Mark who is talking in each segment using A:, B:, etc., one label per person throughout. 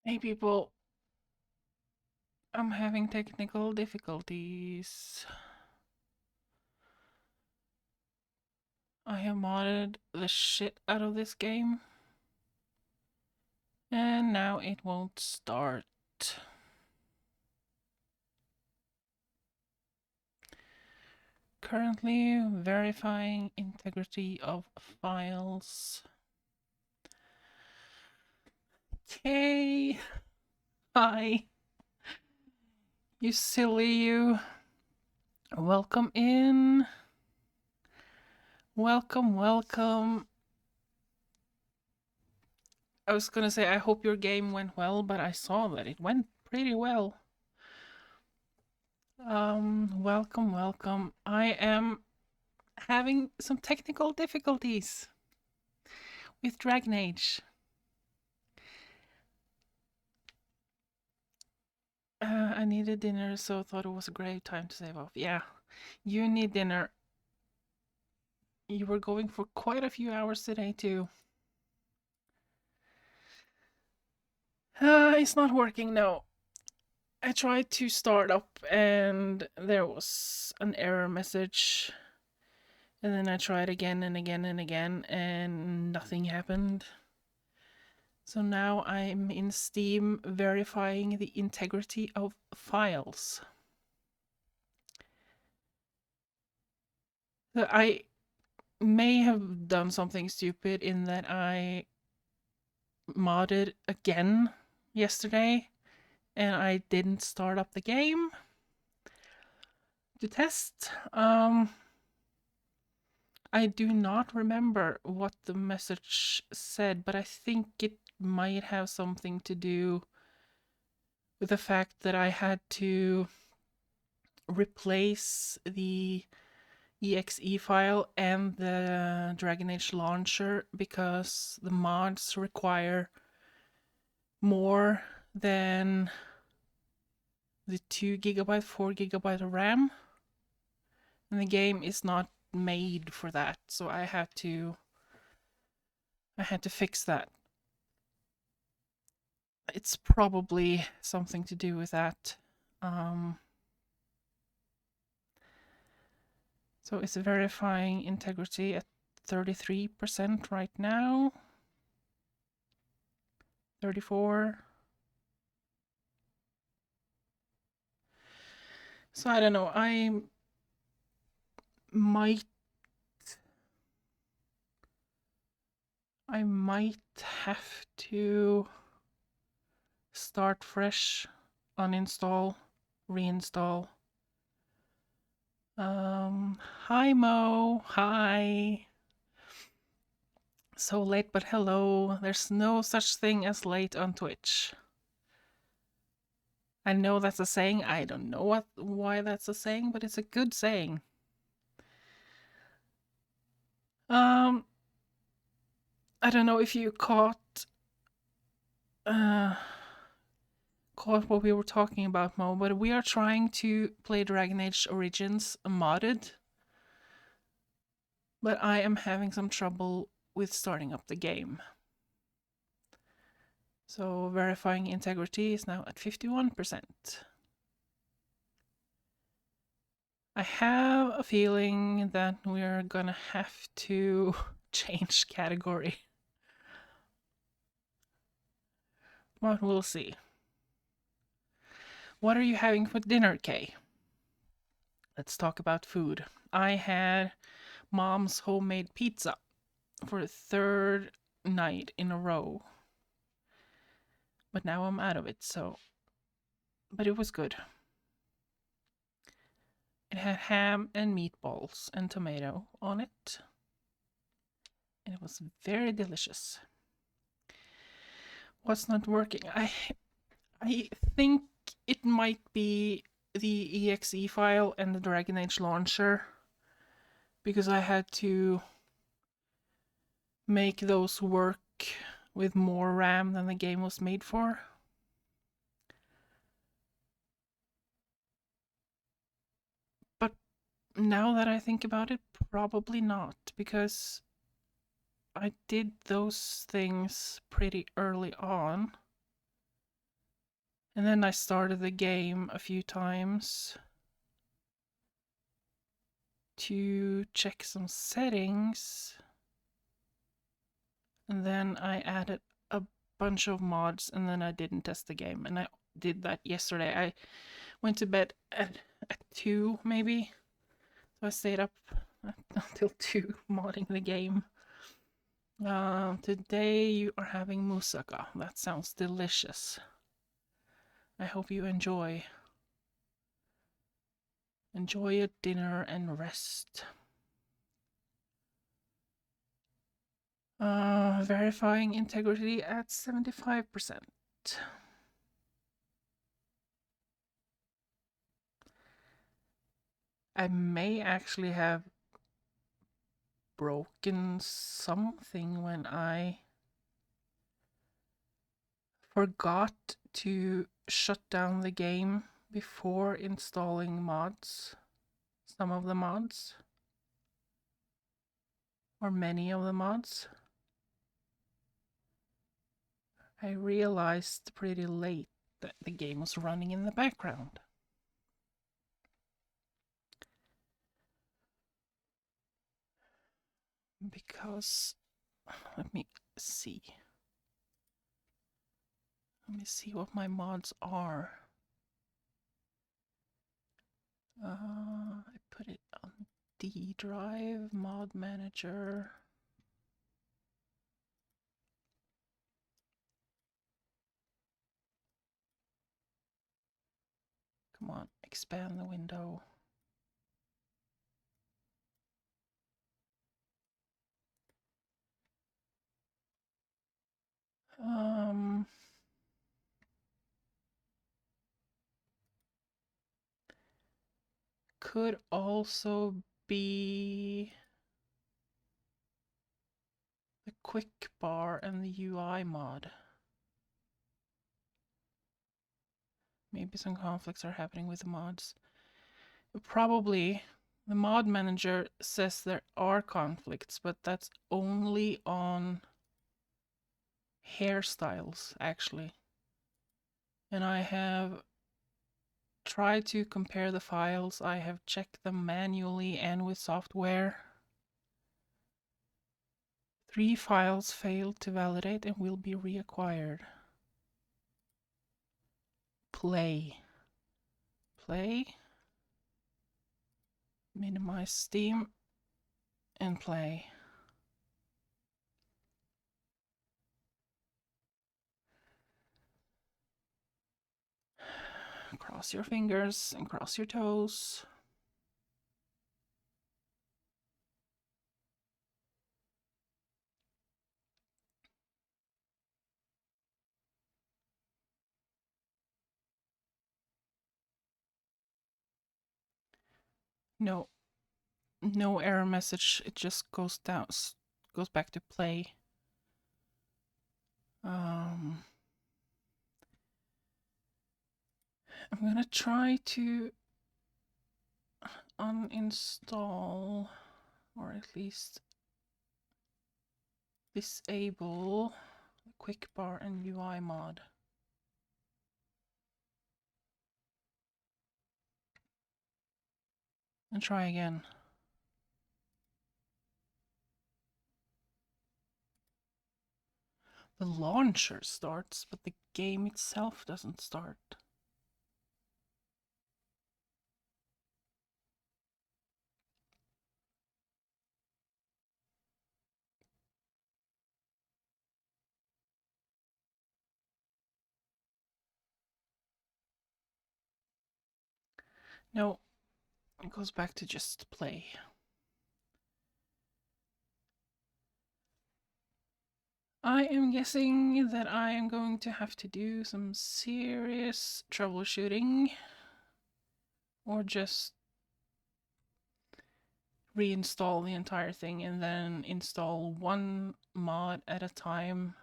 A: Hey people, I'm having technical difficulties. I have modded the shit out of this game, and now it won't start. Currently verifying integrity of files. Okay, hi, you silly you. Welcome in. Welcome, welcome. I was gonna say, I hope your game went well, but I saw that it went pretty well. Welcome, welcome. I am having some technical difficulties with Dragon Age. I needed dinner, so thought it was a great time to save off. Yeah, you need dinner. You were going for quite a few hours today, too. It's not working, no. I tried to start up and there was an error message. And then I tried again and again and again, and nothing happened. So now I'm in Steam verifying the integrity of files. I may have done something stupid in that I modded again yesterday and I didn't start up the game to test. I do not remember what the message said, but I think it might have something to do with the fact that I had to replace the exe file and the Dragon Age launcher because the mods require more than the 2 GB, 4 GB of RAM, and the game is not made for that. So I had to fix that. It's probably something to do with that. So it's verifying integrity at 33% right now. 34. So I don't know. Might I might have to start fresh, uninstall, reinstall. Hi Mo, hi. So late, but hello. There's no such thing as late on Twitch. I know that's a saying. I don't know why that's a saying, but it's a good saying. I don't know if you caught what we were talking about, Mo, but we are trying to play Dragon Age Origins modded. But I am having some trouble with starting up the game. So verifying integrity is now at 51%. I have a feeling that we're gonna have to change category. But we'll see. What are you having for dinner, Kay? Let's talk about food. I had mom's homemade pizza for the third night in a row. But now I'm out of it, so. But it was good. It had ham and meatballs and tomato on it. And it was very delicious. What's not working? I think it might be the exe file and the Dragon Age launcher, because I had to make those work with more RAM than the game was made for. But now that I think about it, probably not, because I did those things pretty early on. And then I started the game a few times to check some settings. And then I added a bunch of mods, and then I didn't test the game. And I did that yesterday. I went to bed at 2 maybe. So I stayed up until 2 modding the game. Today you are having moussaka. That sounds delicious. I hope you enjoy. Enjoy your dinner and rest. Verifying integrity at 75%. I may actually have broken something when I forgot to shut down the game before installing mods. Some of the mods. Or many of the mods. I realized pretty late that the game was running in the background. Because, let me see. Let me see what my mods are. I put it on D drive, mod manager. Come on, expand the window. Could also be the quick bar and the UI mod. Maybe some conflicts are happening with the mods. Probably the mod manager says there are conflicts, but that's only on hairstyles actually. And I have tried to compare the files. I have checked them manually and with software. 3 files failed to validate and will be reacquired. Play. Minimize Steam and play. Cross your fingers and cross your toes. No error message. It just goes back to play. I'm gonna try to uninstall, or at least disable, the quick bar and UI mod. And try again. The launcher starts, but the game itself doesn't start. No, it goes back to just play. I am guessing that I am going to have to do some serious troubleshooting, or just reinstall the entire thing and then install one mod at a time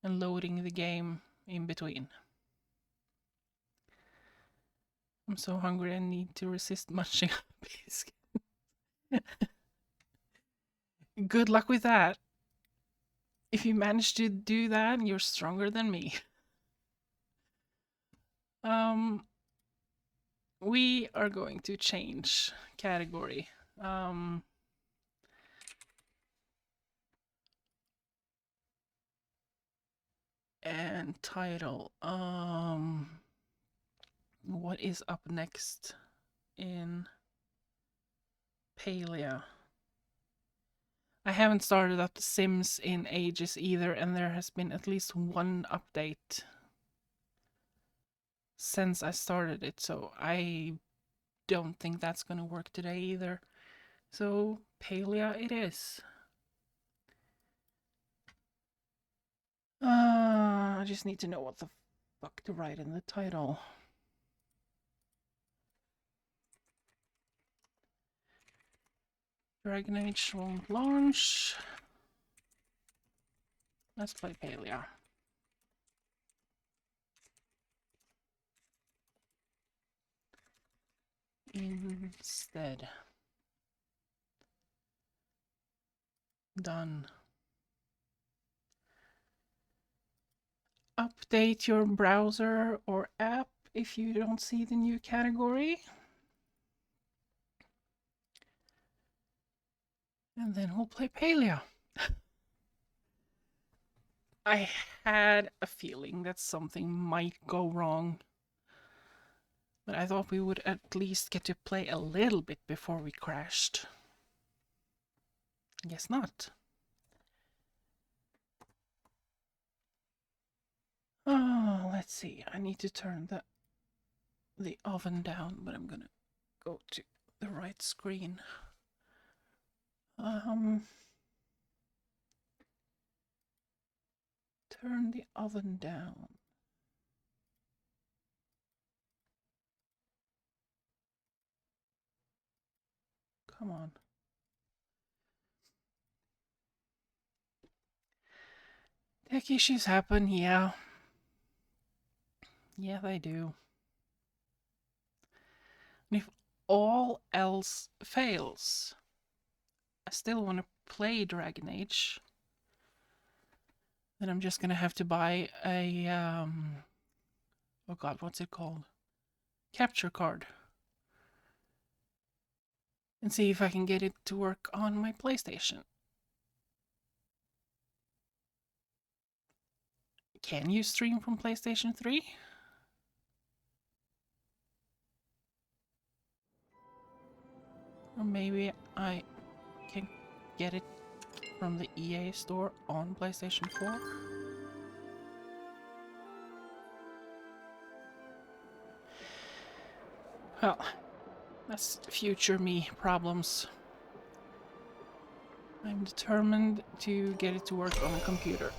A: and loading the game in between. I'm so hungry I need to resist munching on a biscuit. Good luck with that. If you manage to do that, you're stronger than me. We are going to change category. And title. What is up next in Palia? I haven't started up The Sims in ages either, and there has been at least one update since I started it, so I don't think that's gonna work today either. So, Palia it is. I just need to know what the fuck to write in the title. Dragon Age won't launch. Let's play Palia. Instead. Done. Update your browser or app if you don't see the new category. And then we'll play Palia. I had a feeling that something might go wrong. But I thought we would at least get to play a little bit before we crashed. Guess not. Oh, let's see. I need to turn the oven down, but I'm gonna go to the right screen. Turn the oven down. Come on. Tech issues happen, yeah. Yeah, they do. And if all else fails, I still want to play Dragon Age. Then I'm just gonna have to buy a oh god, what's it called? Capture card. And see if I can get it to work on my PlayStation. Can you stream from PlayStation 3? Or maybe I can get it from the EA store on PlayStation 4? Well, that's future me problems. I'm determined to get it to work on a computer.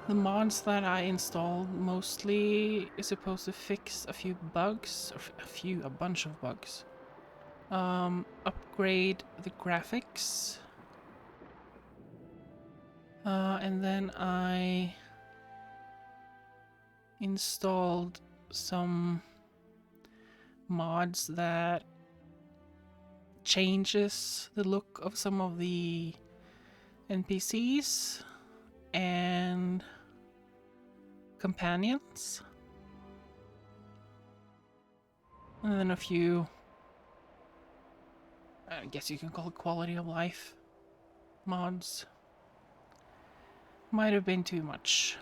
A: The mods that I installed mostly is supposed to fix a few bugs, or a bunch of bugs. Upgrade the graphics. And then I installed some mods that changes the look of some of the NPCs and companions. And then a few, I guess you can call it quality of life mods. Might have been too much.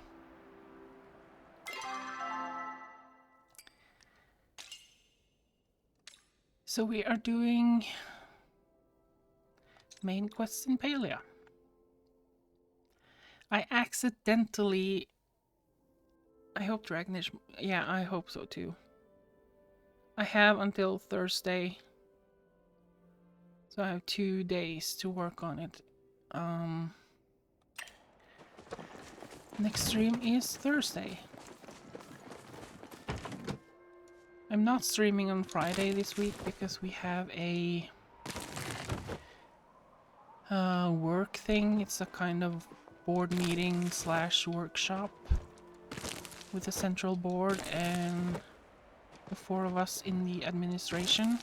A: So we are doing main quests in Palia. I accidentally... I hope Dragon Age... Yeah, I hope so too. I have until Thursday. So I have 2 days to work on it. Next stream is Thursday. I'm not streaming on Friday this week because we have a work thing. It's a kind of board meeting / workshop with the central board and the 4 of us in the administration.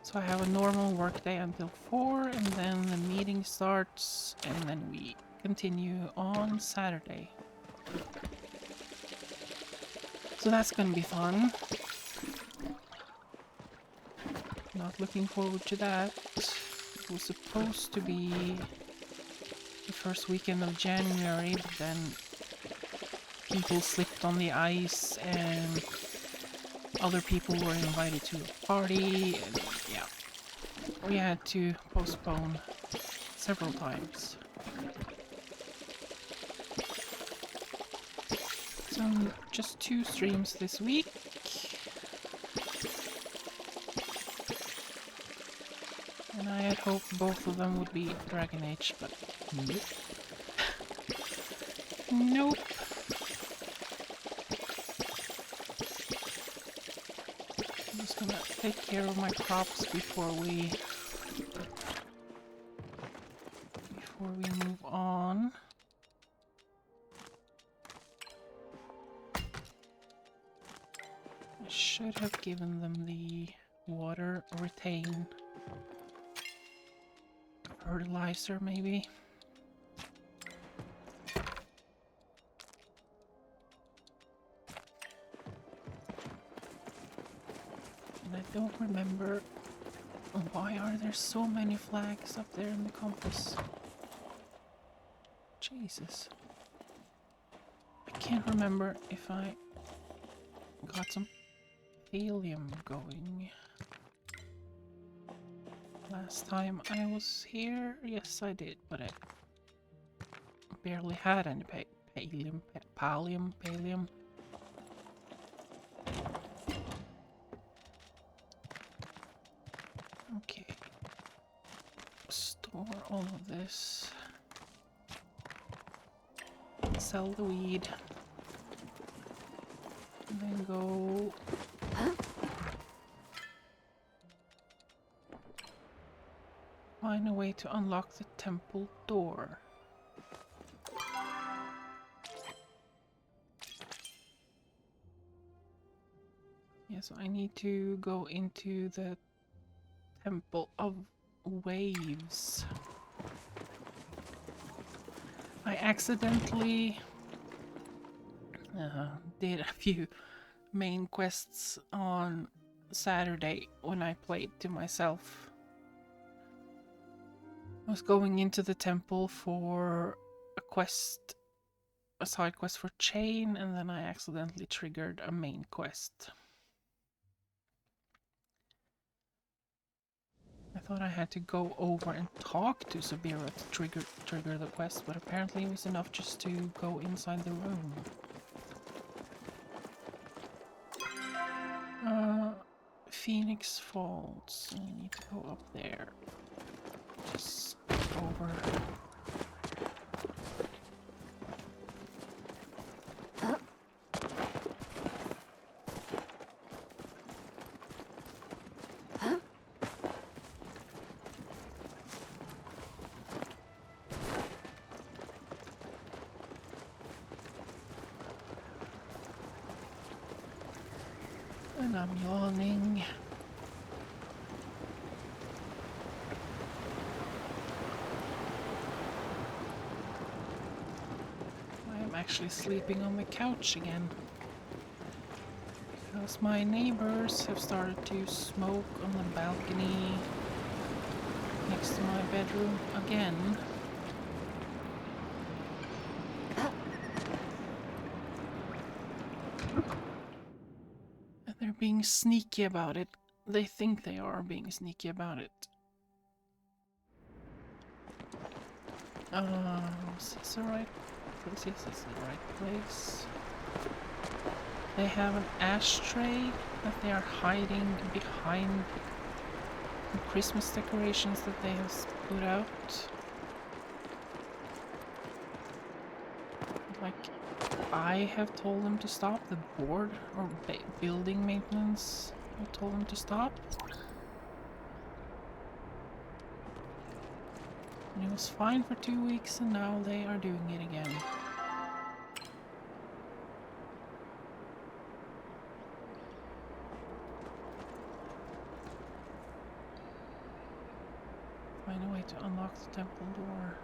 A: So I have a normal work day until 4, and then the meeting starts, and then we continue on Saturday. So that's gonna be fun. Not looking forward to that. It was supposed to be the first weekend of January, but then people slipped on the ice and other people were invited to a party, and yeah, we had to postpone several times. So just 2 streams this week. And I had hoped both of them would be Dragon Age, but nope. Nope. I'm just gonna take care of my crops before we move on. I should have given them the water retain fertilizer, maybe. And I don't remember why are there so many flags up there in the compass. Jesus. I can't remember if I got some helium going last time I was here. Yes, I did, but I barely had any pallium. Okay. Store all of this. Sell the weed. And then go... find a way to unlock the temple door. Yeah, so I need to go into the Temple of Waves. I accidentally did a few main quests on Saturday when I played to myself. I was going into the temple for a side quest for Chain, and then I accidentally triggered a main quest. I thought I had to go over and talk to Subira to trigger the quest, but apparently it was enough just to go inside the room. Phoenix Falls. I need to go up there. Just over. And I'm yawning. I am actually sleeping on the couch again. Because my neighbors have started to smoke on the balcony next to my bedroom again. And they're being sneaky about it. They think they are being sneaky about it. Is this the right place? Yes, this is the right place. They have an ashtray that they are hiding behind the Christmas decorations that they have put out. Like, I have told them to stop. The board or building maintenance have told them to stop. And it was fine for 2 weeks, and now they are doing it again. Find a way to unlock the temple door.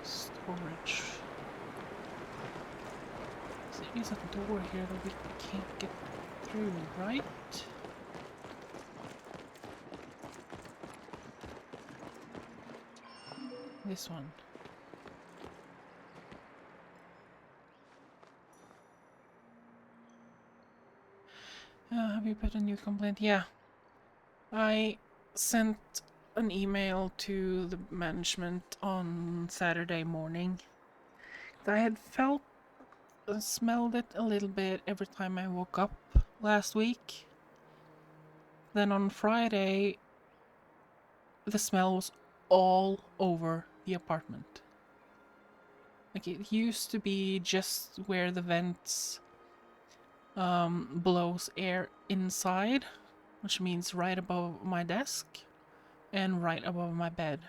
A: Storage. There is a door here that we can't get through, right? This one. Have you put a new complaint? Yeah. I sent an email to the management on Saturday morning. I had smelled it a little bit every time I woke up last week. Then on Friday, the smell was all over the apartment. Like, it used to be just where the vents blows air inside, which means right above my desk and right above my bed.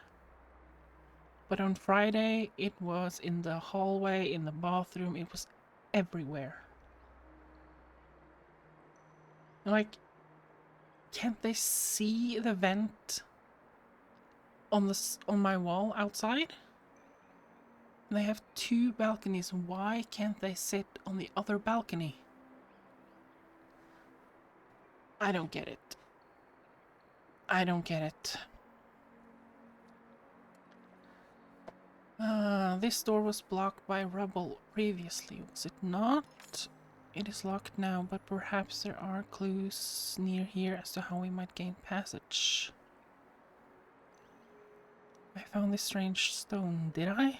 A: But on Friday, it was in the hallway, in the bathroom, it was everywhere. Like, can't they see the vent on my wall outside? They have 2 balconies. Why can't they sit on the other balcony? I don't get it. I don't get it. This door was blocked by rubble previously, was it not? It is locked now, but perhaps there are clues near here as to how we might gain passage. I found this strange stone, did I?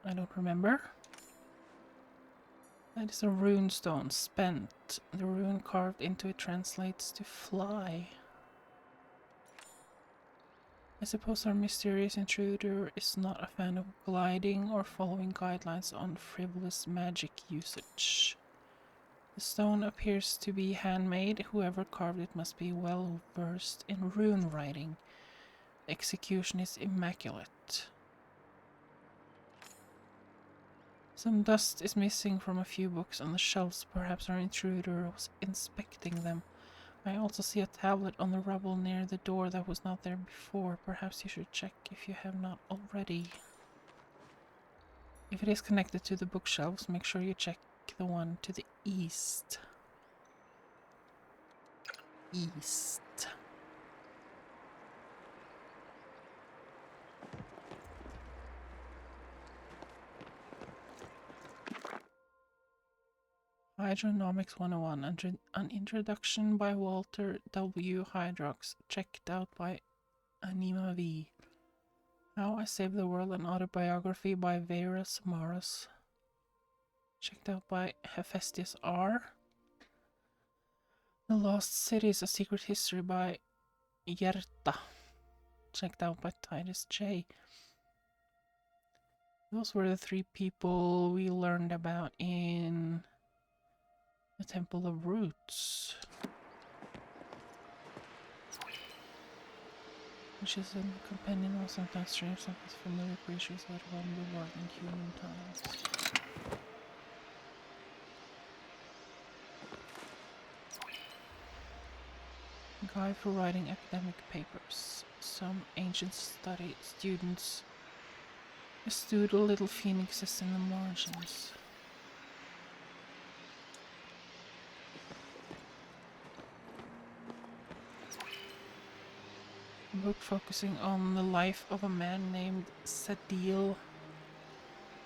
A: I don't remember. That is a rune stone, spent. The rune carved into it translates to fly. I suppose our mysterious intruder is not a fan of gliding or following guidelines on frivolous magic usage. The stone appears to be handmade. Whoever carved it must be well versed in rune writing. The execution is immaculate. Some dust is missing from a few books on the shelves. Perhaps our intruder was inspecting them. I also see a tablet on the rubble near the door that was not there before. Perhaps you should check if you have not already. If it is connected to the bookshelves, make sure you check the one to the east. East. Hydronomics 101, an introduction by Walter W. Hydrox, checked out by Anima V. How I Saved the World, an autobiography by Vera Samaras, checked out by Hephaestus R. The Lost Cities, a Secret History by Yerta, checked out by Titus J. Those were the 3 people we learned about in the Temple of Roots, which is a companion of sometimes strange, sometimes familiar creatures that roam the world in human times. Guide for writing academic papers. Some ancient study students doodle little phoenixes in the margins. A book focusing on the life of a man named Sadil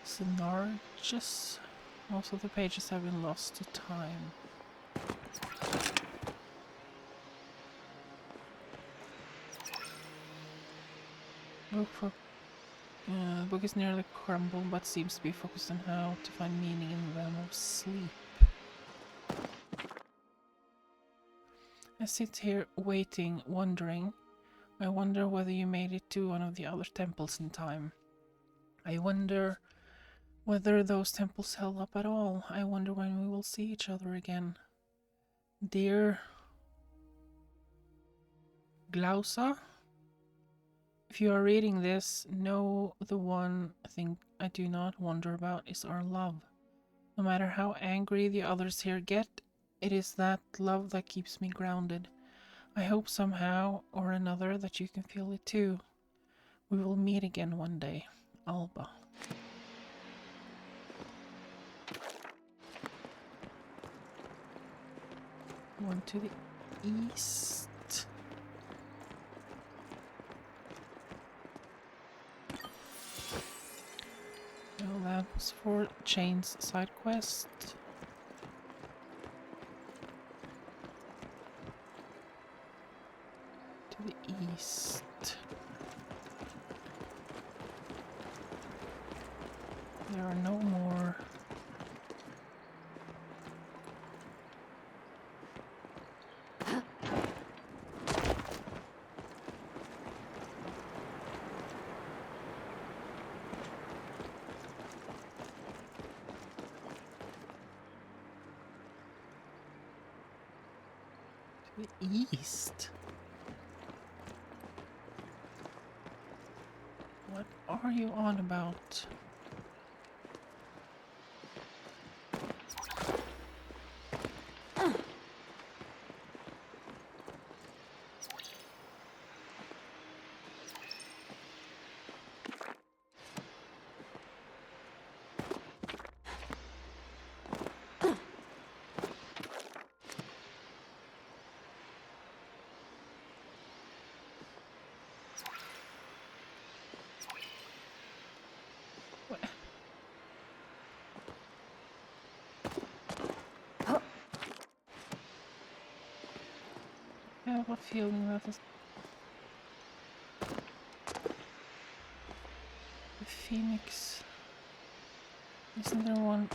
A: Synarchus. Most of the pages have been lost to time. The book is nearly crumbled, but seems to be focused on how to find meaning in the realm of sleep. I sit here waiting, wondering. I wonder whether you made it to one of the other temples in time. I wonder whether those temples held up at all. I wonder when we will see each other again. Dear Glausa, If you are reading this, know the one thing I do not wonder about is our love. No matter how angry the others here get, it is that love that keeps me grounded. I hope somehow or another that you can feel it too. We will meet again one day. Alba. One to the east. Well, that was for Chain's side quest. To the east. There are no more. To the east? What are you on about? I have a feeling that is the Phoenix. Isn't there one?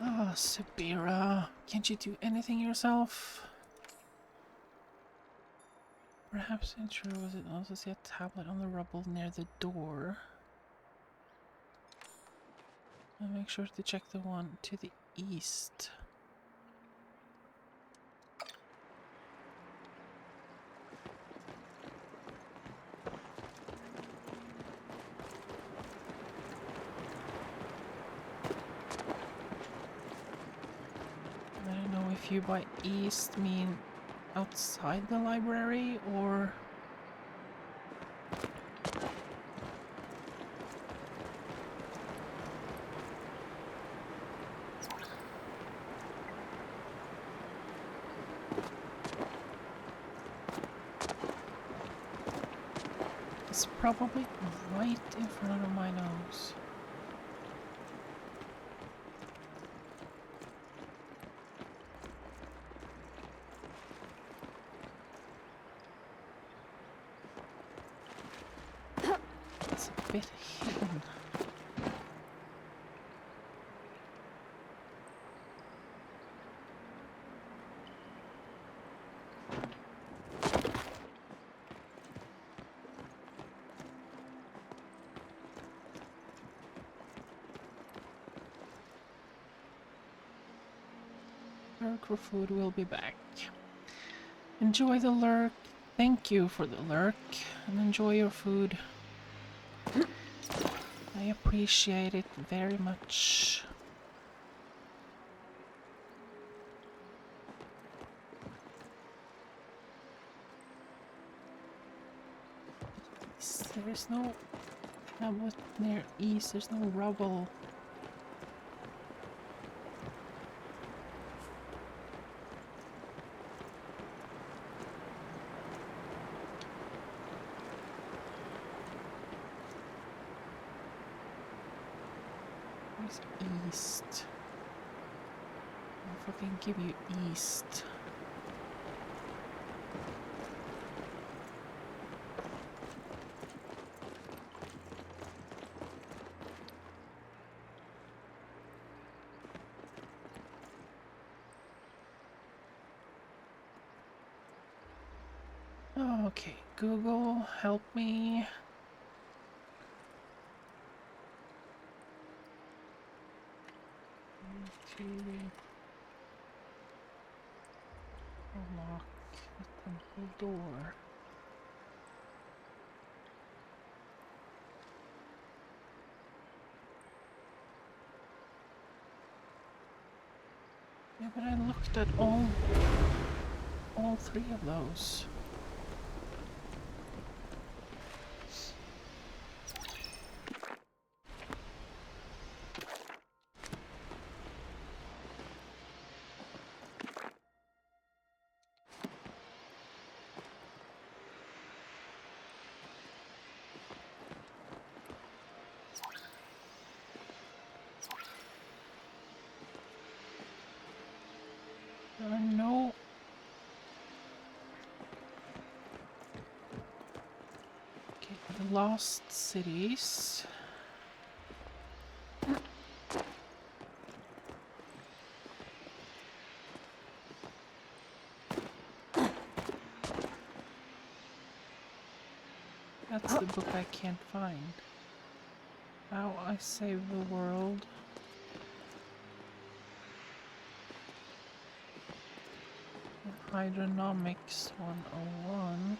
A: Ah, Subira. Can't you do anything yourself? Perhaps intruder was it also see a tablet on the rubble near the door. I'll make sure to check the one to the east. I don't know if you by east mean outside the library or... It's probably right in front of my nose. It's a bit hidden. Lurk for food will be back. Enjoy the lurk. Thank you for the lurk. And enjoy your food. I appreciate it very much. There is no tablet near east. There's no rubble. Where's east? I'll fucking give you east. Okay, Google, help me. To unlock the temple door. Yeah, but I looked at all three of those. There are no... Okay, the lost cities. That's the book I can't find. How I Save the World. Hydronomics 101.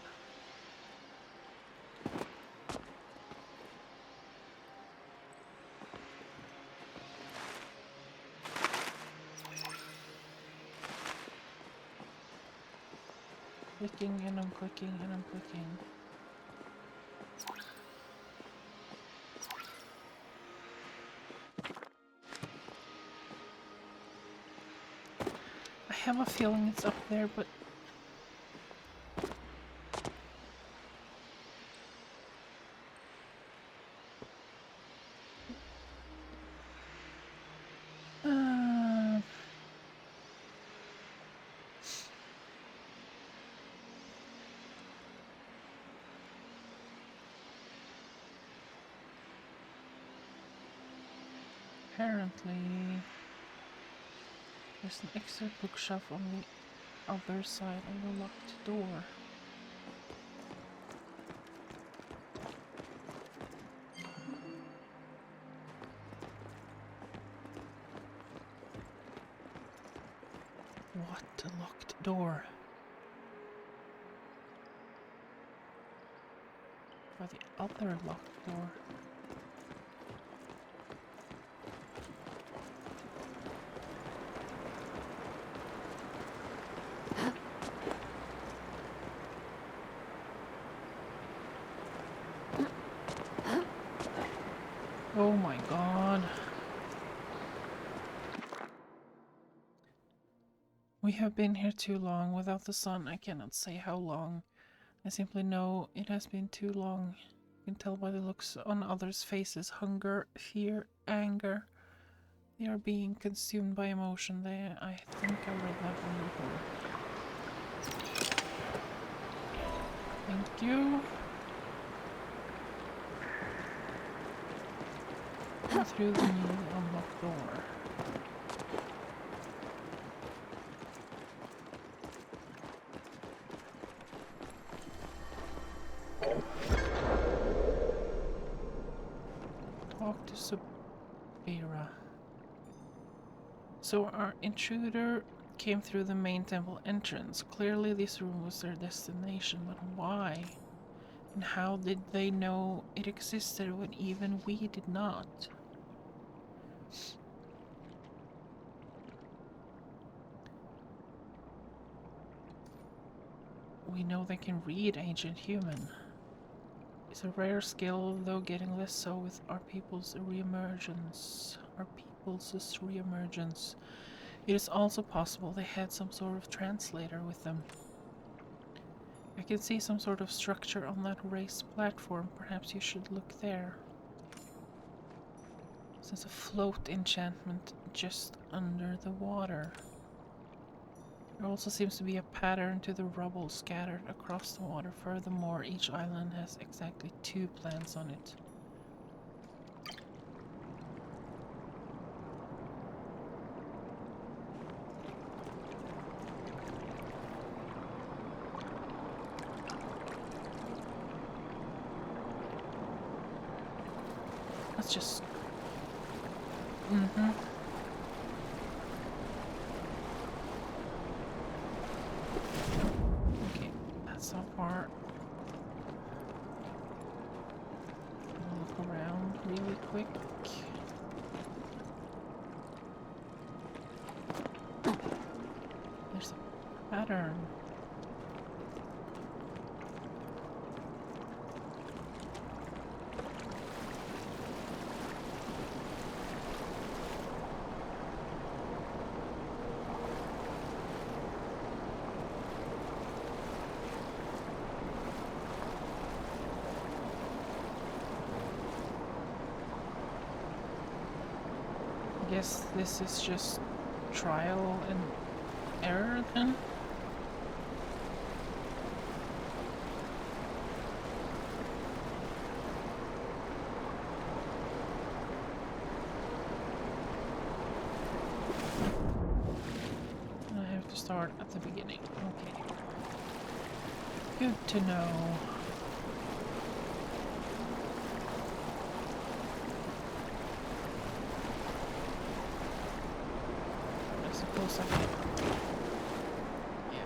A: Clicking and I'm clicking and I'm clicking. I have a feeling it's up there, but apparently there's an extra bookshelf on the other side of the locked door. What a locked door. By the other locked door. Oh my god. We have been here too long. Without the sun, I cannot say how long. I simply know it has been too long. You can tell by the looks on others' faces. Hunger, fear, anger. They are being consumed by emotion. I think I read that one before. Thank you. Go through the new unlocked door. Talk to Subira. So our intruder came through the main temple entrance. Clearly this room was their destination, but why? And how did they know it existed when even we did not? We know they can read ancient human. It's a rare skill, though getting less so with our people's reemergence. It is also possible they had some sort of translator with them. I can see some sort of structure on that raised platform. Perhaps you should look there. There's a float enchantment just under the water. There also seems to be a pattern to the rubble scattered across the water. Furthermore, each island has exactly 2 plants on it. Let's just... pattern. I guess this is just trial and error then? I have to start at the beginning. Okay. Good to know. I suppose I can. Yeah.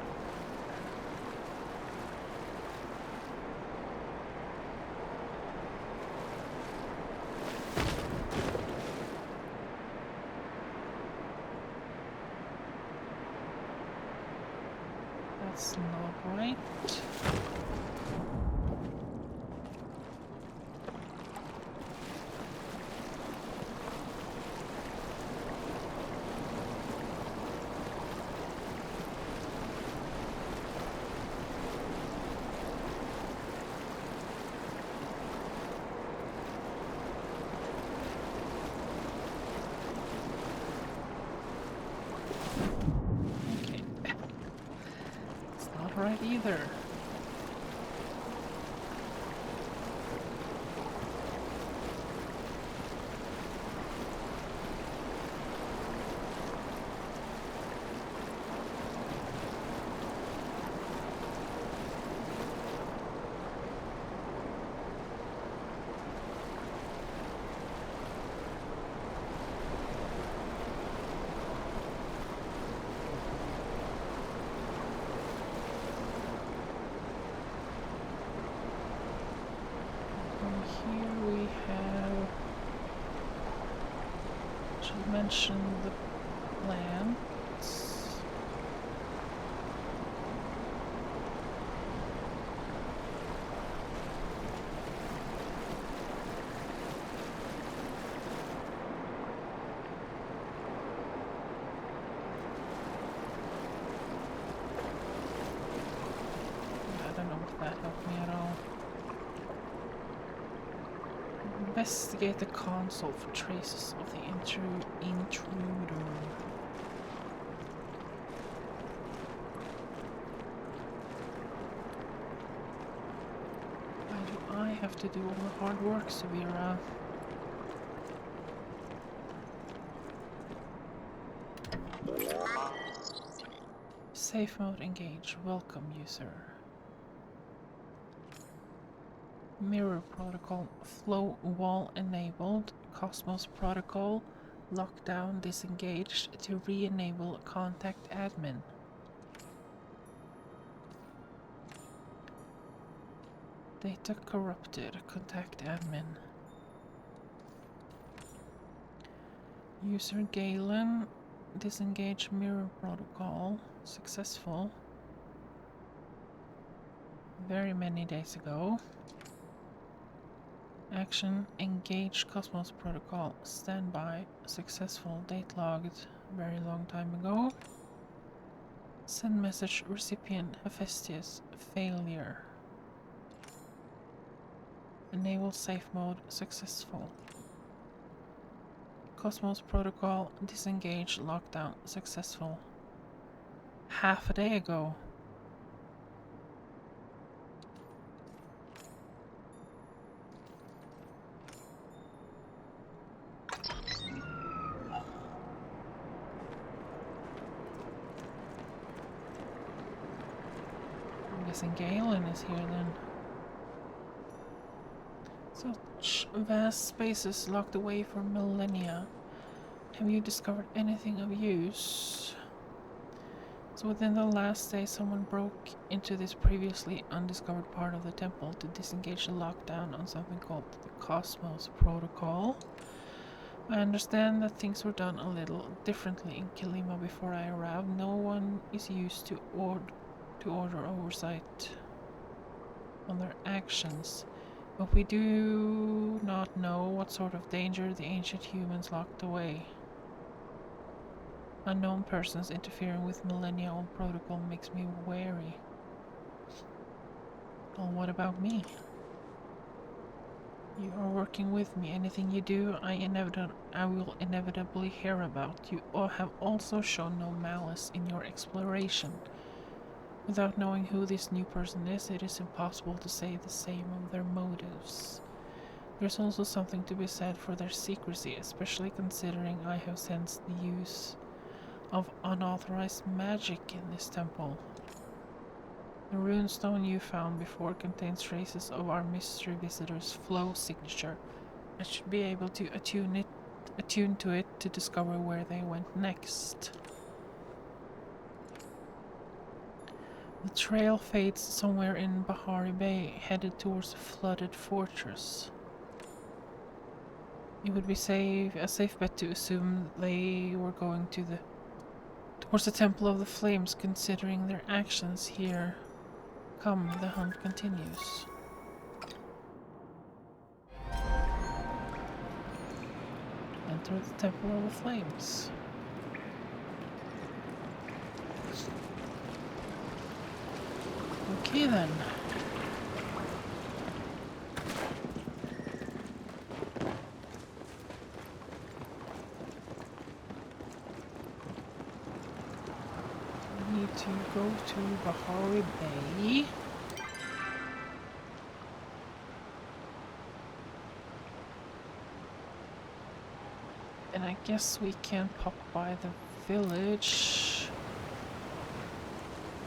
A: That's not right. Okay. It's not right either. Here we have, should mention the plants. I don't know if that helped me at all. Investigate the console for traces of the intruder. Why do I have to do all the hard work, Subira? Safe mode engage. Welcome, user. Mirror protocol. Flow wall enabled. Cosmos protocol. Lockdown disengaged to re-enable contact admin. Data corrupted. Contact admin. User Galen. Disengage mirror protocol. Successful. Very many days ago. Action. Engage Cosmos protocol. Standby. Successful. Date logged. Very long time ago. Send message recipient Hephaestus. Failure. Enable safe mode. Successful. Cosmos protocol. Disengage. Lockdown. Successful. Half a day ago. I'm guessing Galen is here then. Such vast spaces locked away for millennia. Have you discovered anything of use? So within the last day, someone broke into this previously undiscovered part of the temple to disengage the lockdown on something called the Cosmos Protocol. I understand that things were done a little differently in Kilima before I arrived. No one is used to order oversight on their actions. But we do not know what sort of danger the ancient humans locked away. Unknown persons interfering with millennia-old protocol makes me wary. Well, what about me? You are working with me. Anything you do, I will inevitably hear about. You have also shown no malice in your exploration. Without knowing who this new person is, it is impossible to say the same of their motives. There's also something to be said for their secrecy, especially considering I have sensed the use of unauthorized magic in this temple. The runestone you found before contains traces of our mystery visitor's flow signature. I should be able to attune to it to discover where they went next. The trail fades somewhere in Bahari Bay, headed towards a flooded fortress. It would be a safe bet to assume they were going towards the Temple of the Flames, considering their actions here. Come, the hunt continues. Enter the Temple of the Flames. Okay then. We need to go to Bahari Bay. And I guess we can pop by the village.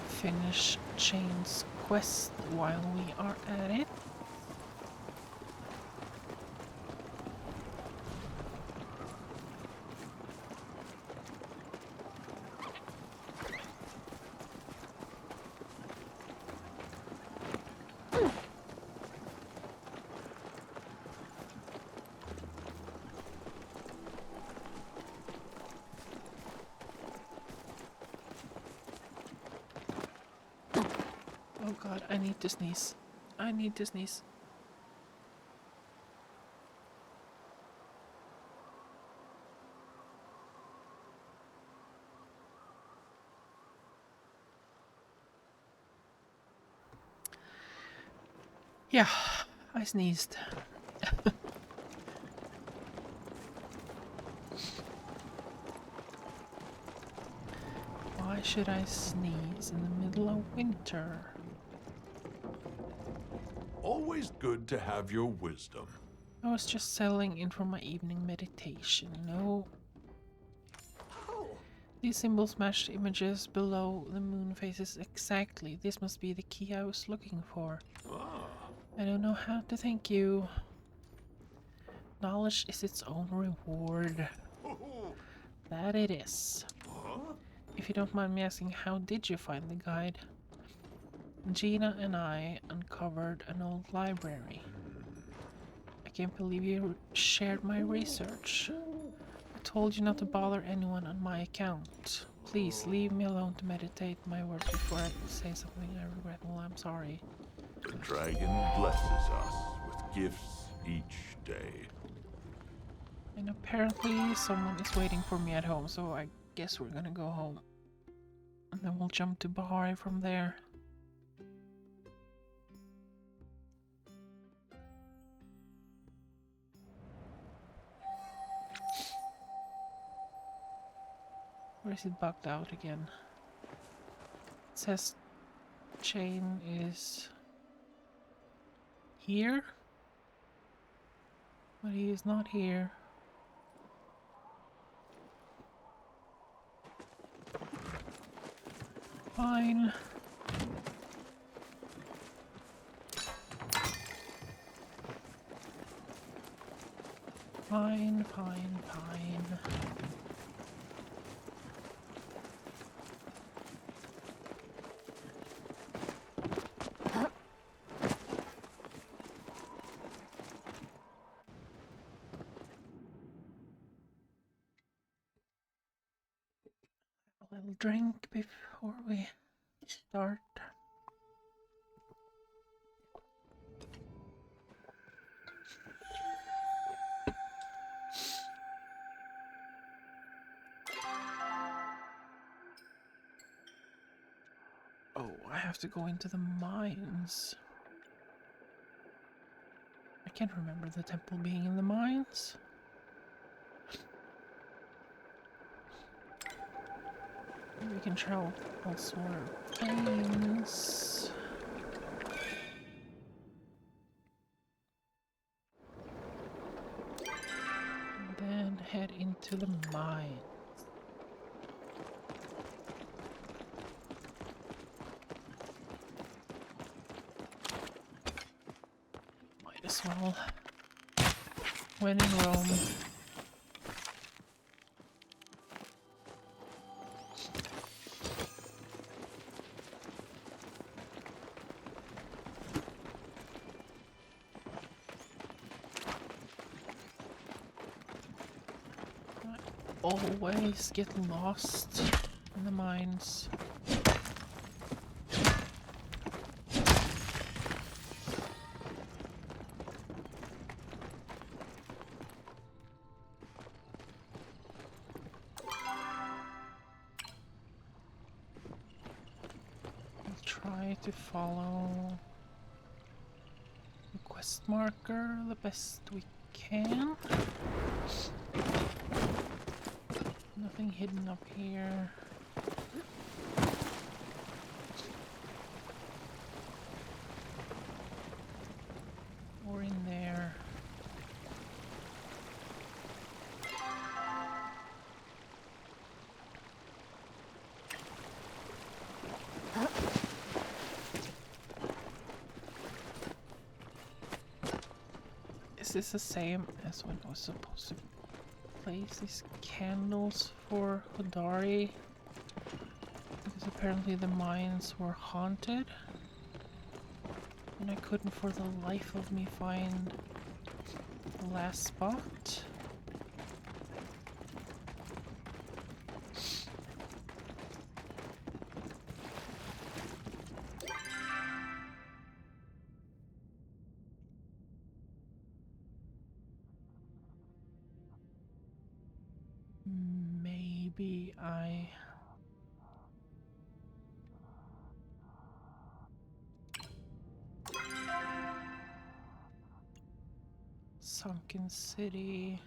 A: Finish Chain's quest while we are at it. Oh god, I need to sneeze. I need to sneeze. Yeah, I sneezed. Why should I sneeze in the middle of winter?
B: Always good to have your wisdom.
A: I was just settling in for my evening meditation. No. These symbols match the images below the moon faces exactly. This must be the key I was looking for. I don't know how to thank you. Knowledge is its own reward. That it is. If you don't mind me asking, how did you find the guide? Gina and I uncovered an old library. I can't believe you shared my research. I told you not to bother anyone on my account. Please leave me alone to meditate my words before I say something I regret. Well, I'm sorry.
B: The dragon blesses us with gifts each day.
A: And apparently someone is waiting for me at home, so I guess we're gonna go home. And then we'll jump to Bahari from there. Or is it bugged out again? It says chain is here, but he is not here. Fine. Fine, fine, fine. little drink before we start. Oh, I have to go into the mines. I can't remember the temple being in the mines. We can travel all sort of planes. And then head into the mine. Might as well. When in Rome. Always get lost in the mines. We'll try to follow the quest marker the best we can. Nothing hidden up here. Or in there. Is this the same as when I was supposed to place these candles for Hodari? Because apparently the mines were haunted. And I couldn't for the life of me find the last spot. Maybe I... Sunken City...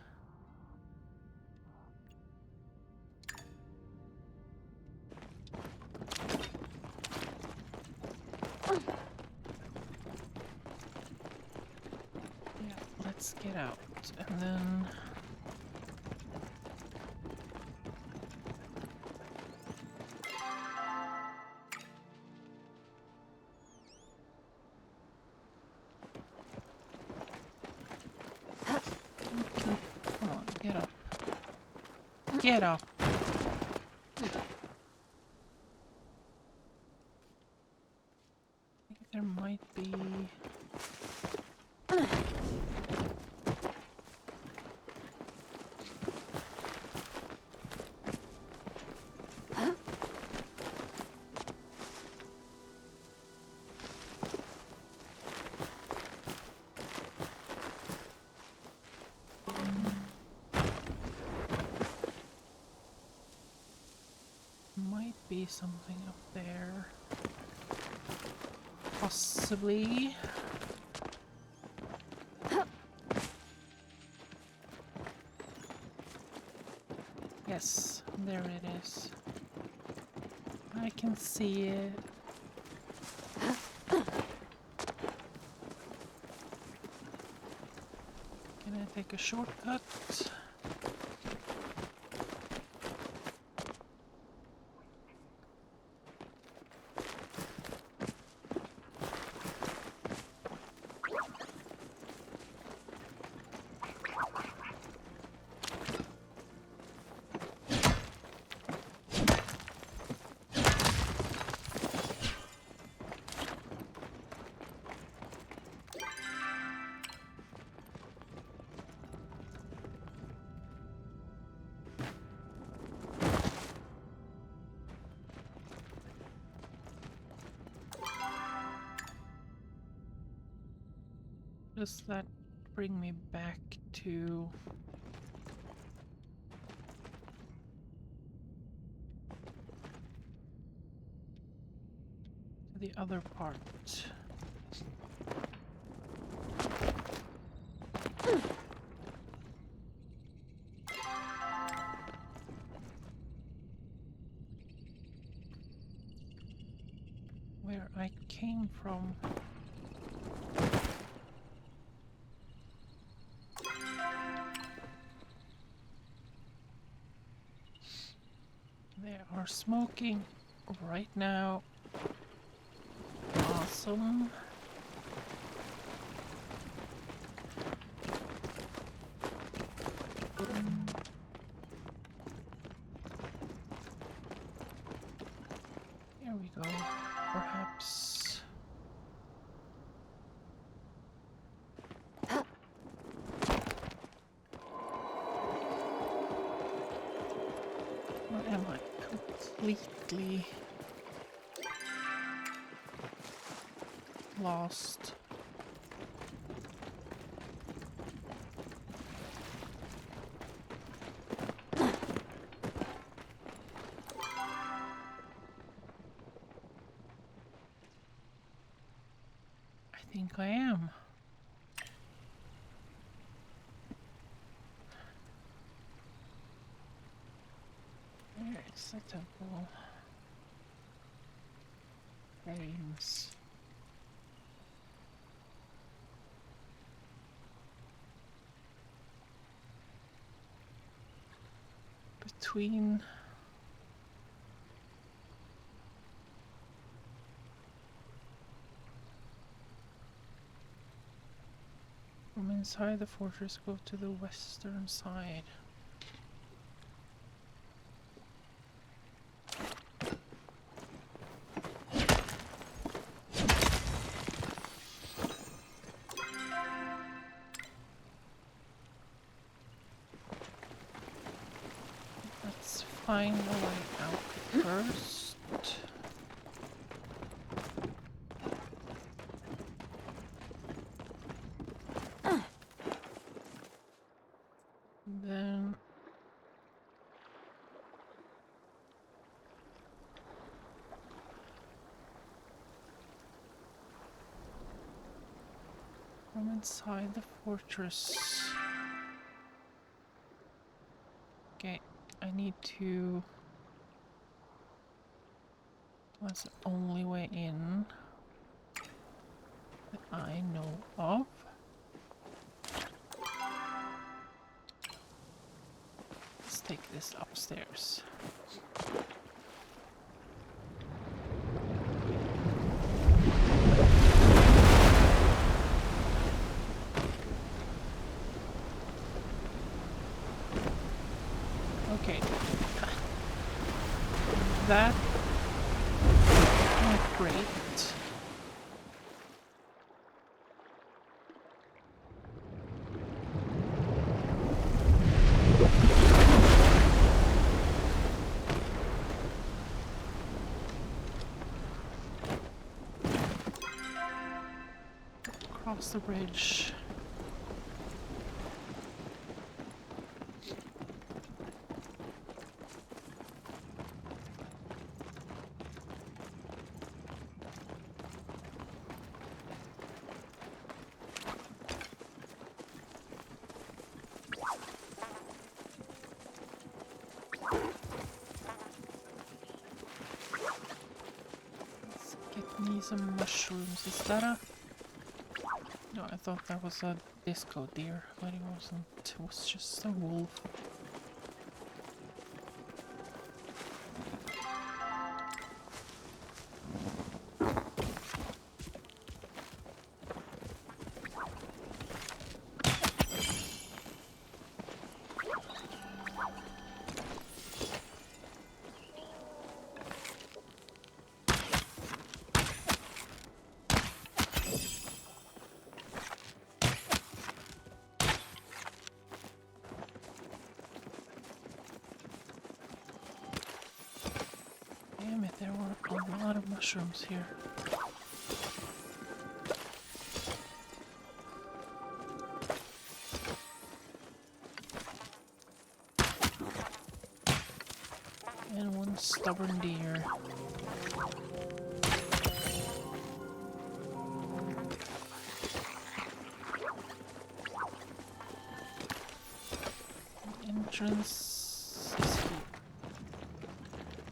A: Yeah, let's get out and then... Come on, get up. Get up! I think there might be... Might be something up there. Possibly. Yes, there it is. I can see it. Can I take a shortcut? Does that bring me back to the other part? Where I came from. They are smoking right now. Awesome. Here we go. Perhaps. Or am I completely lost? I think I am. Where is the temple? Names. Between from inside the fortress, go to the western side. Let's find a way out first. Then from inside the fortress. Okay, I need to. That's the only way in that I know of. Let's take this upstairs. Okay. That went great. Cross the bridge. Let's get me some mushrooms. Is that a... No, I thought that was a disco deer, but it wasn't. It was just a wolf. Damn it, there were a lot of mushrooms here. stubborn deer. The entrance is here.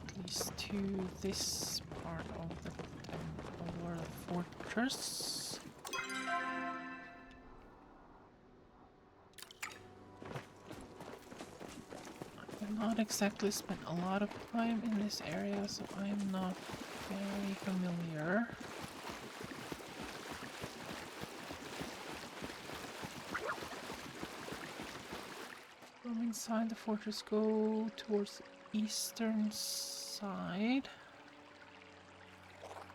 A: At least to this part of the temple or the fortress. I've not exactly spent a lot of time in this area, so I'm not very familiar. From inside the fortress, go towards the eastern side.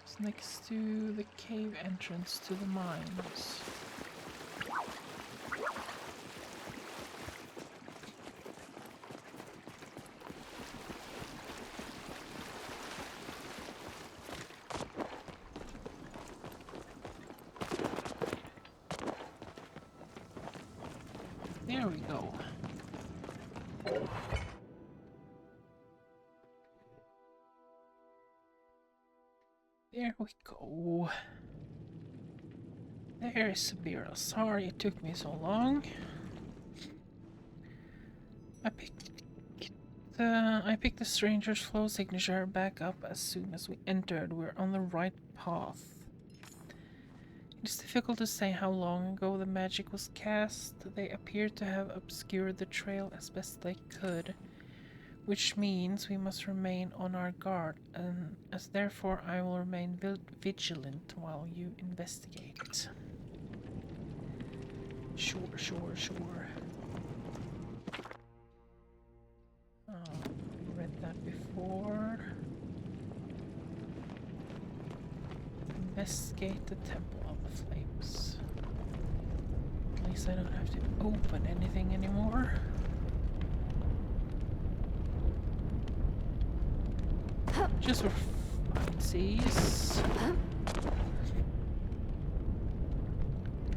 A: It's next to the cave entrance to the mines. There we go. There we go. There's Subira. Sorry it took me so long. I picked the stranger's flow signature back up as soon as we entered. We're on the right path. It's difficult to say how long ago the magic was cast. They appear to have obscured the trail as best they could, which means we must remain on our guard, and as therefore I will remain vigilant while you investigate. Sure. Read that before. Investigate the Temple of the Flames. At least I don't have to open anything anymore. Just for funsies.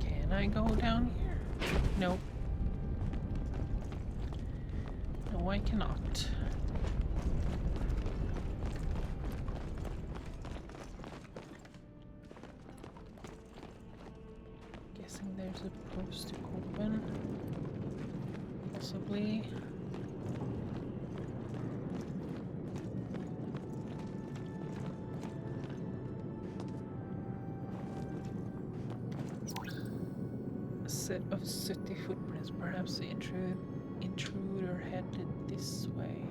A: Can I go down here? Nope. No, I cannot. Guessing there's a post to open. Possibly. Set of sooty footprints. Perhaps the intruder headed this way.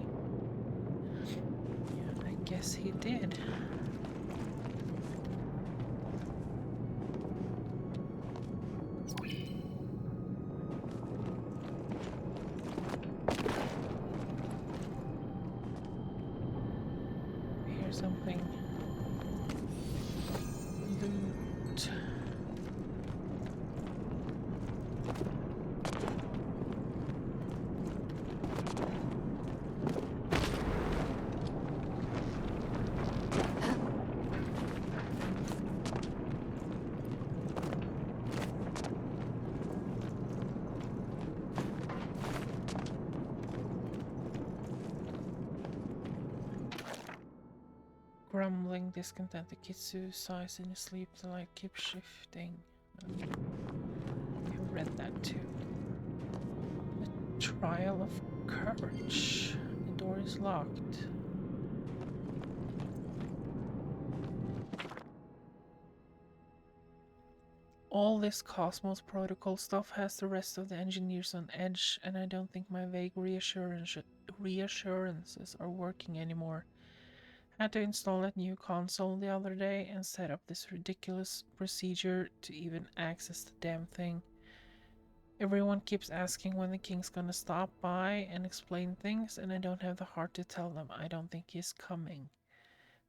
A: Yeah, I guess he did. Here's something. Loot. Grumbling, discontent, the Kitsu sighs in his sleep, the light keeps shifting. I read that too. The Trial of Courage. The door is locked. All this Cosmos Protocol stuff has the rest of the engineers on edge, and I don't think my vague reassurances are working anymore. Had to install that new console the other day and set up this ridiculous procedure to even access the damn thing. Everyone keeps asking when the king's gonna stop by and explain things, and I don't have the heart to tell them I don't think he's coming.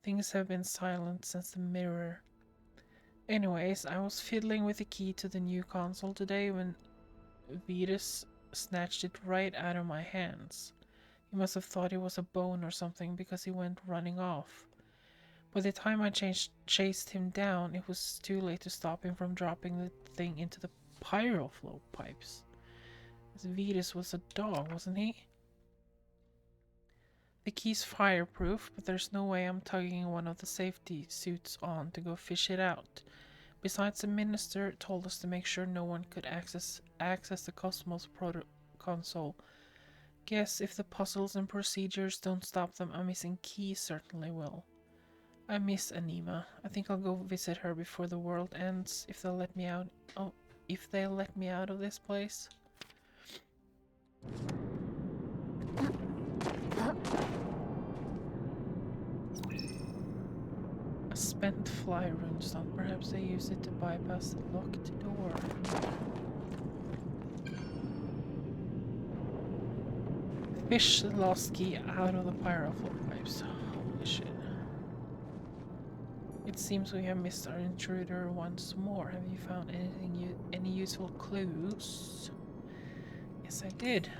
A: Things have been silent since the mirror. Anyways, I was fiddling with the key to the new console today when Virus snatched it right out of my hands. He must have thought it was a bone or something because he went running off. By the time I chased him down, it was too late to stop him from dropping the thing into the pyroflow pipes. This Virus was a dog, wasn't he? The key's fireproof, but there's no way I'm tugging one of the safety suits on to go fish it out. Besides, the minister told us to make sure no one could access the Cosmos console. Guess if the puzzles and procedures don't stop them, a missing key certainly will. I miss Anima. I think I'll go visit her before the world ends, if they'll let me out. Oh, if they'll let me out of this place. A spent fly runestone. Perhaps they used it to bypass the locked door. Fish the lost key out of the pyroflow pipes. Holy shit. It seems we have missed our intruder once more. Have you found any useful clues? Yes, I did.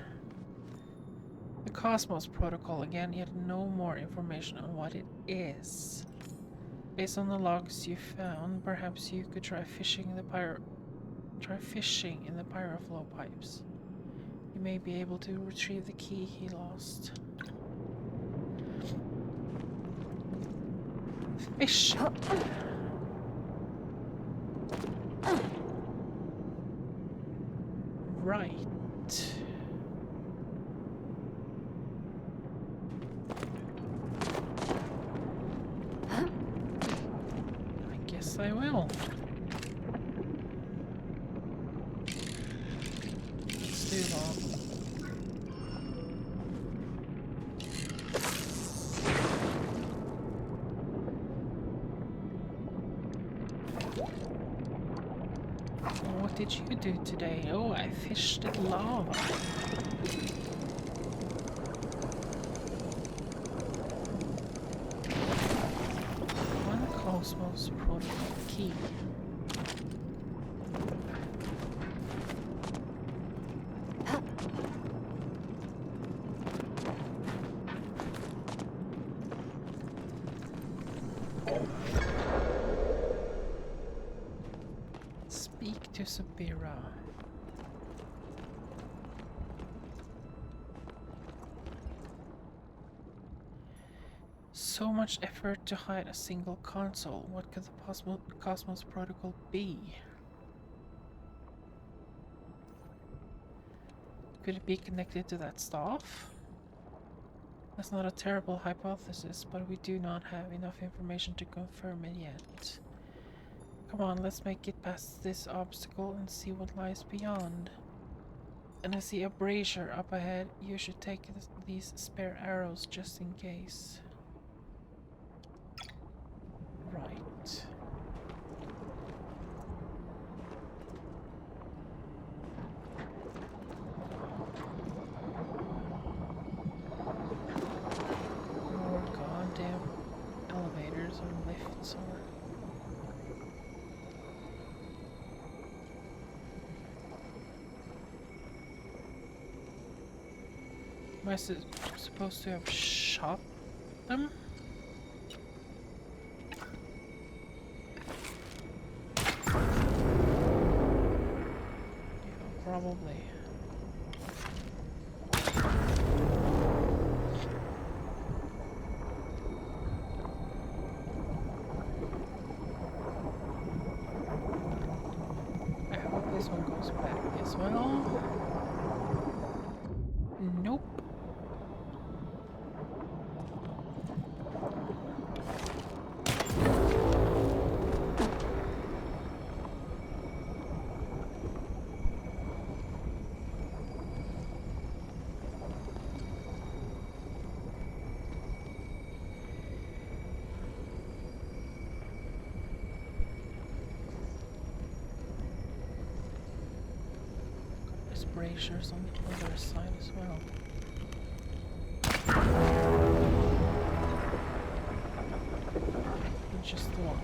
A: The Cosmos protocol again, yet no more information on what it is. Based on the logs you found, perhaps you could try fishing in the pyroflow pipes. You may be able to retrieve the key he lost. Fish! Right. I guess I will. Let's do that. What did you do today? Oh, I fished in lava. One Cosmos protocol key. Speak to Subira. So much effort to hide a single console. What could the Cosmos protocol be? Could it be connected to that staff? That's not a terrible hypothesis, but we do not have enough information to confirm it yet. Come on, let's make it past this obstacle and see what lies beyond. And I see a brazier up ahead. You should take these spare arrows just in case. Right. More goddamn elevators or lifts or... Am I supposed to have shot them? Yeah, probably. I hope this one goes back as well. Nope. There's braziers on the other side as well. Just the one.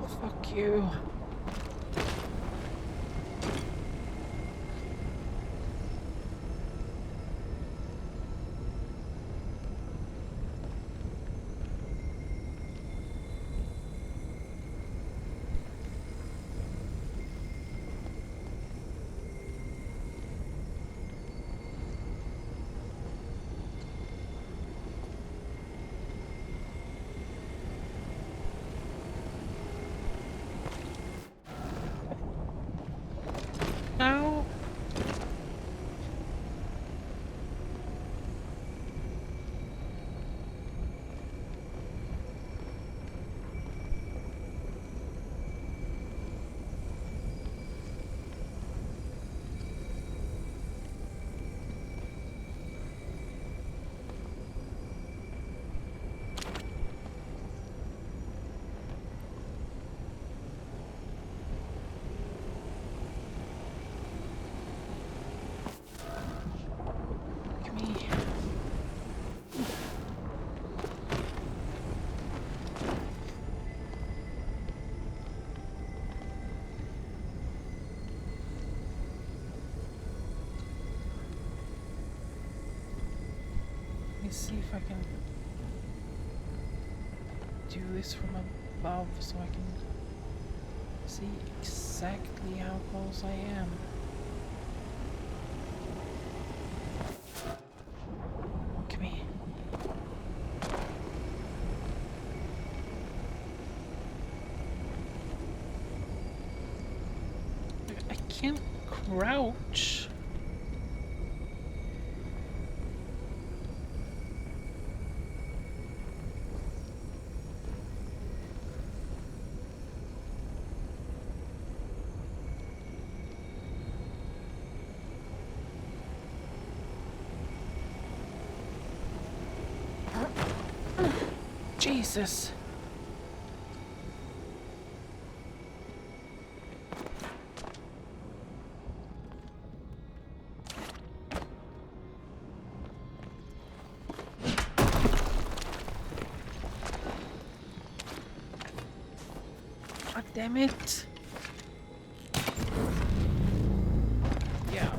A: Fuck you. Ow. Give me. Let me see if I can do this from above so I can see exactly how close I am. Come here. I can't crouch. Jesus. God damn it. Yeah.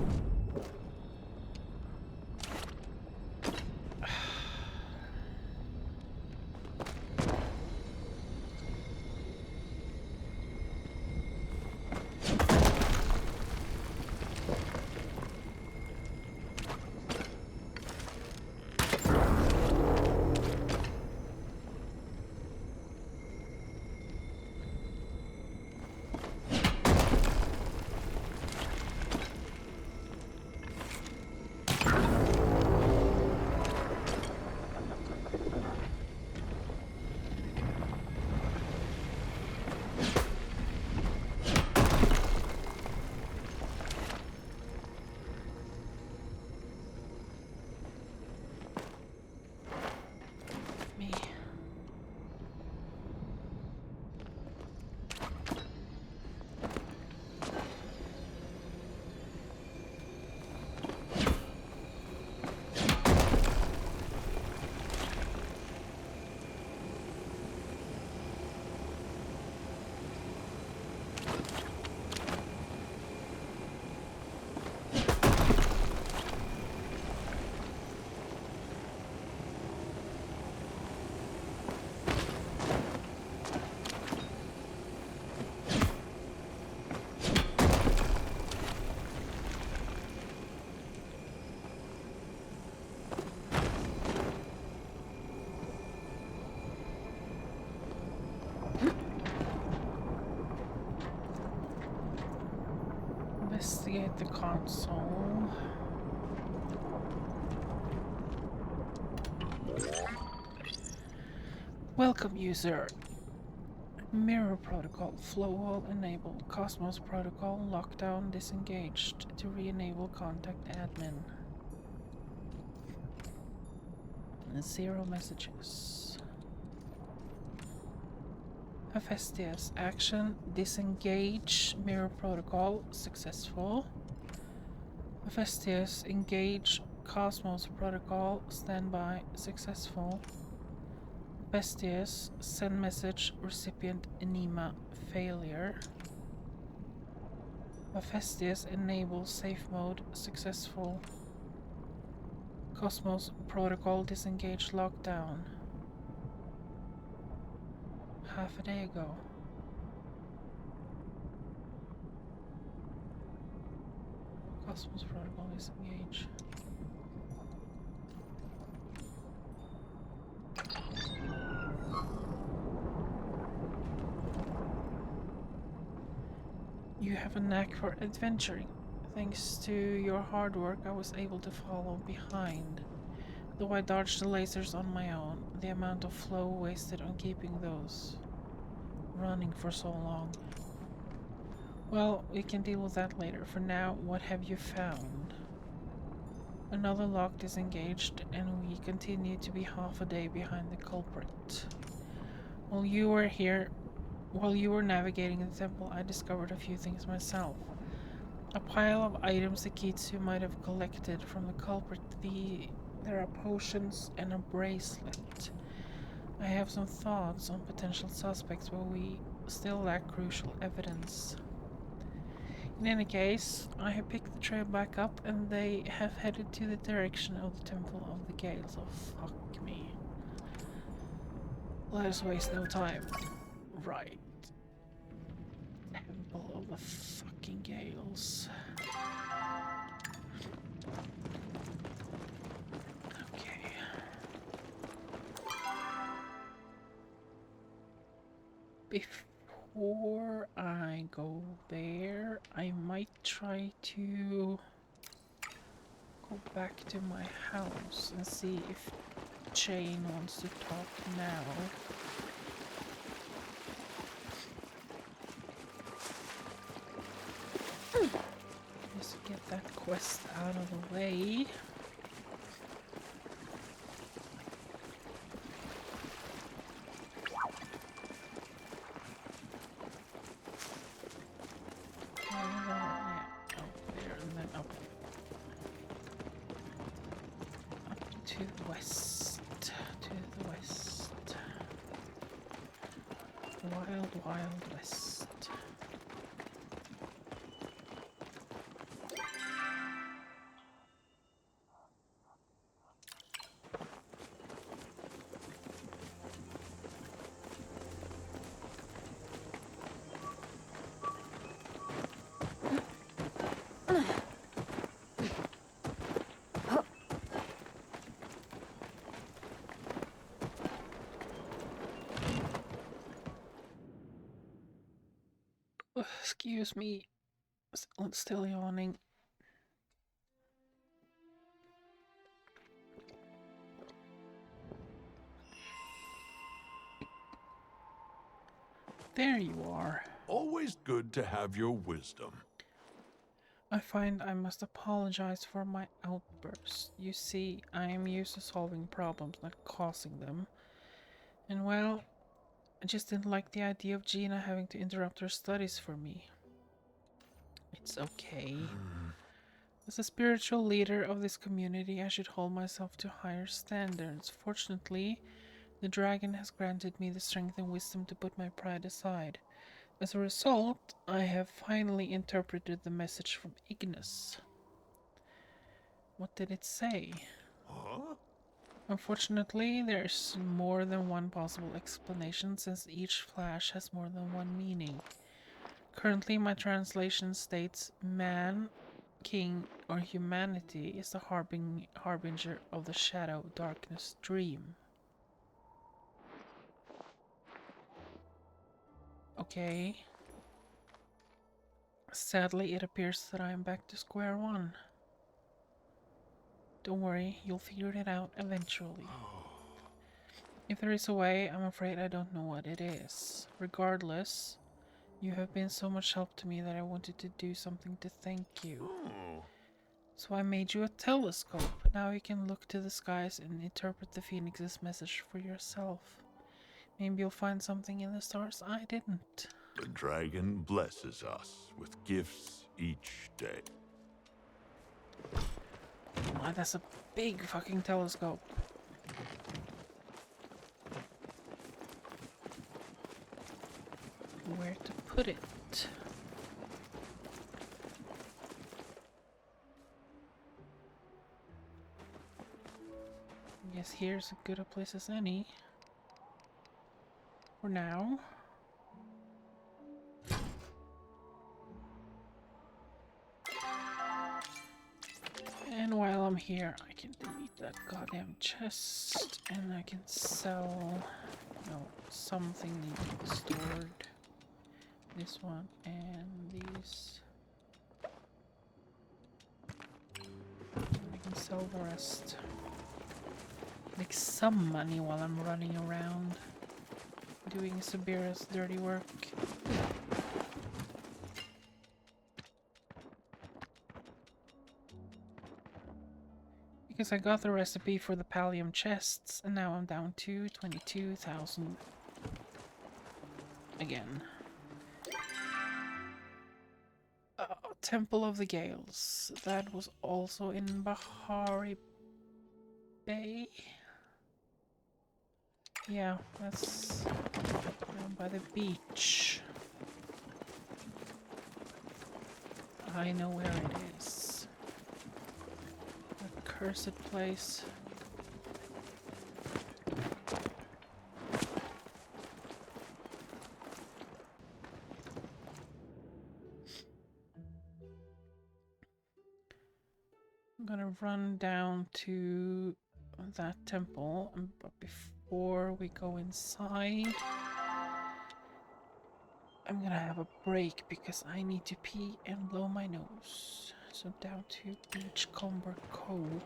A: Me. Investigate the console. Welcome, user. Mirror protocol. Flow all enabled. Cosmos protocol. Lockdown disengaged. To re-enable, contact admin. 0 messages. Hephaestus action. Disengage. Mirror protocol. Successful. Hephaestus engage. Cosmos protocol. Standby. Successful. Bestius, send message, recipient enema failure. Hephaestus, enable safe mode, successful. Cosmos protocol, disengage, lockdown. Half a day ago. Cosmos protocol, disengage. You have a knack for adventuring. Thanks to your hard work, I was able to follow behind. Though I dodged the lasers on my own, the amount of flow wasted on keeping those running for so long. Well, we can deal with that later. For now, what have you found? Another lock disengaged, and we continue to be half a day behind the culprit. While you were navigating the temple, I discovered a few things myself. A pile of items the Kitsu might have collected from the culprit. There are potions and a bracelet. I have some thoughts on potential suspects, but we still lack crucial evidence. In any case, I have picked the trail back up and they have headed to the direction of the Temple of the Gales. Oh, fuck me. Let us waste no time. Right. Temple of the fucking Gales. Okay. Before I go there, I might try to go back to my house and see if Jane wants to talk now. Just get that quest out of the way. Yeah, up there and then up to the west. To the west. Wild, wild west. Excuse me. Still yawning. There you are.
B: Always good to have your wisdom.
A: I find I must apologize for my outburst. You see, I am used to solving problems, not causing them. And well, I just didn't like the idea of Gina having to interrupt her studies for me. It's okay. As a spiritual leader of this community, I should hold myself to higher standards. Fortunately, the dragon has granted me the strength and wisdom to put my pride aside. As a result, I have finally interpreted the message from Ignis. What did it say?
B: Huh?
A: Unfortunately, there's more than one possible explanation since each flash has more than one meaning. Currently, my translation states man, king, or humanity is the harbinger of the shadow, darkness, dream. Okay. Sadly, it appears that I am back to square one. Don't worry, you'll figure it out eventually. If there is a way, I'm afraid I don't know what it is. Regardless, you have been so much help to me that I wanted to do something to thank you. So I made you a telescope. Now you can look to the skies and interpret the Phoenix's message for yourself. Maybe you'll find something in the stars I didn't.
B: The dragon blesses us with gifts each day.
A: Wow, that's a big fucking telescope. where to put it. I guess here's as good a place as any. For now. And while I'm here, I can delete that goddamn chest, and I can sell, something needed stored. This one and these. And I can sell the rest. Make some money while I'm running around doing Subira's dirty work. Because I got the recipe for the pallium chests, and now I'm down to 22,000 again. Temple of the Gales. That was also in Bahari Bay. Yeah, that's down by the beach. I know where it is. That cursed place. I'm gonna run down to that temple, but before we go inside, I'm gonna have a break because I need to pee and blow my nose. So down to Beachcomber Cove.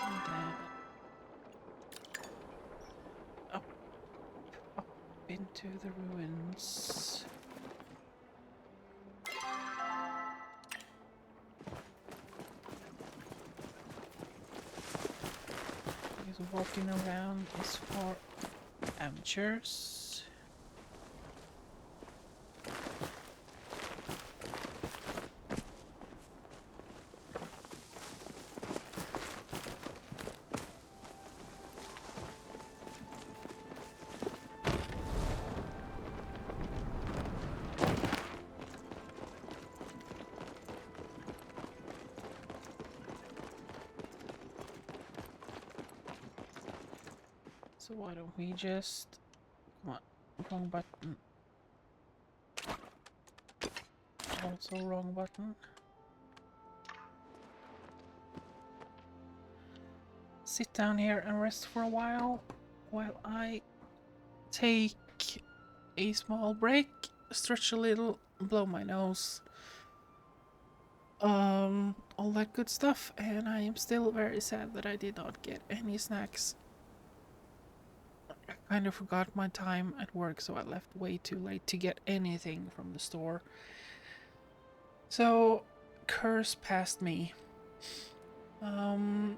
A: And then up into the ruins. Because walking around is for amateurs. So why don't we just... Come on, wrong button. Also wrong button. Sit down here and rest for a while I take a small break, stretch a little, blow my nose. All that good stuff, and I am still very sad that I did not get any snacks. I kind of forgot my time at work, so I left way too late to get anything from the store. So, curse past me. But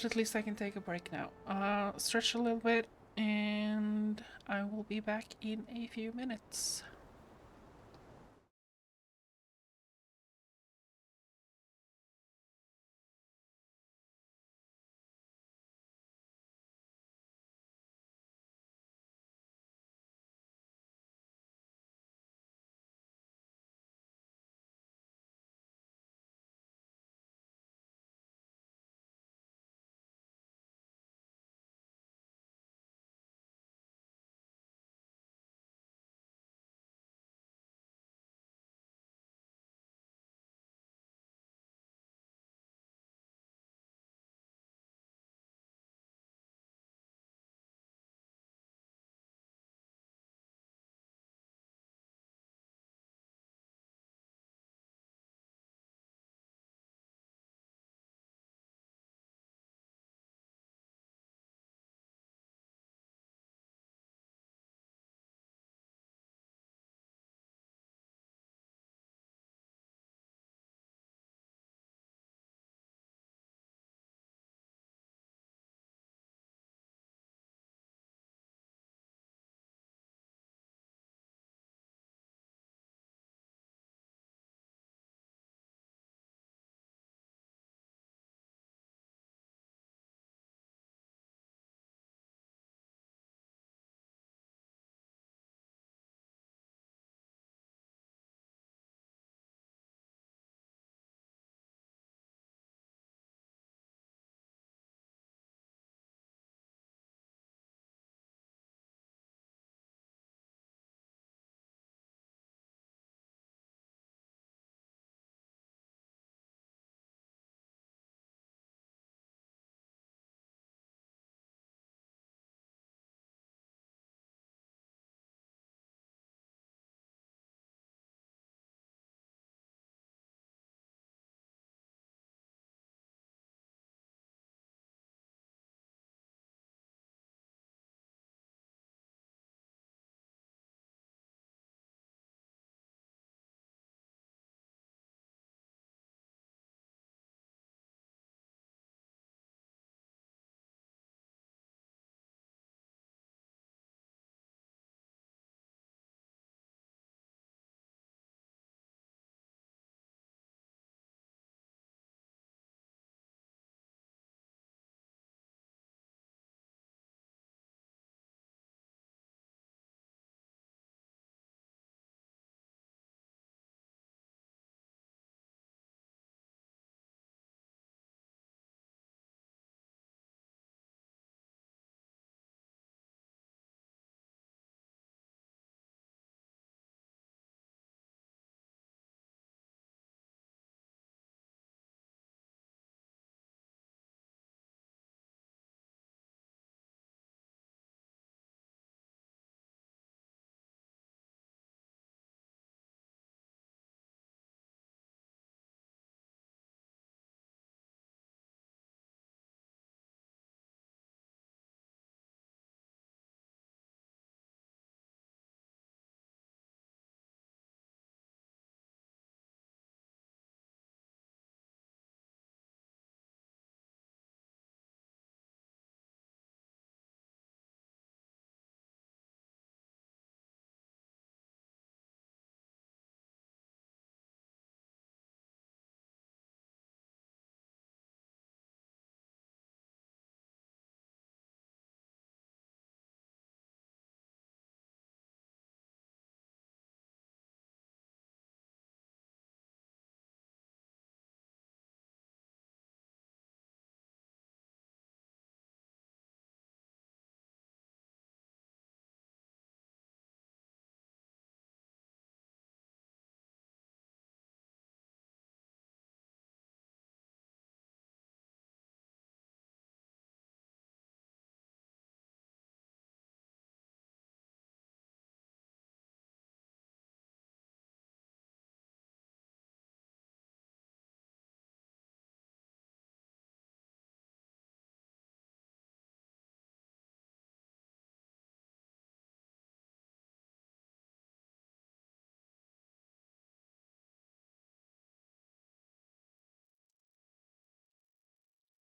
A: at least I can take a break now. Stretch a little bit, and I will be back in a few minutes.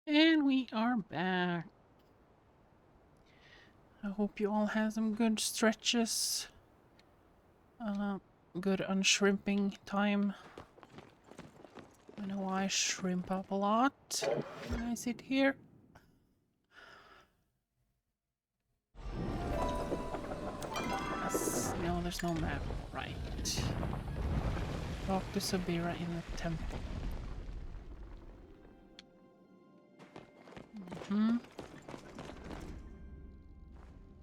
A: And we are back. I hope you all had some good stretches. Good unshrimping time. I know I shrimp up a lot when I sit here. No, there's no map. Right. Talk to Subira in the temple.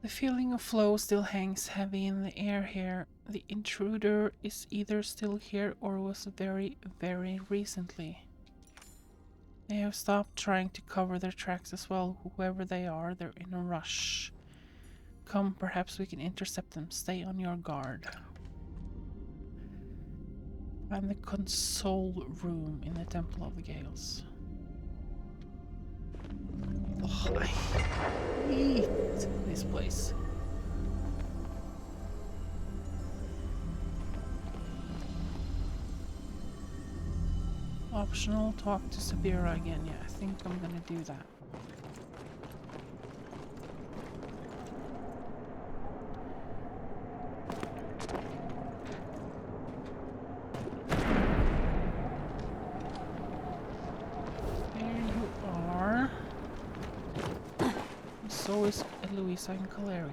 A: The feeling of flow still hangs heavy in the air here. The intruder is either still here or was very, very recently. They have stopped trying to cover their tracks as well. Whoever they are, they're in a rush. Come, perhaps we can intercept them. Stay on your guard. Find the console room in the Temple of the Gales. Oh, I hate this place. Optional, talk to Subira again. Yeah, I think I'm gonna do that. There you are. So is Eloisa and Caleri.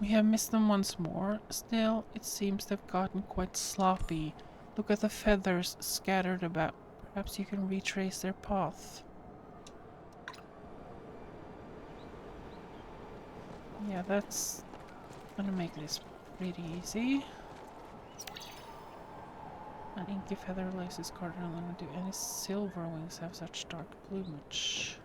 A: We have missed them once more. Still, it seems they've gotten quite sloppy. Look at the feathers scattered about. Perhaps you can retrace their path. Yeah, that's gonna make this pretty easy. An inky feather laces cardinal. Do any silver wings have such dark plumage?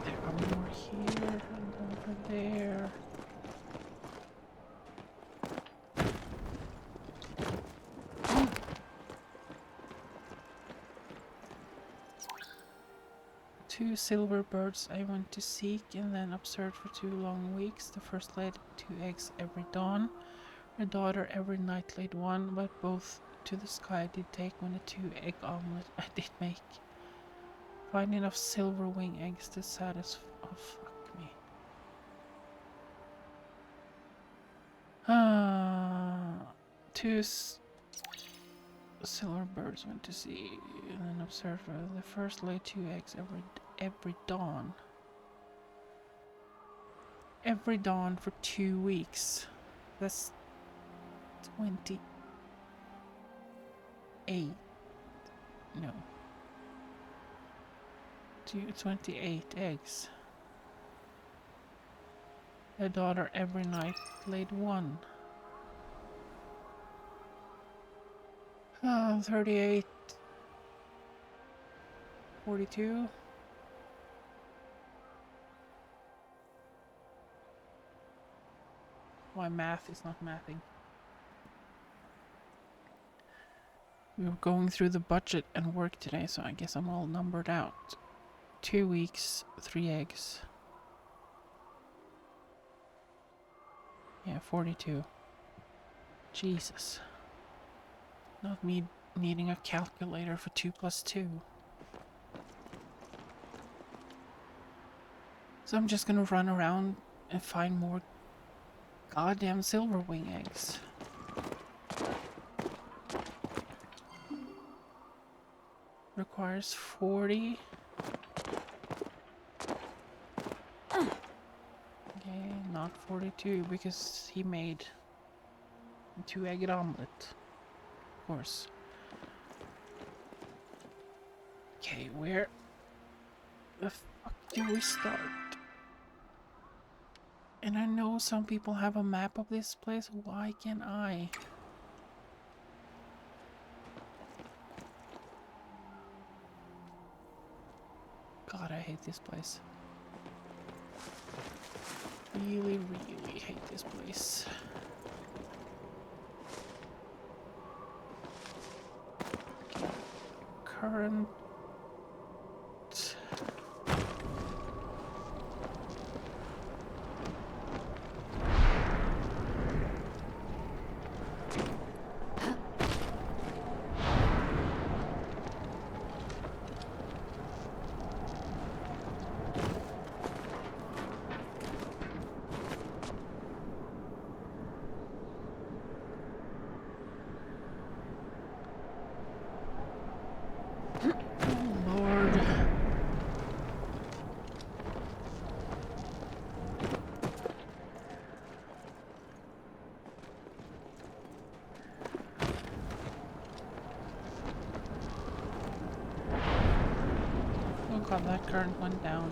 A: There are more here and over there. Two silver birds I went to seek and then observed for 2 long weeks. The first laid 2 eggs every dawn. Her daughter every night laid 1, but both to the sky I did take when a 2-egg omelet I did make. Find enough silver wing eggs to satisfy. Oh, fuck me. Two silver birds went to sea and then observed the first laid 2 eggs every dawn. Every dawn for 2 weeks. That's 28. No. 28 eggs. Their daughter every night laid 1. 38. 42. My math is not mathing. We were going through the budget and work today, so I guess I'm all numbered out. 2 weeks, 3 eggs. Yeah, 42. Jesus. Not me needing a calculator for 2 plus 2. So I'm just gonna run around and find more goddamn silver wing eggs. Requires 40. Okay, not 42 because he made a 2-egg omelet. Of course. Okay, where the fuck do we start? And I know some people have a map of this place. Why can't I? God, I hate this place. Really, really hate this place. Okay. Current. God, that current went down.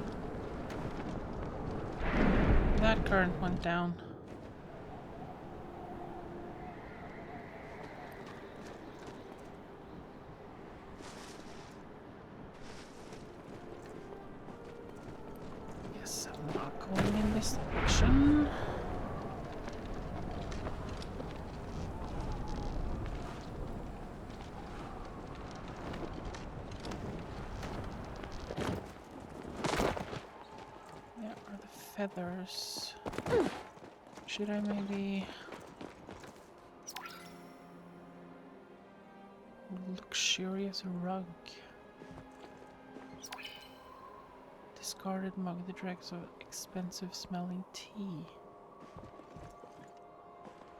A: That current went down. Yes, I'm not going in this direction. There are the feathers. Should I maybe... Luxurious rug. Discarded mug that dregs of expensive smelling tea.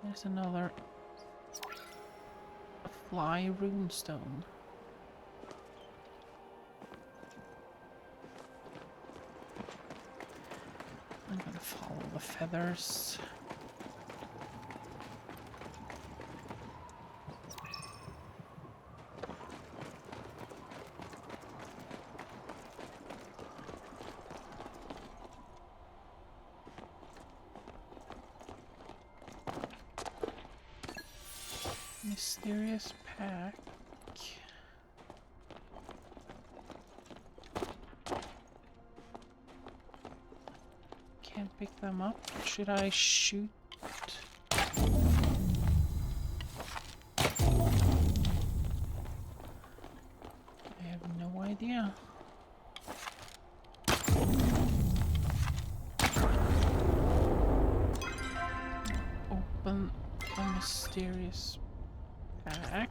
A: There's another fly runestone. I'm gonna follow the feathers. Mysterious pack. Can't pick them up. Should I shoot? I have no idea. Open a mysterious pack.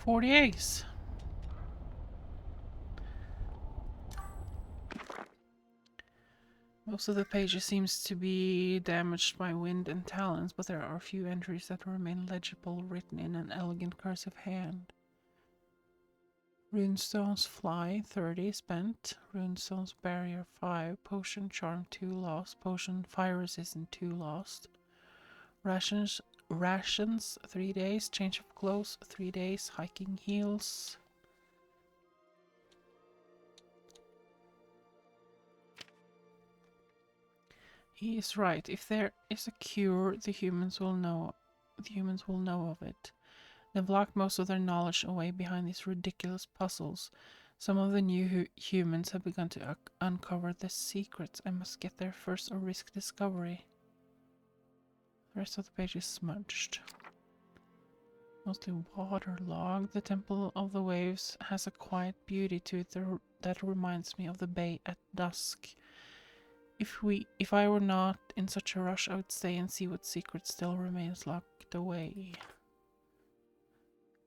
A: $40 eggs. Most of the pages seems to be damaged by wind and talons, but there are a few entries that remain legible, written in an elegant cursive hand. Runestones fly 30 spent. Runestones barrier 5. Potion charm 2 lost. Potion fire resistant 2 lost. Rations 3 days. Change of clothes 3 days. Hiking heels. He is right. If there is a cure, the humans will know of it. They've locked most of their knowledge away behind these ridiculous puzzles. Some of the new humans have begun to uncover the secrets. I must get there first or risk discovery. The rest of the page is smudged. Mostly waterlogged. The Temple of the Waves has a quiet beauty to it that reminds me of the bay at dusk. If I were not in such a rush, I would stay and see what secret still remains locked away.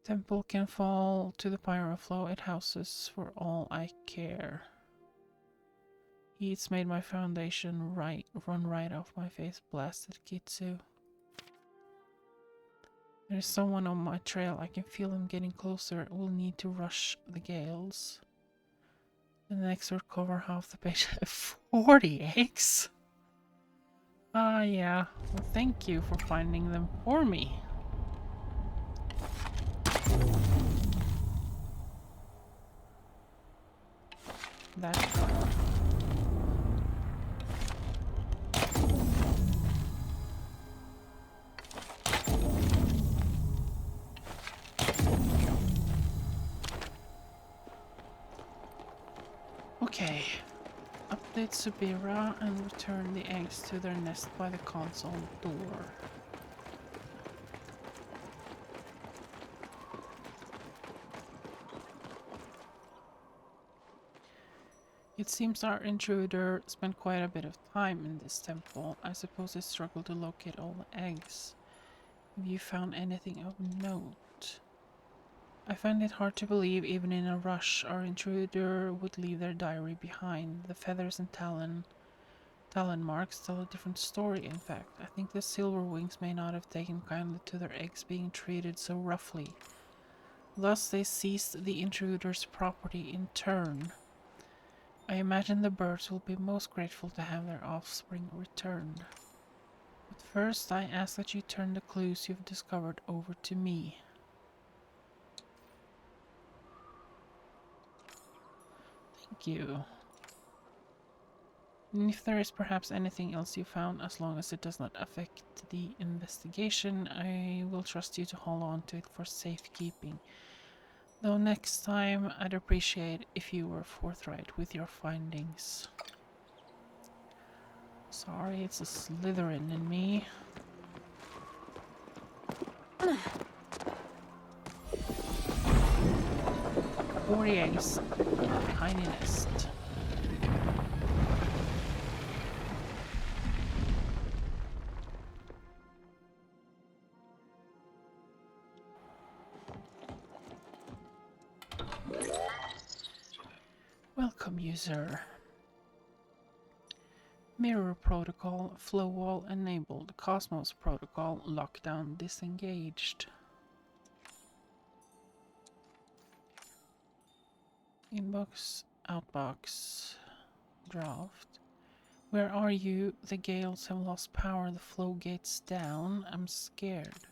A: Temple can fall to the Pyroflow. It houses for all I care. Heat's made my foundation run right off my face. Blasted Kitsu. There's someone on my trail. I can feel him getting closer. We'll need to rush the gales. The next will cover half the page. 40 eggs? Yeah. Well, thank you for finding them for me. That's fine. Okay. Update Subira and return the eggs to their nest by the console door. It seems our intruder spent quite a bit of time in this temple. I suppose it struggled to locate all the eggs. Have you found anything of note? I find it hard to believe, even in a rush, our intruder would leave their diary behind. The feathers and talon marks tell a different story, in fact. I think the Silverwings may not have taken kindly to their eggs being treated so roughly. Thus they seized the intruder's property in turn. I imagine the birds will be most grateful to have their offspring returned. What First, I ask that you turn the clues you've discovered over to me. Thank you. And if there is perhaps anything else you found, as long as it does not affect the investigation, I will trust you to hold on to it for safekeeping. Though next time, I'd appreciate if you were forthright with your findings. Sorry, it's a Slytherin in me. Forty eggs, tiny nest. Welcome, user. Mirror protocol, flow wall enabled. Cosmos protocol, lockdown disengaged. Inbox, outbox, draft. Where are you? The gales have lost power, the flow gate's down. I'm scared.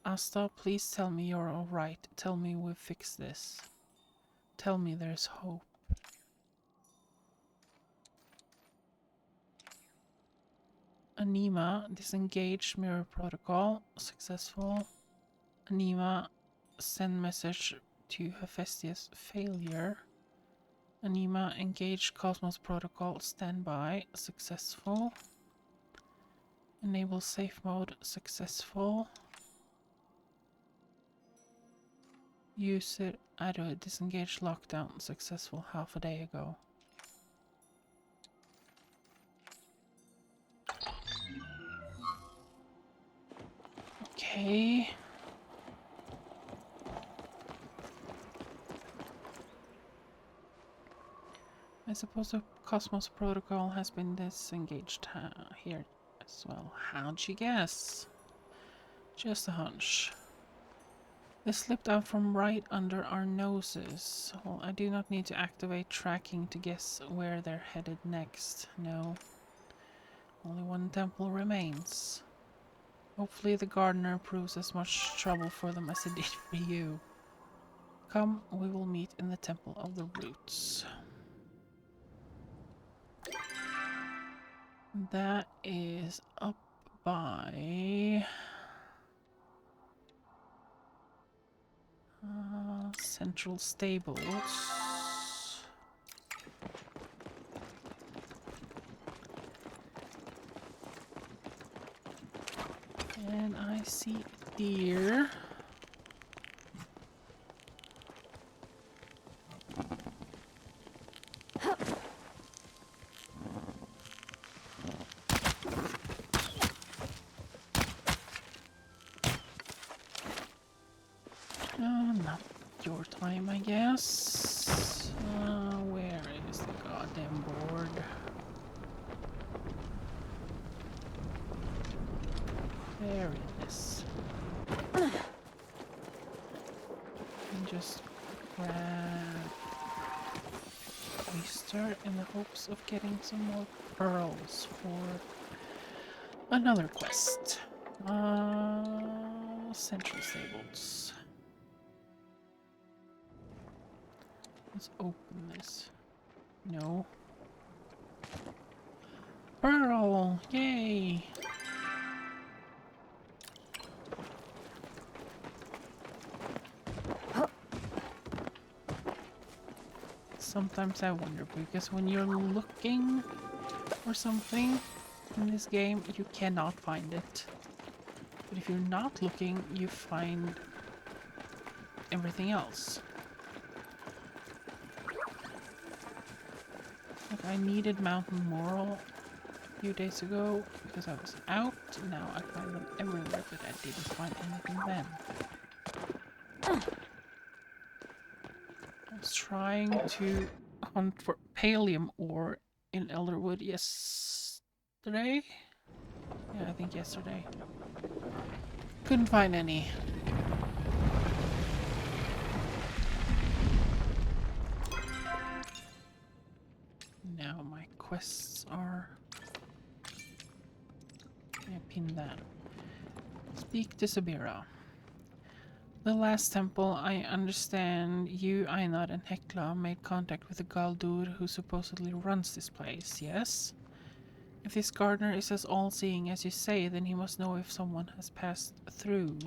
A: Asta, please tell me you're alright. Tell me we've fixed this. Tell me there's hope. Anima, disengaged mirror protocol, successful. Anima, send message to Hephaestus, failure. Anima, engage Cosmos protocol, standby, successful. Enable safe mode, successful. User Ado, disengage lockdown, successful half a day ago. Okay. I suppose the Cosmos protocol has been disengaged here as well. How'd you guess? Just a hunch. They slipped out from right under our noses. Well, I do not need to activate tracking to guess where they're headed next. No. Only one temple remains. Hopefully the gardener proves as much trouble for them as it did for you. Come, we will meet in the Temple of the Roots. That is up by... Central Stables. And I see a deer. Not your time, I guess. Where is the goddamn board? There it is. And just grab oyster in the hopes of getting some more pearls for another quest. Central Stables. Let's open this. No. Pearl! Yay! Sometimes I wonder, because when you're looking for something in this game, you cannot find it. But if you're not looking, you find everything else. Like I needed Mountain Moral a few days ago because I was out. Now I find them everywhere, but I didn't find anything then. I was trying to hunt for Palium ore in Elderwood yesterday. Yeah, I think yesterday. Couldn't find any. Now my quests are up pin that. Speak to Subira. The last temple, I understand you, Einad, and Hekla made contact with the Galdur who supposedly runs this place, yes? If this gardener is as all-seeing as you say, then he must know if someone has passed through.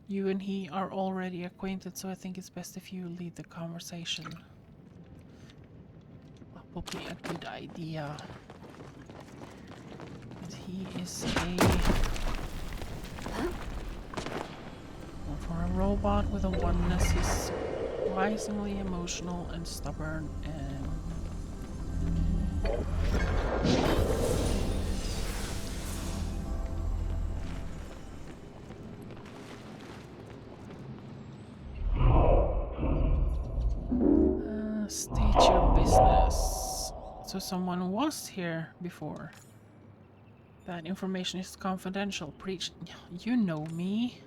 A: You and he are already acquainted, so I think it's best if you lead the conversation. Probably a good idea. But he is well, for a robot with a oneness, he's surprisingly emotional and stubborn and state your business. So someone was here before. That information is confidential. Preach. You know me.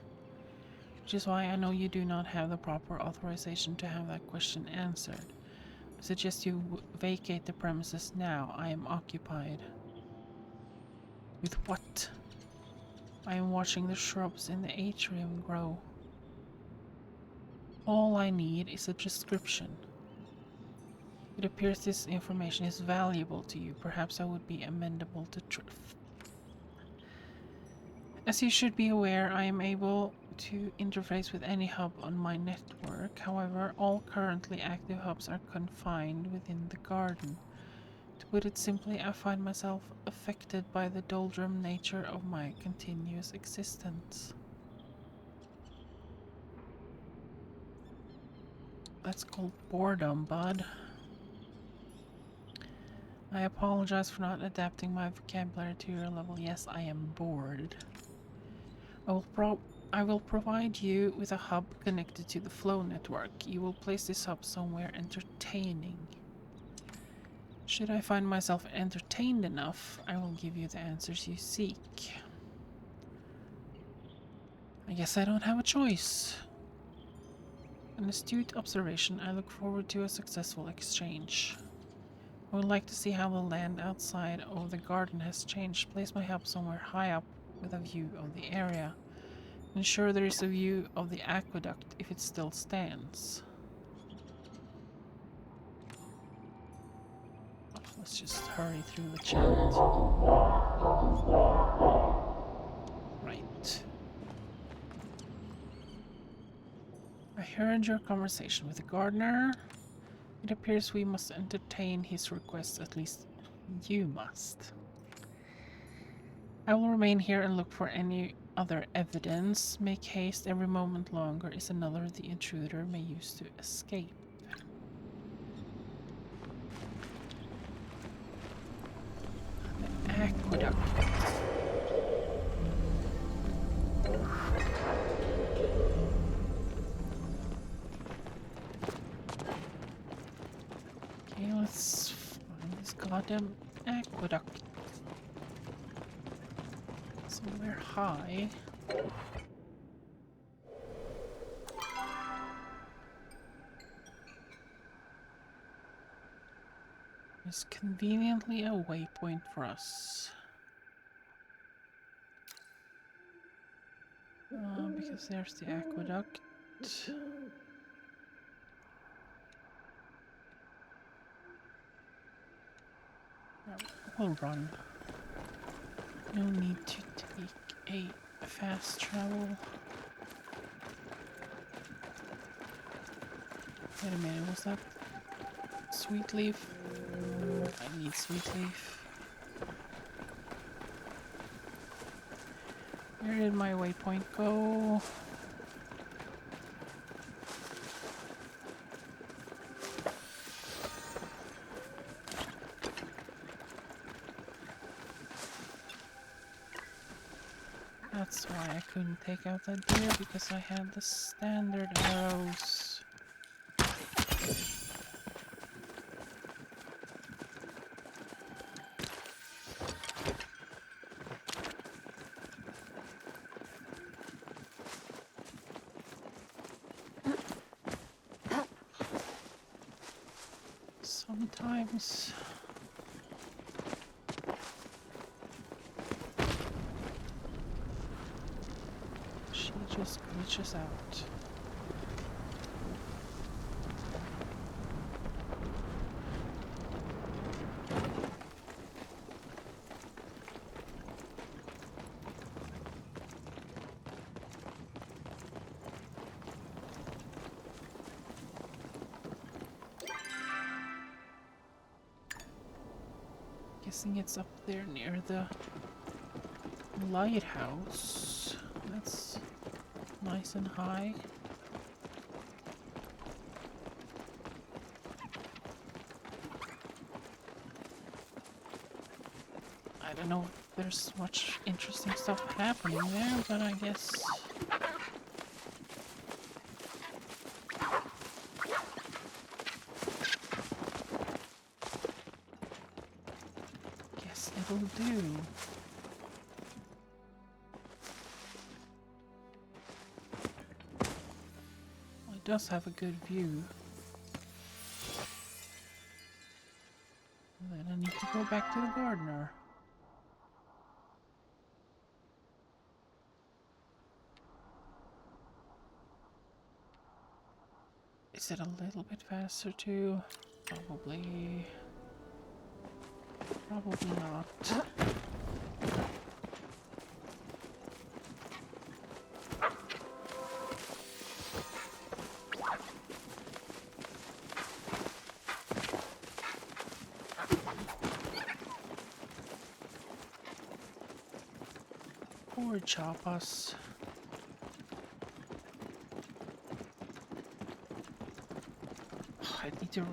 A: Which is why I know you do not have the proper authorization to have that question answered. I suggest you vacate the premises now. I am occupied. With what? I am watching the shrubs in the atrium grow. All I need is a description. It appears this information is valuable to you. Perhaps I would be amendable to truth. As you should be aware, I am able to interface with any hub on my network. However, all currently active hubs are confined within the garden. To put it simply, I find myself affected by the doldrum nature of my continuous existence. That's called boredom, bud. I apologize for not adapting my vocabulary to your level. Yes, I am bored. I will provide you with a hub connected to the flow network. You will place this hub somewhere entertaining. Should I find myself entertained enough, I will give you the answers you seek. I guess I don't have a choice. An astute observation. I look forward to a successful exchange. I would like to see how the land outside of the garden has changed. Place my hub somewhere high up with a view of the area. Ensure there is a view of the aqueduct if it still stands. Oh, let's just hurry through the chat. Right. I heard your conversation with the gardener. It appears we must entertain his request, at least you must. I will remain here and look for any other evidence. Make haste, every moment longer is another the intruder may use to escape. The aqueduct. Okay, let's find this goddamn aqueduct. Somewhere high. It's conveniently a waypoint for us. Because there's the aqueduct. We'll run. No need to take a fast travel. Wait a minute, was that sweet leaf? I need sweet leaf. Where did my waypoint go? That's why I couldn't take out that deer, because I had the standard arrows. Sometimes stretches out. Guessing it's up there near the lighthouse. That's nice and high. I don't know if there's much interesting stuff happening there, but I guess it'll do. Well, it does have a good view. And then I need to go back to the gardener. Is it a little bit faster too? Probably. Probably not. Poor Chapas. I need to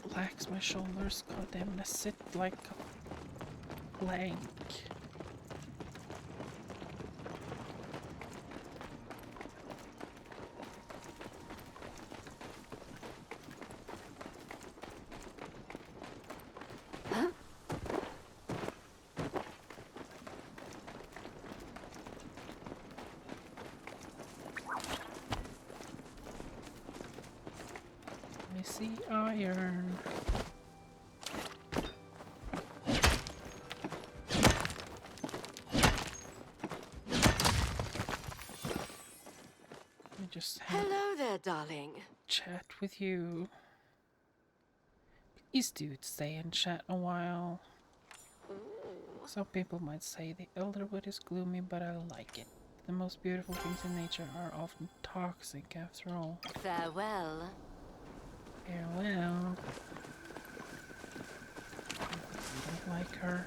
A: relax my shoulders. God damn, I sit like a plank. I see iron. I just have
C: Hello there, darling.
A: chat with you. Please do stay and chat a while. Some people might say the Elderwood is gloomy, but I like it. The most beautiful things in nature are often toxic after all.
C: Farewell.
A: Farewell. I don't like her.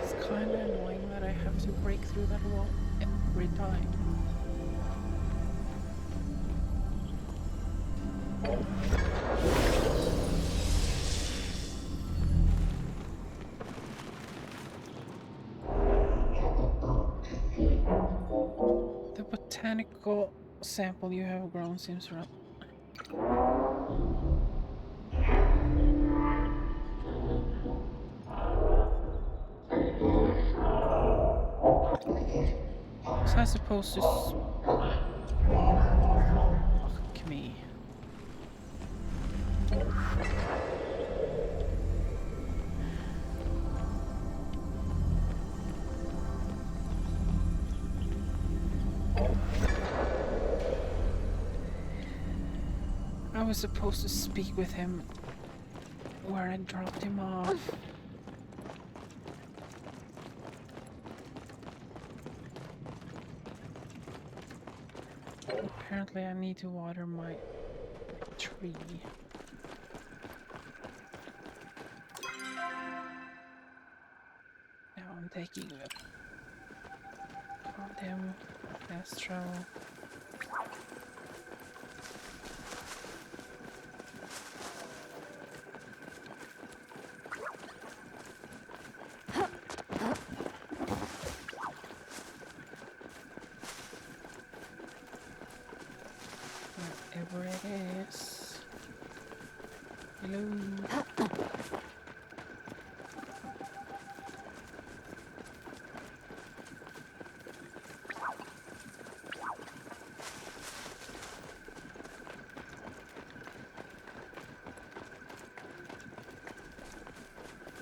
A: It's kind of annoying that I have to break through that wall every time. The botanical sample you have grown seems right. Was I supposed to fuck me? I was supposed to speak with him where I dropped him off. Apparently I need to water my tree. Now I'm taking the goddamn fast travel. whatever it is. Hello.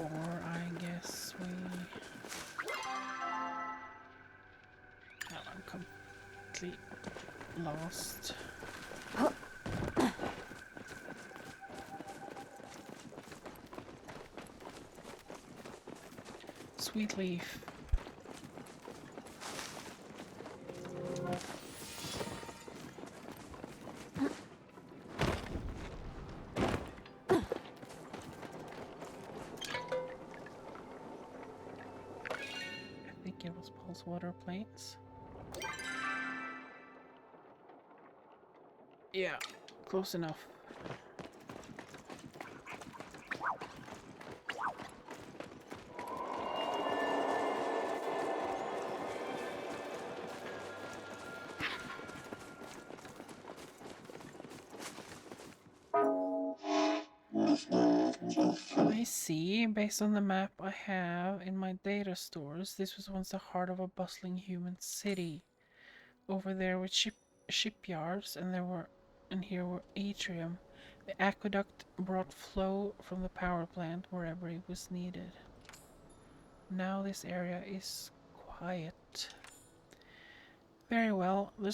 A: Or I guess we... Oh, I'm completely lost. Sweet leaf. I think it was pulse water plates. Yeah, close enough. I see, based on the map I have in my data stores, this was once the heart of a bustling human city. Over there with shipyards, and here were atrium. The aqueduct brought flow from the power plant wherever it was needed. Now this area is quiet. Very well, the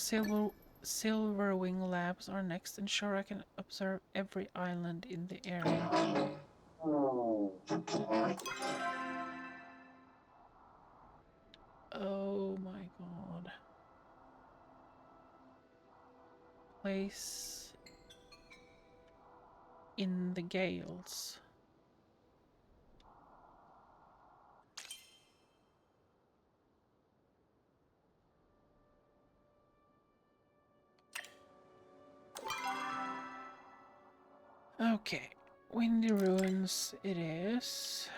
A: Silverwing Labs are next, and sure I can observe every island in the area. Oh my god. Place in the Gales. Okay, Windy Ruins it is.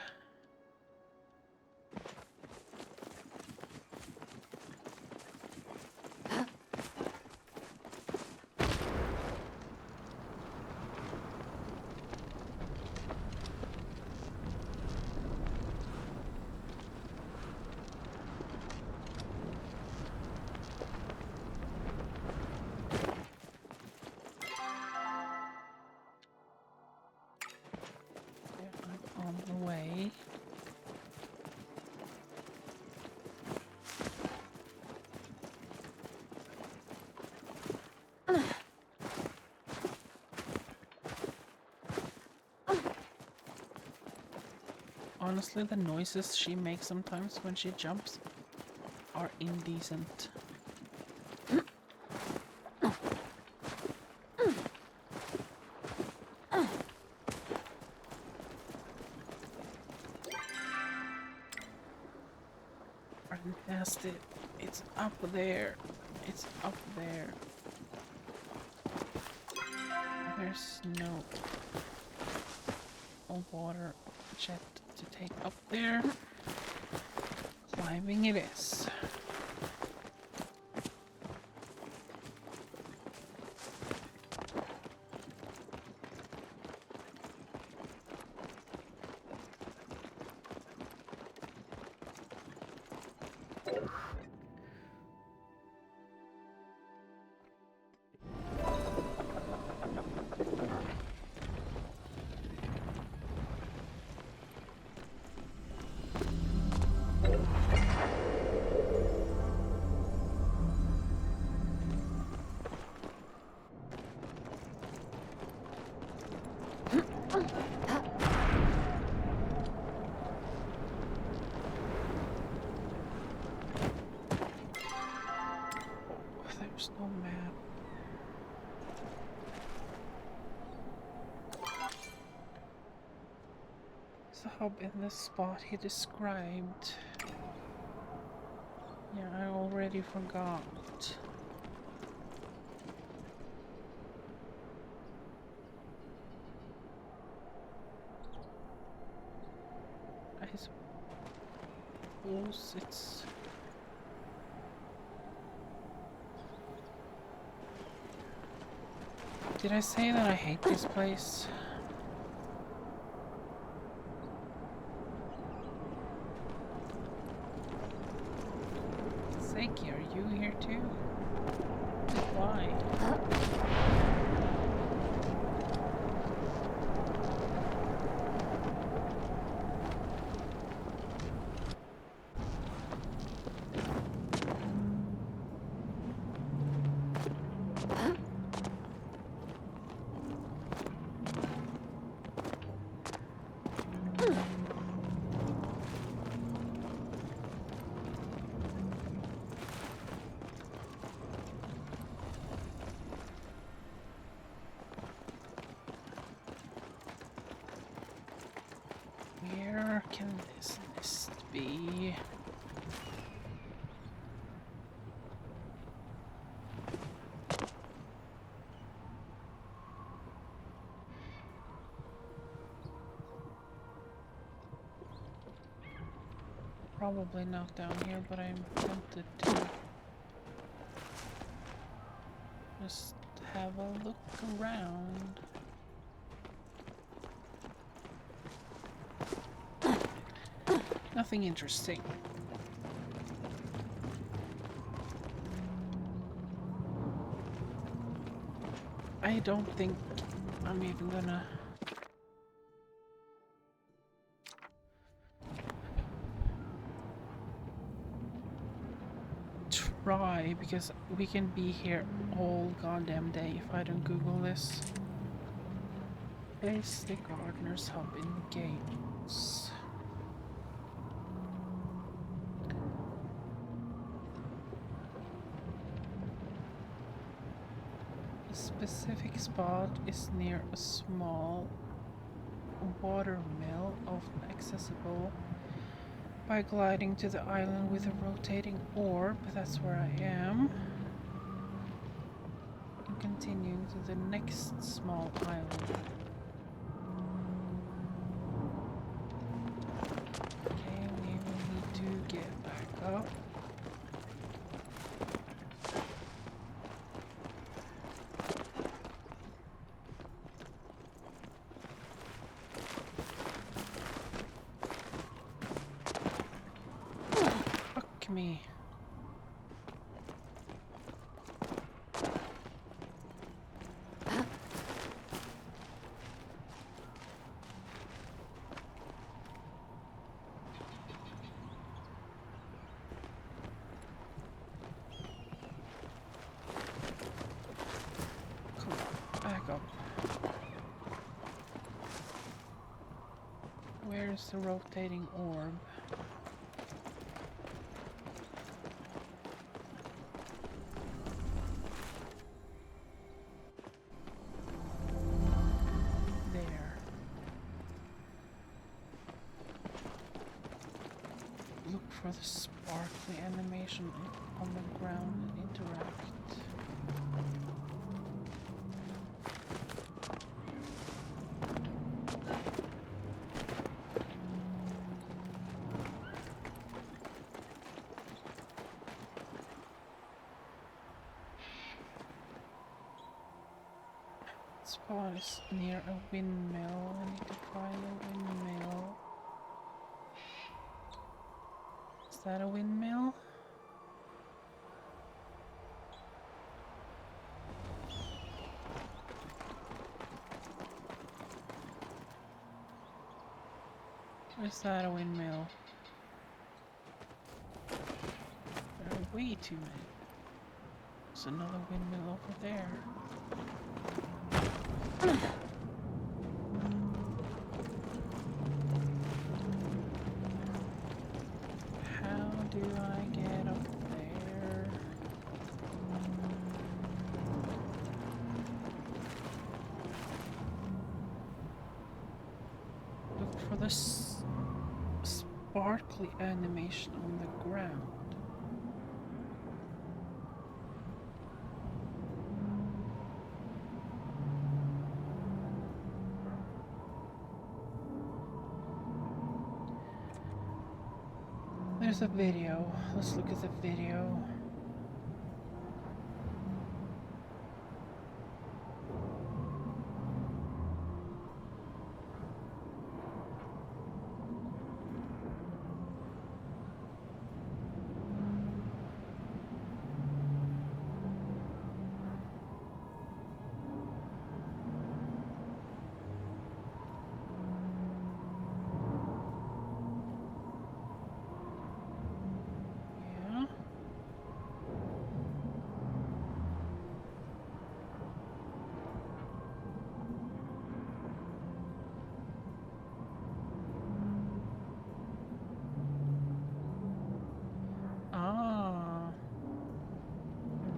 A: I'm on the way. Honestly, the noises she makes sometimes when she jumps are indecent. Run past it. It's up there. It's up there. There's no water jet to take up there. Climbing it is. There's no map. There's a hub in the spot he described. Yeah, I already forgot. I suppose it's... Did I say that I hate this place? Saki, are you here too? Why? Where can this nest be? Probably not down here, but I'm tempted to just have a look around. Nothing interesting. I don't think I'm even gonna try, because we can be here all goddamn day if I don't Google this. Place the gardener's hub in the gates. The specific spot is near a small water mill, often accessible by gliding to the island with a rotating orb. That's where I am. And continuing to the next small island. Okay, we will need to get back up. Me. Come on, back up. Where's the rotating orb? For the sparkly animation on the ground and interact. Spot is near a windmill. I need to find a windmill. Is that a windmill? Or is that a windmill? There are way too many. There's another windmill over there. Do I get up there? Look for the sparkly animation on the ground. There's a video. Let's look at the video.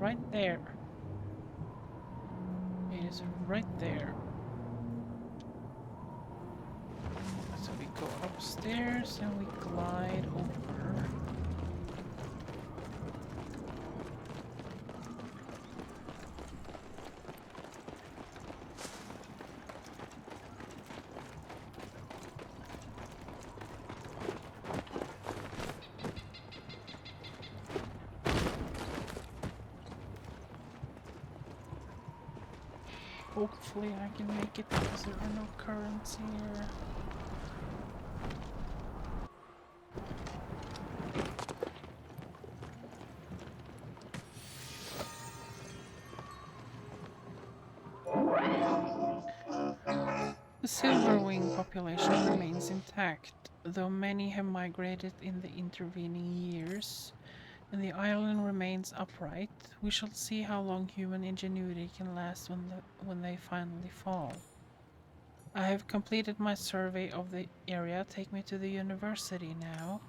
A: right there. It is right there. So we go upstairs and we glide over. Hopefully I can make it because there are no currents here. The silverwing population remains intact, though many have migrated in the intervening years, and the island remains upright. We shall see how long human ingenuity can last when they finally fall. I have completed my survey of the area. Take me to the university now.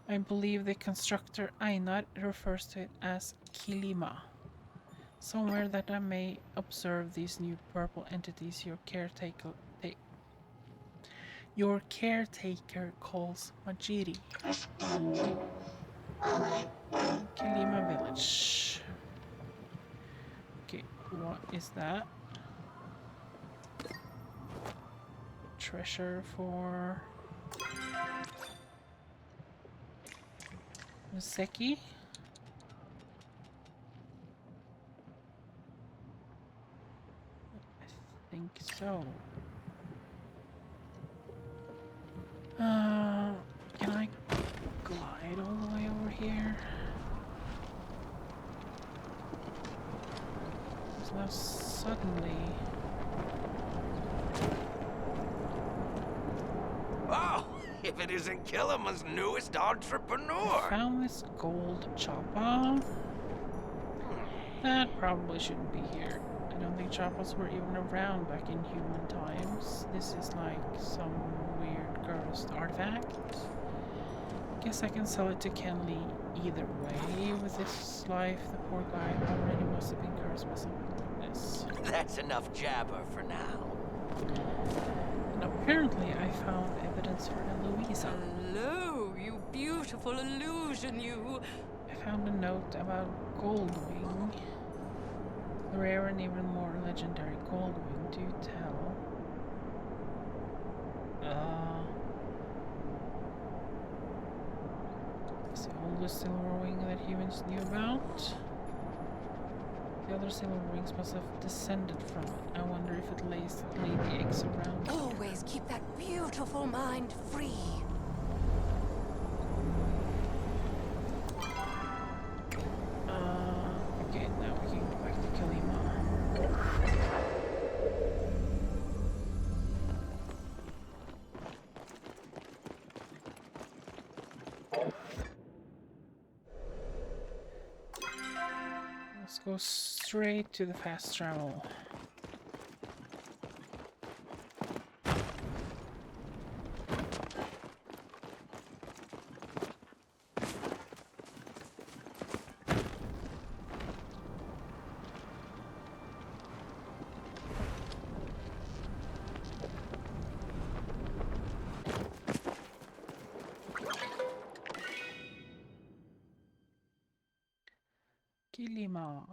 A: I believe the constructor Einar refers to it as Kilima. Somewhere that I may observe these new purple entities your caretaker calls Majiri. Kilima village. Okay, what is that? Treasure for Miseki? I think so. Can I glide all the way over here? Because now suddenly...
D: Oh, if it isn't Killima's newest
A: I
D: entrepreneur!
A: found this gold choppa. That probably shouldn't be here. I don't think choppas were even around back in human times. This is like some weird cursed artifact. Guess I can sell it to Kenley either way. With this life, the poor guy already must have been cursed by something like this.
D: That's enough jabber for now.
A: And apparently I found evidence for Eloisa.
C: Hello, you beautiful illusion, you.
A: I found a note about Goldwing. The rare and even more legendary Goldwing, do tell. It's the oldest silverwing that humans knew about. The other silverwings must have descended from it. I wonder if it laid the eggs around.
C: Always keep that beautiful mind free.
A: Okay, now we can go back to Kalima. Let's go straight to the fast travel. Kilima.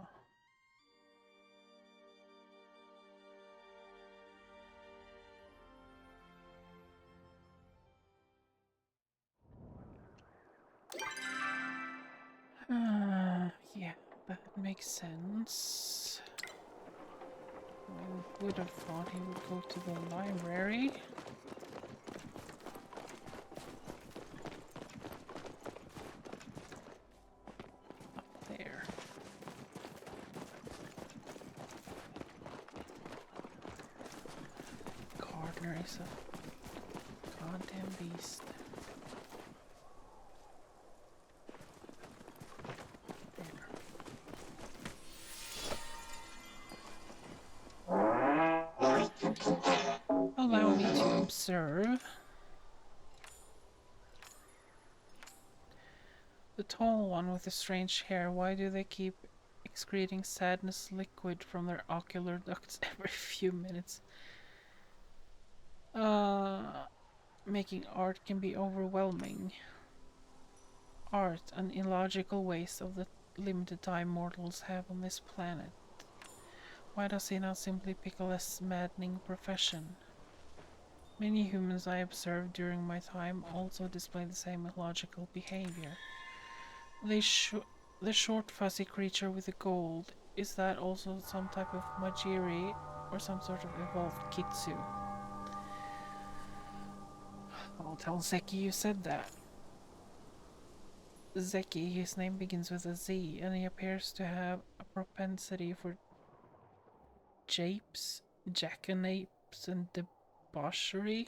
A: Yeah, that makes sense. I would have thought he would go to the library. Up there. Gardner is a goddamn beast. Allow me to observe. The tall one with the strange hair, why do they keep excreting sadness liquid from their ocular ducts every few minutes. Making art can be overwhelming. Art, an illogical waste of the limited time mortals have on this planet. Why does he not simply pick a less maddening profession? Many humans I observed during my time also display the same illogical behavior. The short fuzzy creature with the gold, is that also some type of Majiri or some sort of evolved Kitsu? I'll tell Zeki you said that. Zeki, his name begins with a Z, and he appears to have a propensity for japes, jackanapes, and debauchery.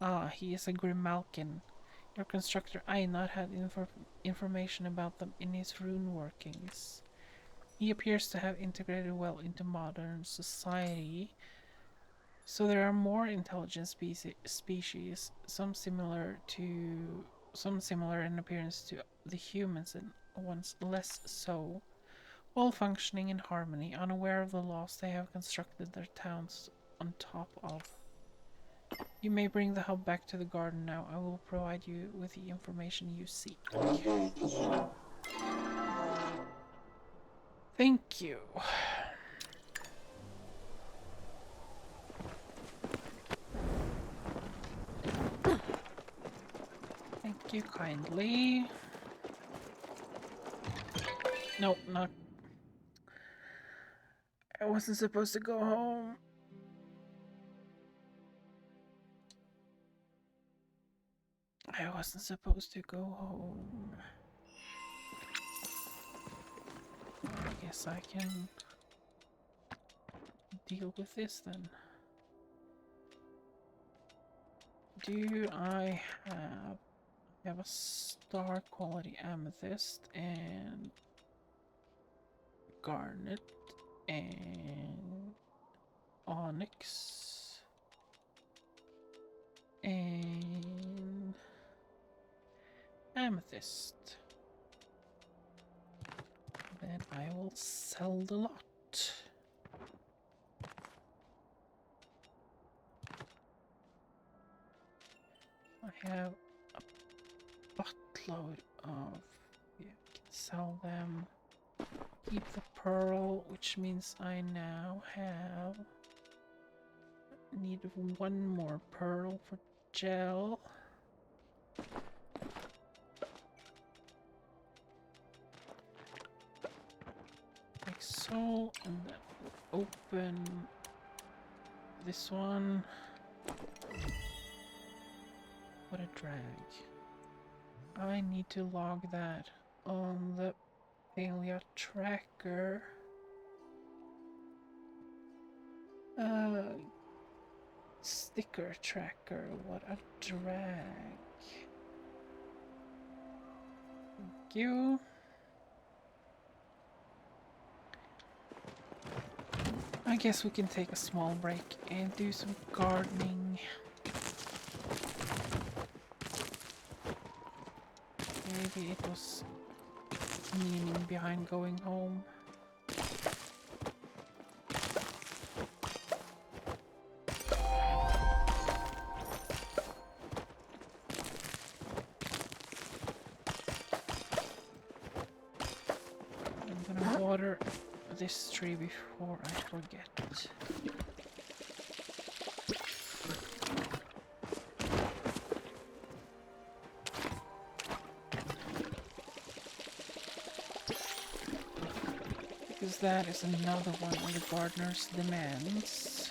A: Ah, he is a Grimalkin. Your constructor Einar had information about them in his rune workings. He appears to have integrated well into modern society. So there are more intelligent species, some similar in appearance to the humans and ones less so, all functioning in harmony, unaware of the laws they have constructed their towns on top of. You may bring the hub back to the garden now. I will provide you with the information you seek. Thank you. Thank you kindly. Nope, not. I wasn't supposed to go home. I wasn't supposed to go home. I guess I can deal with this then. Do I have a star quality amethyst and garnet and onyx and amethyst. Then I will sell the lot. I have a buttload of, yeah, I can sell them. Keep the pearl, which means I now have need one more pearl for gel. Like so, and then open this one. What a drag. I need to log that on the Palia tracker. Sticker tracker, what a drag. Thank you. I guess we can take a small break and do some gardening. Maybe it was meaning behind going home. I'm gonna water this tree before I forget. Because that is another one of the gardener's demands.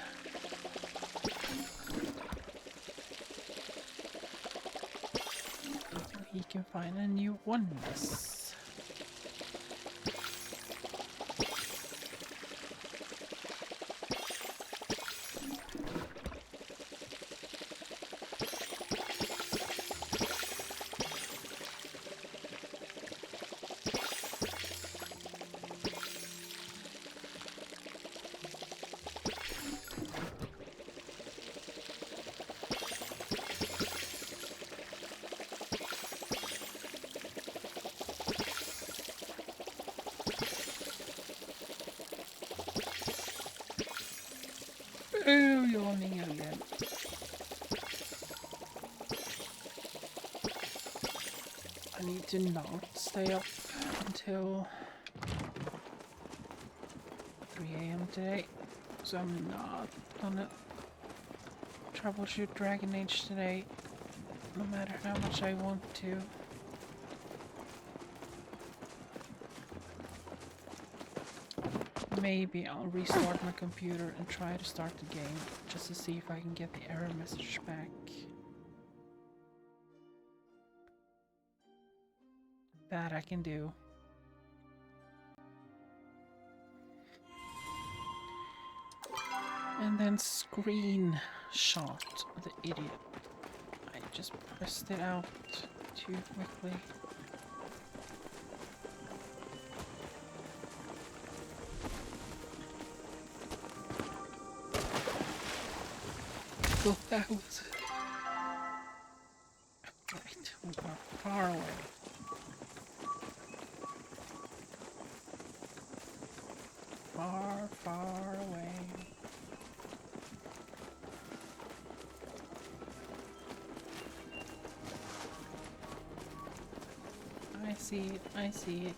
A: So he can find a new oneness. Oh, yawning again. I need to not stay up until 3 a.m. today, so I'm not gonna troubleshoot Dragon Age today, no matter how much I want to. Maybe I'll restart my computer and try to start the game, just to see if I can get the error message back. That I can do. And then screenshot the idiot. I just pressed it out too quickly. Oh, that was... Right, we are far away. Far, far away. I see it, I see it.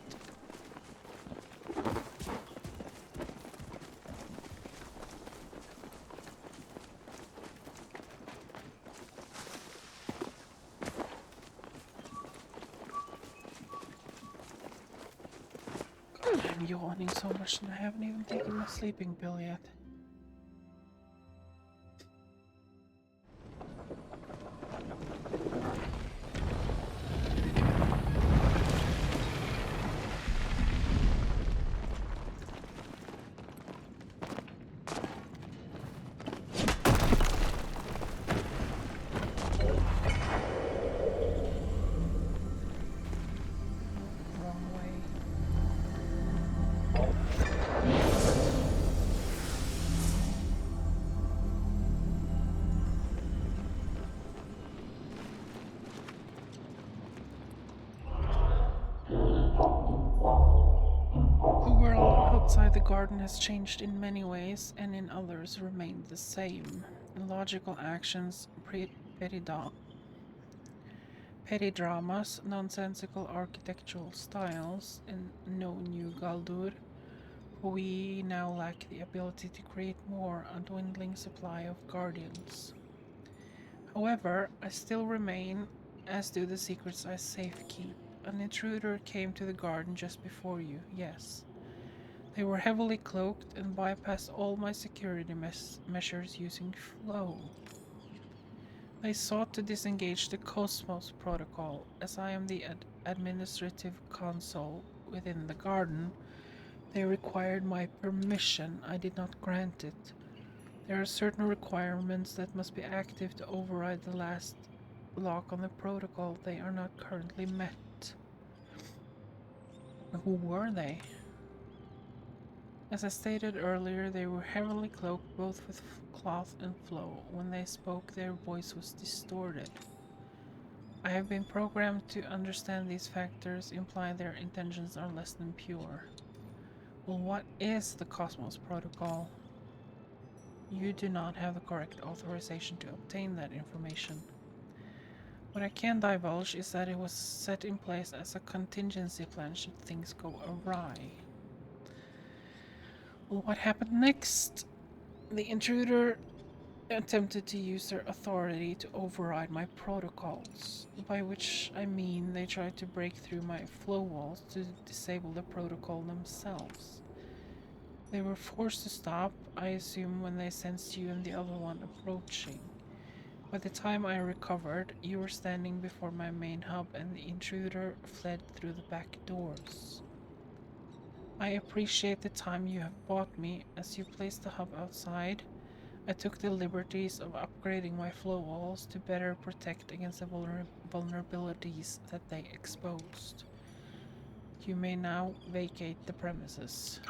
A: I'm yawning so much and I haven't even taken my sleeping pill yet. Wrong way. The world outside the garden has changed in many ways, and in others remained the same. Illogical actions, petty dramas, nonsensical architectural styles, and no new Galdur. We now lack the ability to create more, a dwindling supply of guardians. However, I still remain, as do the secrets I safekeep. An intruder came to the garden just before you, yes. They were heavily cloaked and bypassed all my security measures using flow. They sought to disengage the Cosmos Protocol. As I am the administrative console within the garden, they required my permission. I did not grant it. There are certain requirements that must be active to override the last lock on the protocol. They are not currently met. Who were they? As I stated earlier, they were heavily cloaked both with cloth and flow. When they spoke, their voice was distorted. I have been programmed to understand these factors imply their intentions are less than pure. Well, what is the Cosmos Protocol? You do not have the correct authorization to obtain that information. What I can divulge is that it was set in place as a contingency plan should things go awry. Well, what happened next? The intruder attempted to use their authority to override my protocols, by which I mean they tried to break through my flow walls to disable the protocol themselves. They were forced to stop, I assume, when they sensed you and the other one approaching. By the time I recovered, you were standing before my main hub and the intruder fled through the back doors. I appreciate the time you have bought me. As you placed the hub outside, I took the liberties of upgrading my flow walls to better protect against the vulnerabilities that they exposed. You may now vacate the premises.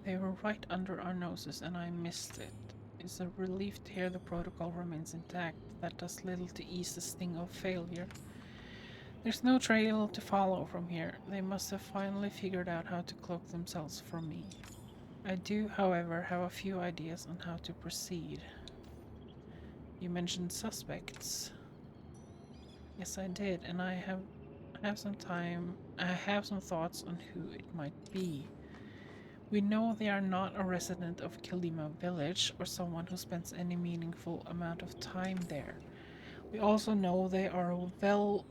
A: They were right under our noses and I missed it. It's a relief to hear the protocol remains intact. That does little to ease the sting of failure. There's no trail to follow from here. They must have finally figured out how to cloak themselves from me. I do, however, have a few ideas on how to proceed. You mentioned suspects. Yes, I did, and I have some thoughts on who it might be. We know they are not a resident of Kilima village or someone who spends any meaningful amount of time there. We also know they are well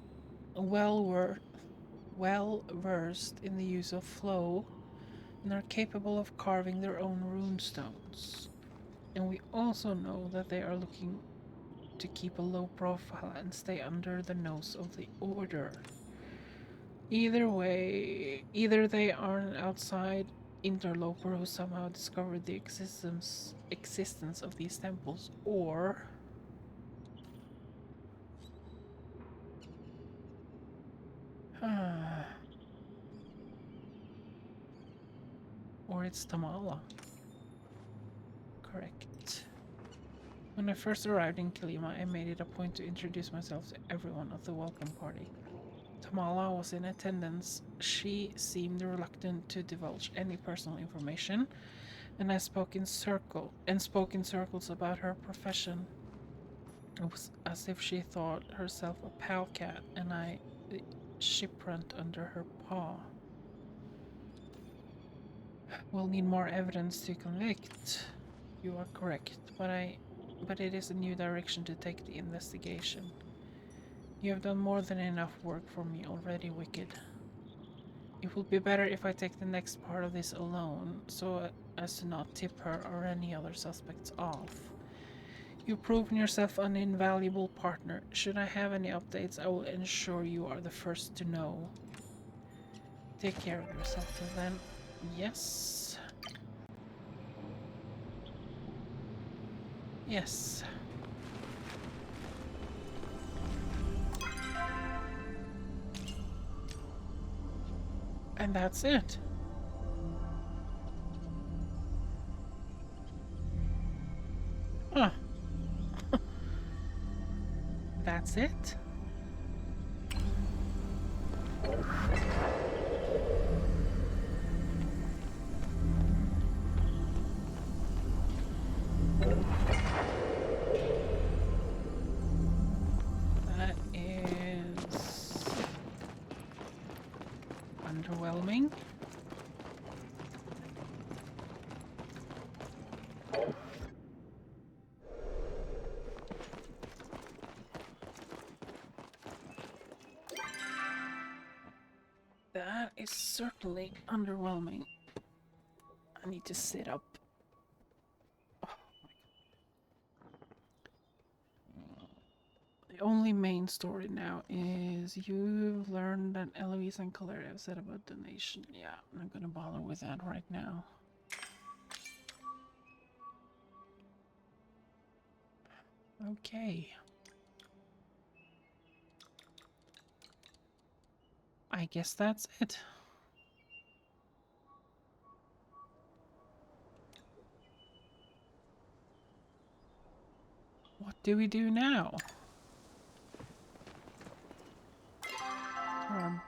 A: versed in the use of flow and are capable of carving their own runestones. And we also know that they are looking to keep a low profile and stay under the nose of the order. Either way, either they are an outside interloper who somehow discovered the existence of these temples, or or it's Tamala. Correct. When I first arrived in Kilima, I made it a point to introduce myself to everyone at the welcome party. Tamala was in attendance. She seemed reluctant to divulge any personal information, and I spoke in circles about her profession. It was as if she thought herself a pal cat, and I the shiprunt under her paw. We'll need more evidence to convict. You are correct, but it is a new direction to take the investigation. You have done more than enough work for me already, Wicked. It will be better if I take the next part of this alone, so as to not tip her or any other suspects off. You've proven yourself an invaluable partner. Should I have any updates, I will ensure you are the first to know. Take care of yourself till then. Yes. Yes. And that's it. Huh. That's it? That is underwhelming. That is certainly underwhelming. I need to sit up. Oh my God. The only main story now is you've learned that Eloise and Claire have said about donation. Yeah, I'm not gonna bother with that right now. Okay. I guess that's it. What do we do now? There are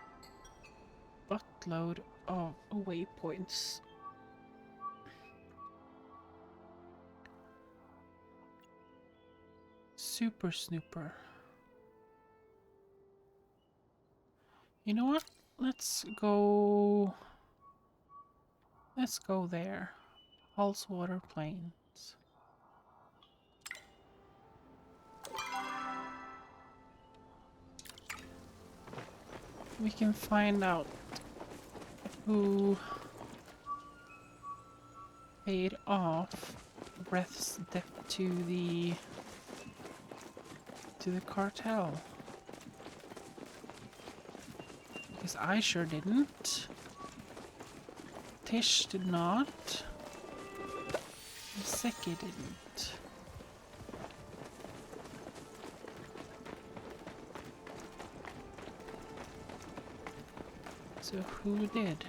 A: a buttload of waypoints. Super Snooper. You know what? Let's go there. Halswater Plains. We can find out who paid off Breath's debt to the cartel. Because I sure didn't. Tish did not. And Seki didn't. So who did?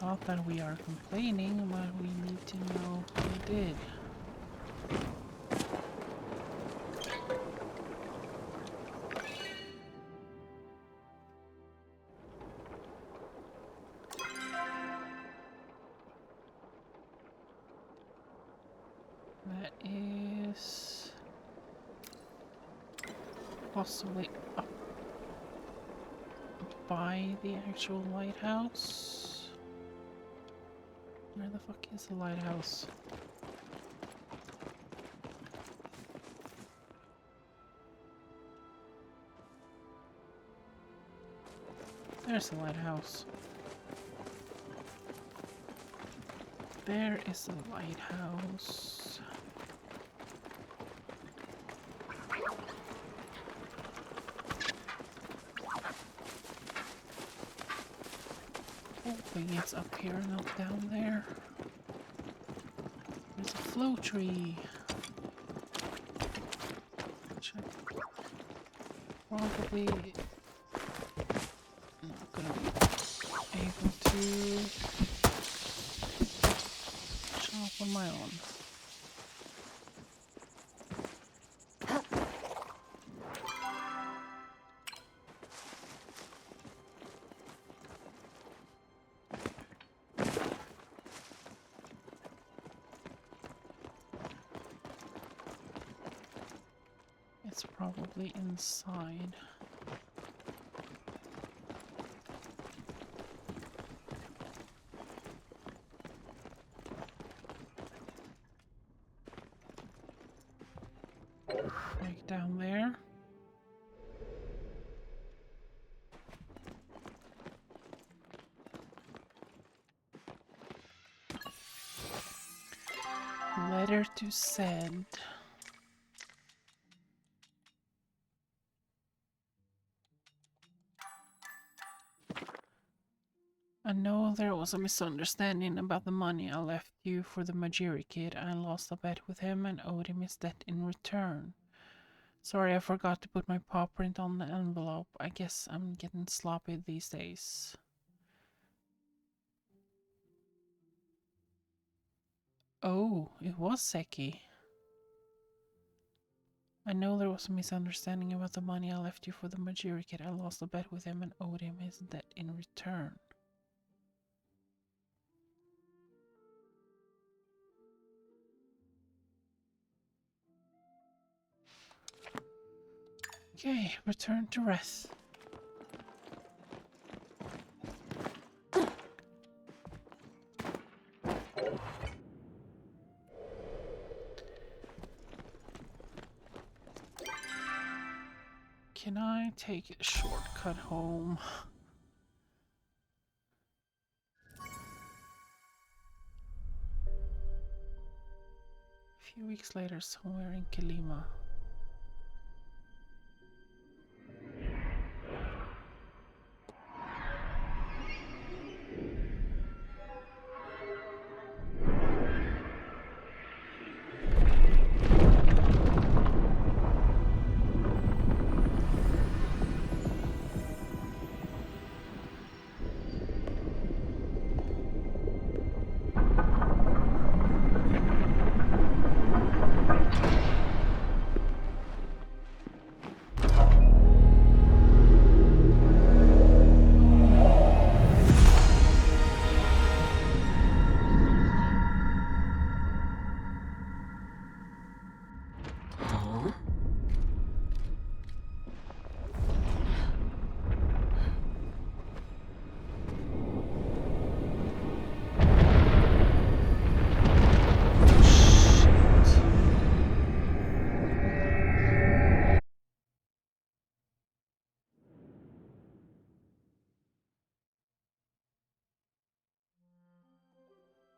A: Not that we are complaining, but we need to know who did. That is possibly up by the actual lighthouse. Where the fuck is the lighthouse? There's the lighthouse. There is the lighthouse. Hoping it's up here, not down there. There's a flow tree. Which I probably not gonna be able to chop on my own. It's probably inside. Like down there. Letter to send. I know there was a misunderstanding about the money I left you for the Majiri kid. I lost a bet with him and owed him his debt in return. Sorry, I forgot to put my paw print on the envelope. I guess I'm getting sloppy these days. Oh, it was Seki. I know there was a misunderstanding about the money I left you for the Majiri kid. I lost a bet with him and owed him his debt in return. Okay, return to rest. Can I take a shortcut home? A few weeks later, somewhere in Kalima.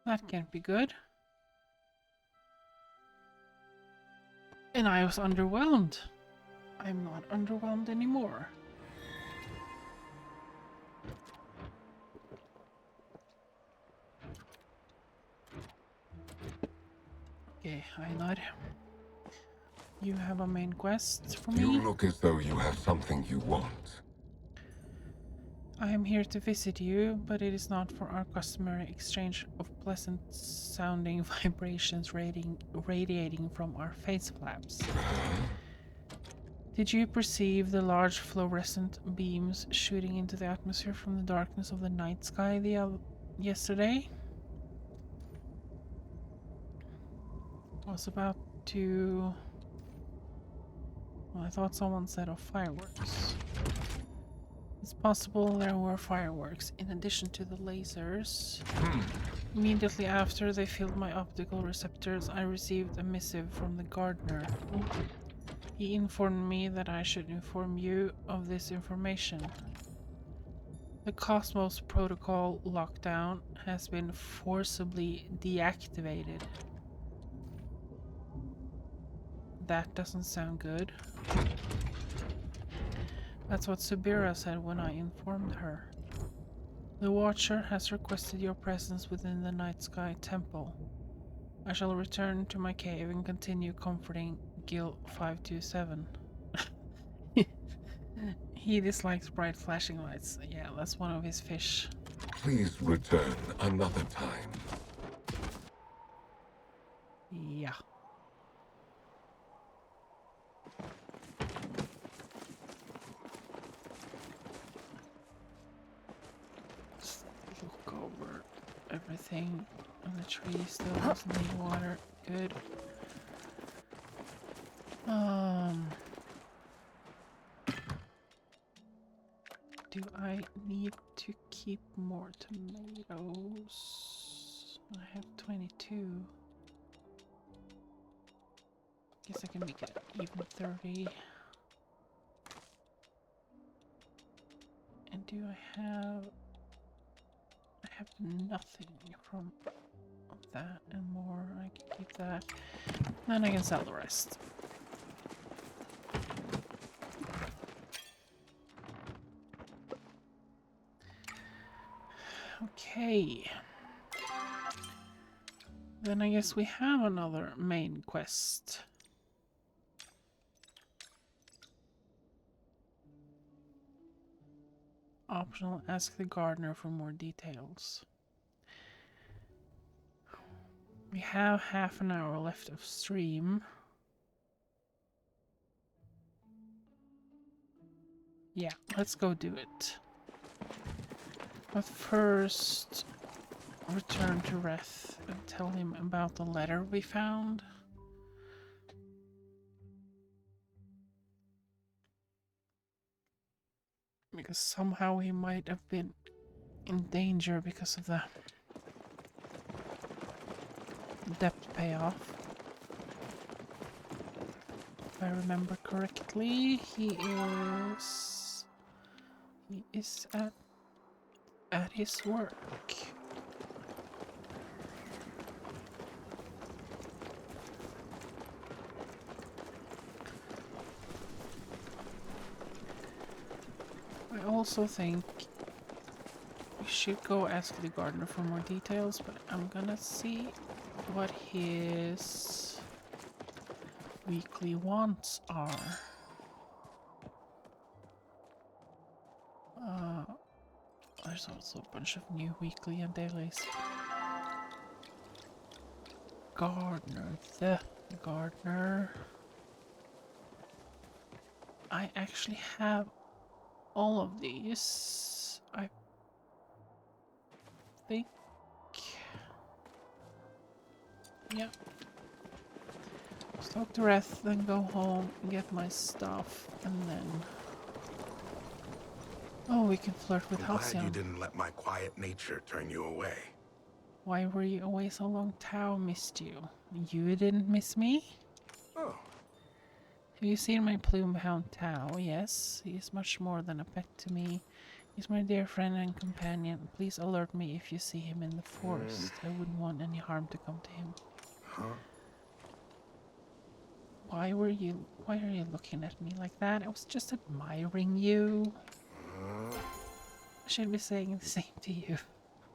A: That can't be good. And I was underwhelmed. I'm not underwhelmed anymore. Okay, Einad. You have a main quest for me?
E: You look as though you have something you want.
A: I am here to visit you, but it is not for our customary exchange of pleasant sounding vibrations radiating from our face flaps. Did you perceive the large fluorescent beams shooting into the atmosphere from the darkness of the night sky yesterday? I was about to... Well, I thought someone said of fireworks. It's possible there were fireworks in addition to the lasers. Immediately after they filled my optical receptors, I received a missive from the gardener. He informed me that I should inform you of this information. The Cosmos Protocol lockdown has been forcibly deactivated. That doesn't sound good. That's what Subira said when I informed her. The Watcher has requested your presence within the Night Sky Temple. I shall return to my cave and continue comforting Gil 527. He dislikes bright flashing lights. Yeah, that's one of his fish.
E: Please return another time.
A: Yeah. Just look over everything. And the tree still doesn't need water. Good. Do I need to keep more tomatoes? I have 22. Guess I can make it even 30. And do I have... I have nothing from that and more. I can keep that. Then I can sell the rest. Okay. Then I guess we have another main quest. Optional, ask the gardener for more details. We have half an hour left of stream. Yeah, let's go do it. But first, return to Reth and tell him about the letter we found. Because somehow he might have been in danger because of the debt payoff. If I remember correctly, he is at his work. I also think we should go ask the gardener for more details, but I'm gonna see what his weekly wants are. There's also a bunch of new weekly and dailies. Gardener, the gardener. I actually have all of these, I think. Yeah. Talk to Reth, then go home, get my stuff, and then... Oh, we can flirt with
D: I'm glad you
A: Halcyon.
D: didn't let my quiet nature turn you away.
A: Why were you away so long? Tao missed you. You didn't miss me?
D: Oh,
A: Have you seen my plume hound Tao? Yes, he is much more than a pet to me. He's my dear friend and companion. Please alert me if you see him in the forest. I wouldn't want any harm to come to him.
D: huh?
A: Why are you looking at me like that? I was just admiring you. I should be saying the same to you.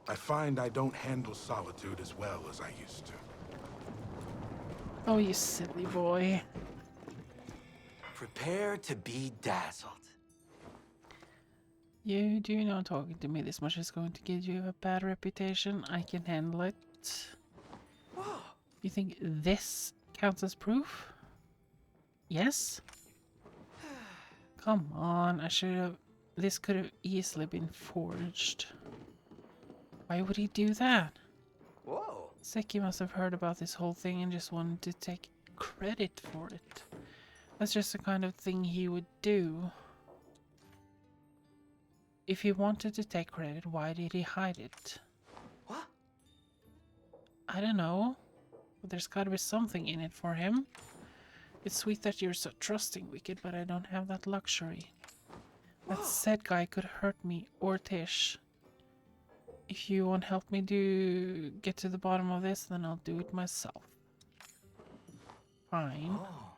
D: I find I don't handle solitude as well as I used to.
A: Oh, you silly boy.
F: Prepare to be dazzled.
A: You do know talking to me this much is going to give you a bad reputation. I can handle it. You think this counts as proof? Yes? Come on, I should have... This could have easily been forged. Why would he do that?
F: Whoa.
A: Seki must have heard about this whole thing and just wanted to take credit for it. That's just the kind of thing he would do. If he wanted to take credit, why did he hide it?
F: What?
A: I don't know. But there's gotta be something in it for him. It's sweet that you're so trusting, Wicked, but I don't have that luxury. That said guy could hurt me or Tish. If you won't help me get to the bottom of this, then I'll do it myself. Fine.
F: Oh.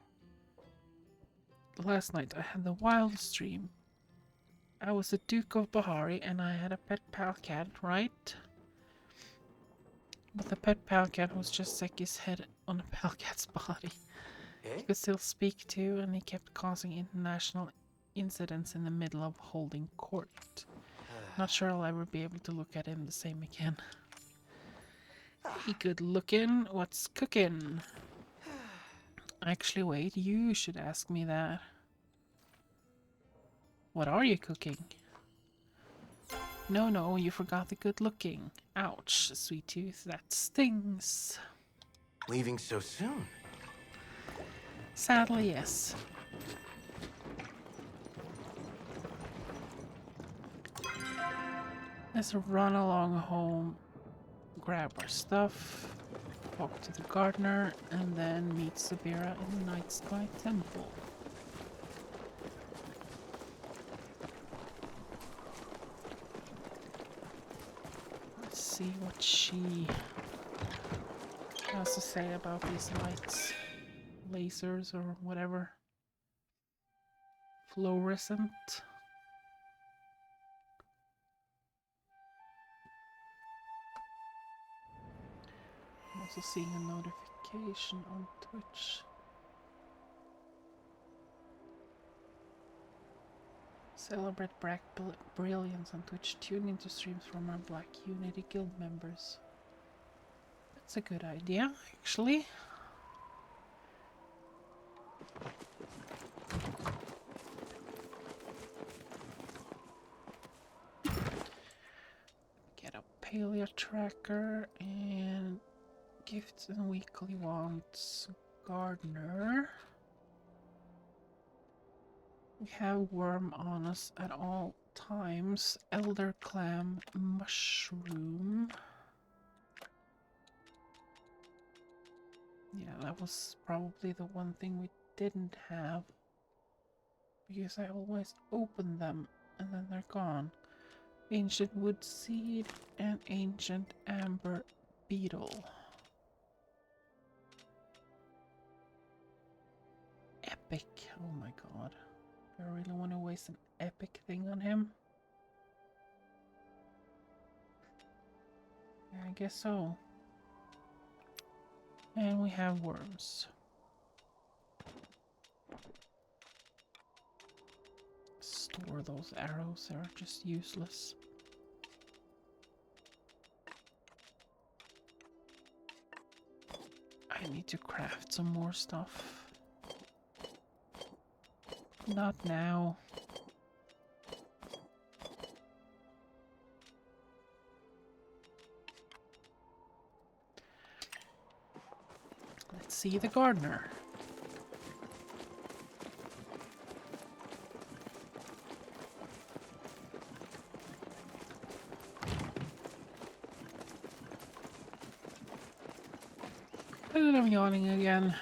A: Last night I had the wildest dream. I was the Duke of Bahari and I had a pet pal cat, right? But the pet pal cat was just Seki's head on a pal cat's body.
F: Eh?
A: He could still speak to, and he kept causing international incidents in the middle of holding court. Not sure I'll ever be able to look at him the same again. Hey, good looking. What's cooking? Actually, wait, you should ask me that. What are you cooking? No, you forgot the good looking. Ouch, sweet tooth, that stings.
F: Leaving so soon?
A: Sadly, yes. Let's run along home, grab our stuff, talk to the gardener, and then meet Subira in the Night Sky Temple. Let's see what she has to say about these lights. Lasers or whatever. Fluorescent. I'm also seeing a notification on Twitch. Celebrate Black Brilliance on Twitch. Tune into streams from our Black Unity Guild members. That's a good idea, actually. Get a Palia tracker and gifts and weekly wants. Gardener. We have worm on us at all times. Elder clam, mushroom. Yeah, that was probably the one thing we didn't have. Because I always open them and then they're gone. Ancient wood seed and ancient amber beetle. Epic. Oh my god. Do I really want to waste an epic thing on him? Yeah, I guess so. And we have worms. Store those arrows, they're just useless. I need to craft some more stuff. Not now. Let's see the gardener. And I'm yawning again.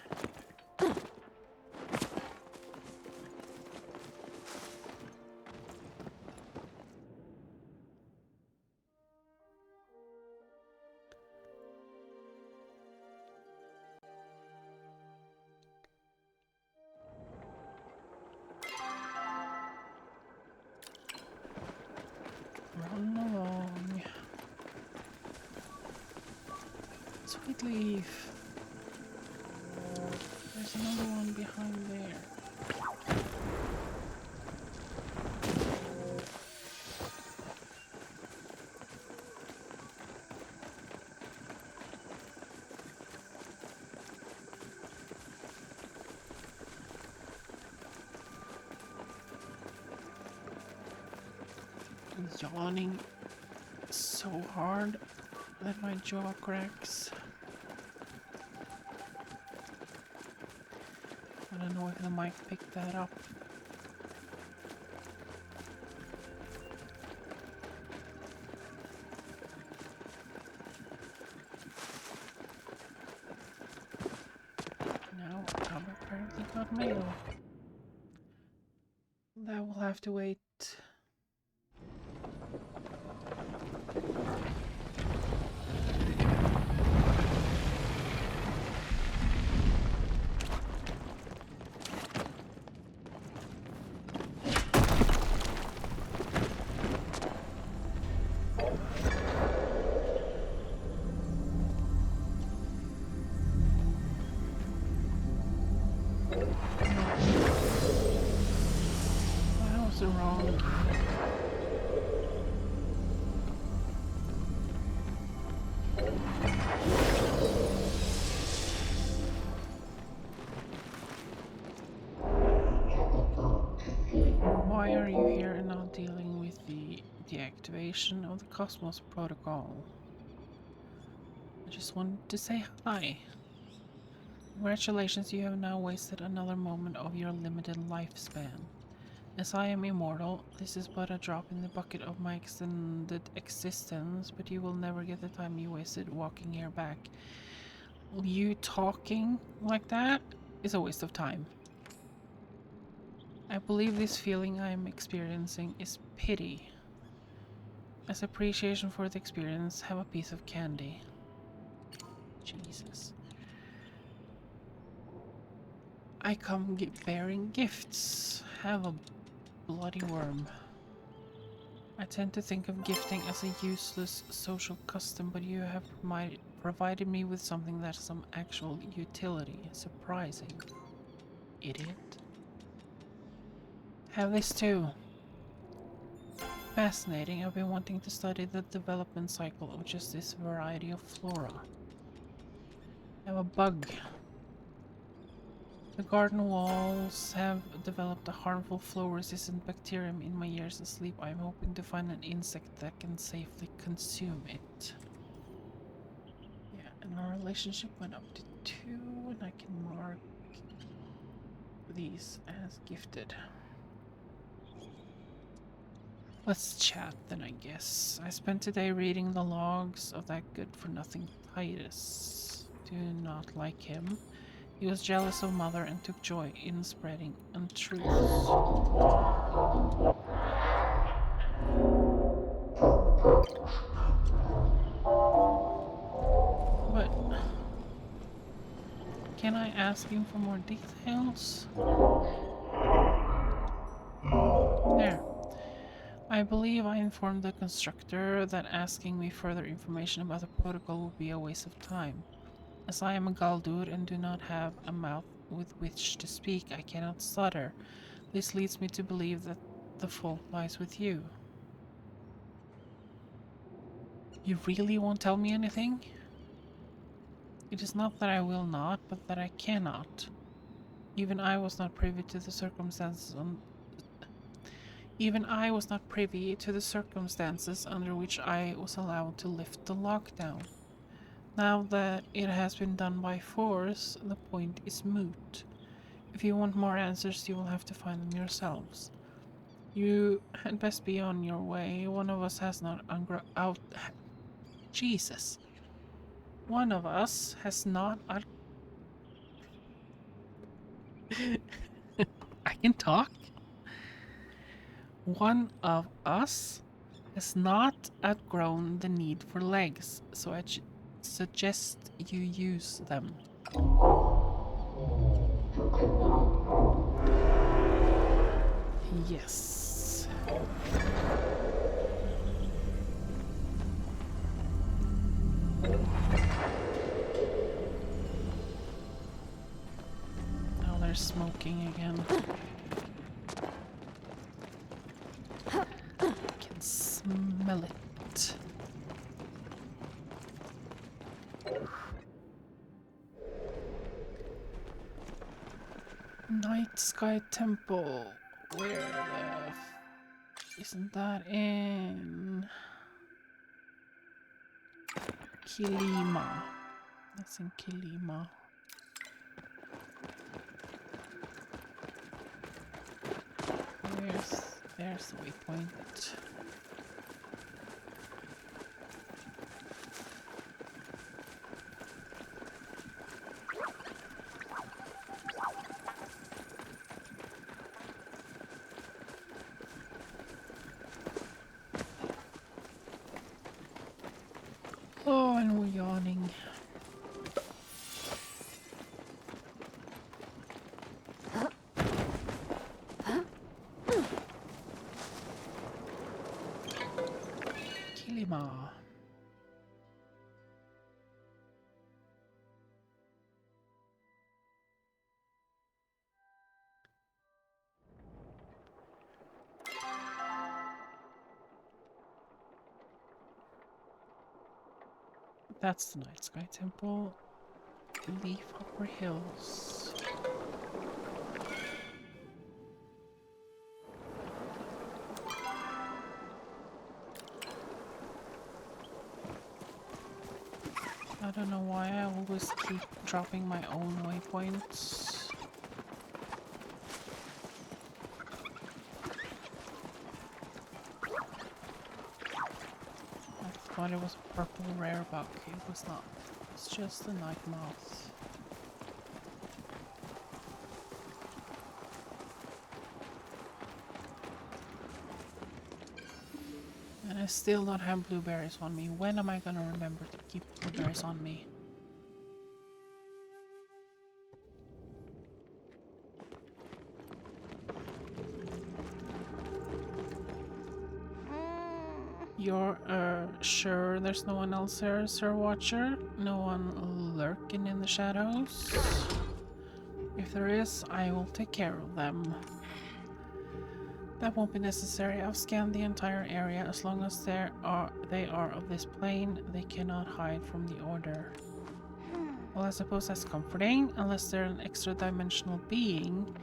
A: Run along. Sweet leaf. There's another one behind there. I'm yawning so hard that my jaw cracks. I don't know if the mic picked that up. No, I've apparently got mail. That will have to wait. That was wrong. Why are you here and not dealing with the deactivation of the Cosmos Protocol? I just wanted to say hi. Congratulations, you have now wasted another moment of your limited lifespan. As I am immortal, this is but a drop in the bucket of my extended existence, but you will never get the time you wasted walking here back. You talking like that is a waste of time. I believe this feeling I am experiencing is pity. As appreciation for the experience, have a piece of candy. Jesus. I come bearing gifts. Have a bloody worm. I tend to think of gifting as a useless social custom, but you have provided me with something that has some actual utility. Surprising. Idiot. Have this too. Fascinating. I've been wanting to study the development cycle of just this variety of flora. I have a bug. The garden walls have developed a harmful flow-resistant bacterium. In my years of sleep, I'm hoping to find an insect that can safely consume it. Yeah, and our relationship went up to 2, and I can mark these as gifted. Let's chat then, I guess. I spent today reading the logs of that good-for-nothing Titus. Do not like him. He was jealous of Mother and took joy in spreading untruths. But can I ask him for more details? There. I believe I informed the constructor that asking me further information about the protocol would be a waste of time. As I am a Galdur and do not have a mouth with which to speak, I cannot stutter. This leads me to believe that the fault lies with you. You really won't tell me anything? It is not that I will not, but that I cannot. Even I was not privy to the circumstances under which I was allowed to lift the lockdown. Now that it has been done by force, the point is moot. If you want more answers, you will have to find them yourselves. You had best be on your way. One of us has not Jesus. One of us has not I can talk. One of us has not outgrown the need for legs, so I suggest you use them. Yes. Now they're smoking again. I can smell it. Night Sky Temple. Where the isn't that in Kilima? That's in Kilima. There's the waypoint. Oh, and we're yawning. Kilima. That's the Night Sky Temple. Leafhopper Hills. I don't know why I always keep dropping my own waypoints. I thought it was a purple rare bug. It was not. It's just a night moth. And I still don't have blueberries on me. When am I gonna remember to keep blueberries on me? You're sure there's no one else there, Sir Watcher? No one lurking in the shadows? If there is, I will take care of them. That won't be necessary. I've scanned the entire area. As long as they are of this plane, they cannot hide from the order. Well, I suppose that's comforting, unless they're an extra-dimensional being.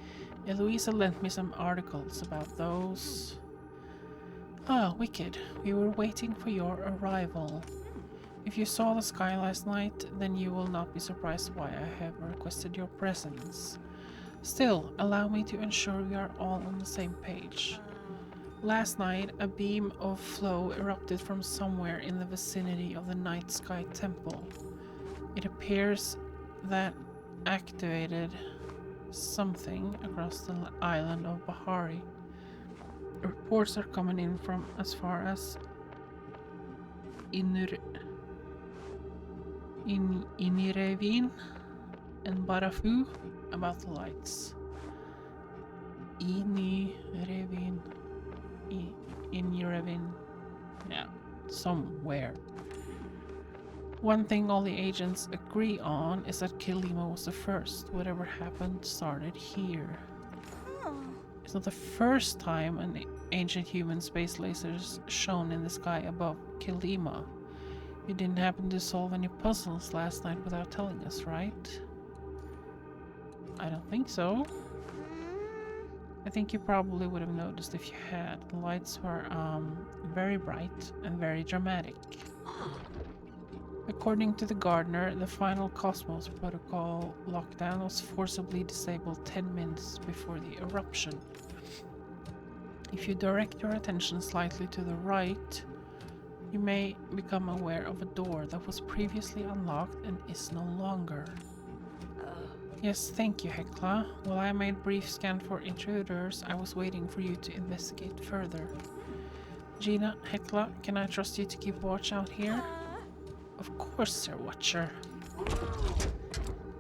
A: Eloisa lent me some articles about those. Ah, wicked. We were waiting for your arrival. If you saw the sky last night, then you will not be surprised why I have requested your presence. Still, allow me to ensure we are all on the same page. Last night, a beam of flow erupted from somewhere in the vicinity of the Night Sky Temple. It appears that activated something across the island of Bahari. Reports are coming in from as far as Inirevin and Barafu about the lights. Inirevin. Yeah, somewhere. One thing all the agents agree on is that Kilima was the first. Whatever happened started here. It's not the first time an ancient human space lasers shone in the sky above Kilima. You didn't happen to solve any puzzles last night without telling us, right? I don't think so. I think you probably would have noticed if you had. The lights were very bright and very dramatic. According to the Gardener, the final Cosmos Protocol lockdown was forcibly disabled 10 minutes before the eruption. If you direct your attention slightly to the right, you may become aware of a door that was previously unlocked and is no longer. Yes, thank you, Hekla. While I made brief scan for intruders, I was waiting for you to investigate further. Gina, Hekla, can I trust you to keep watch out here? Of course, Sir Watcher.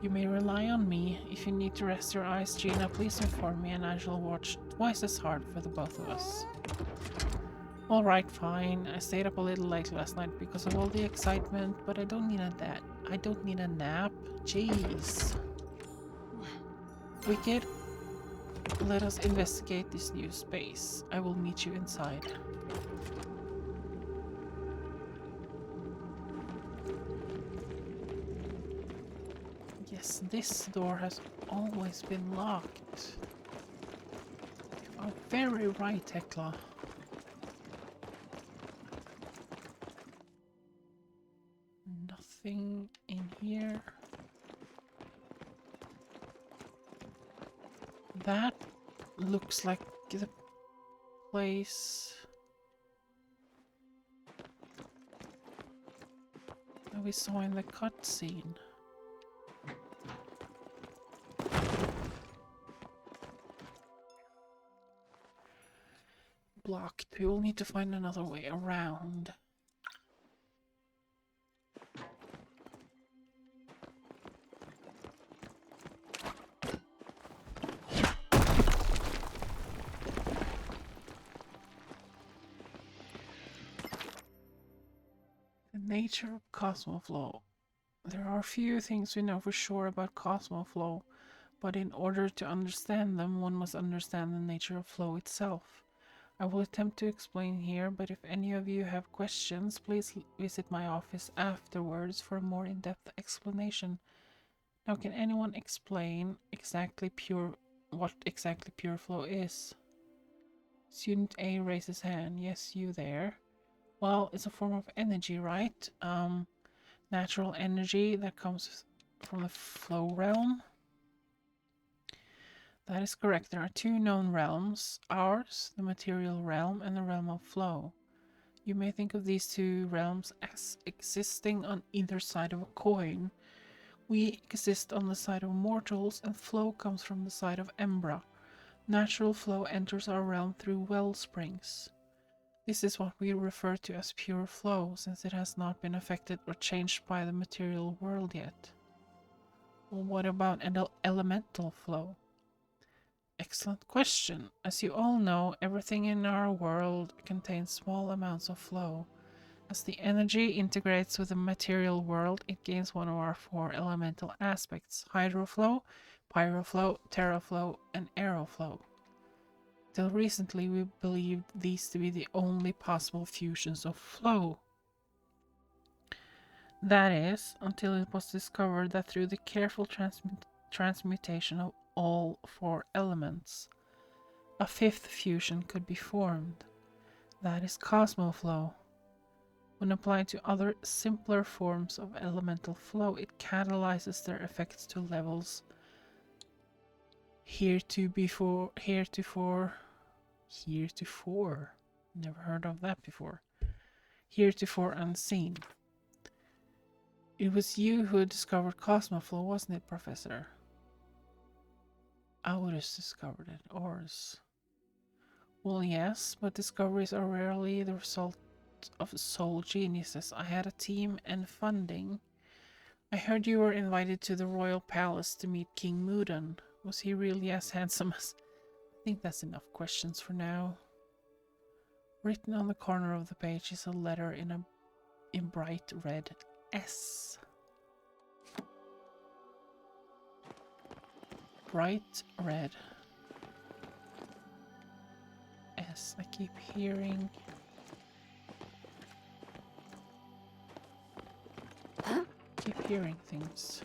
A: You may rely on me. If you need to rest your eyes, Gina, please inform me and I shall watch twice as hard for the both of us. Alright, fine. I stayed up a little late last night because of all the excitement, but I don't need a nap. Jeez. Wicked, let us investigate this new space. I will meet you inside. Yes, this door has always been locked. You are very right, Hekla. Nothing in here. That looks like the place that we saw in the cutscene. Blocked. We will need to find another way around. The nature of Cosmoflow. There are few things we know for sure about Cosmoflow, but in order to understand them, one must understand the nature of flow itself. I will attempt to explain here, but if any of you have questions, please visit my office afterwards for a more in-depth explanation. Now, can anyone explain what exactly pure flow is? Student A raises hand. Yes, you there. Well, it's a form of energy, right? Natural energy that comes from the flow realm. That is correct. There are two known realms, ours, the material realm, and the realm of flow. You may think of these two realms as existing on either side of a coin. We exist on the side of mortals, and flow comes from the side of Embra. Natural flow enters our realm through well springs. This is what we refer to as pure flow, since it has not been affected or changed by the material world yet. Well, what about elemental flow? Excellent question. As you all know, everything in our world contains small amounts of flow. As the energy integrates with the material world, it gains one of our four elemental aspects: hydroflow, pyroflow, terraflow, and aeroflow. Till recently, we believed these to be the only possible fusions of flow. That is, until it was discovered that through the careful transmutation of all four elements, a fifth fusion could be formed. That is cosmoflow. When applied to other simpler forms of elemental flow, it catalyzes their effects to levels heretofore. Never heard of that before. Heretofore unseen. It was you who discovered cosmoflow, wasn't it, Professor? Aurus discovered it, Ours. Well, yes, but discoveries are rarely the result of sole geniuses. I had a team and funding. I heard you were invited to the royal palace to meet King Mudan. Was he really as handsome as... I think that's enough questions for now. Written on the corner of the page is a letter in bright red S. Bright red S. I keep hearing... keep hearing things.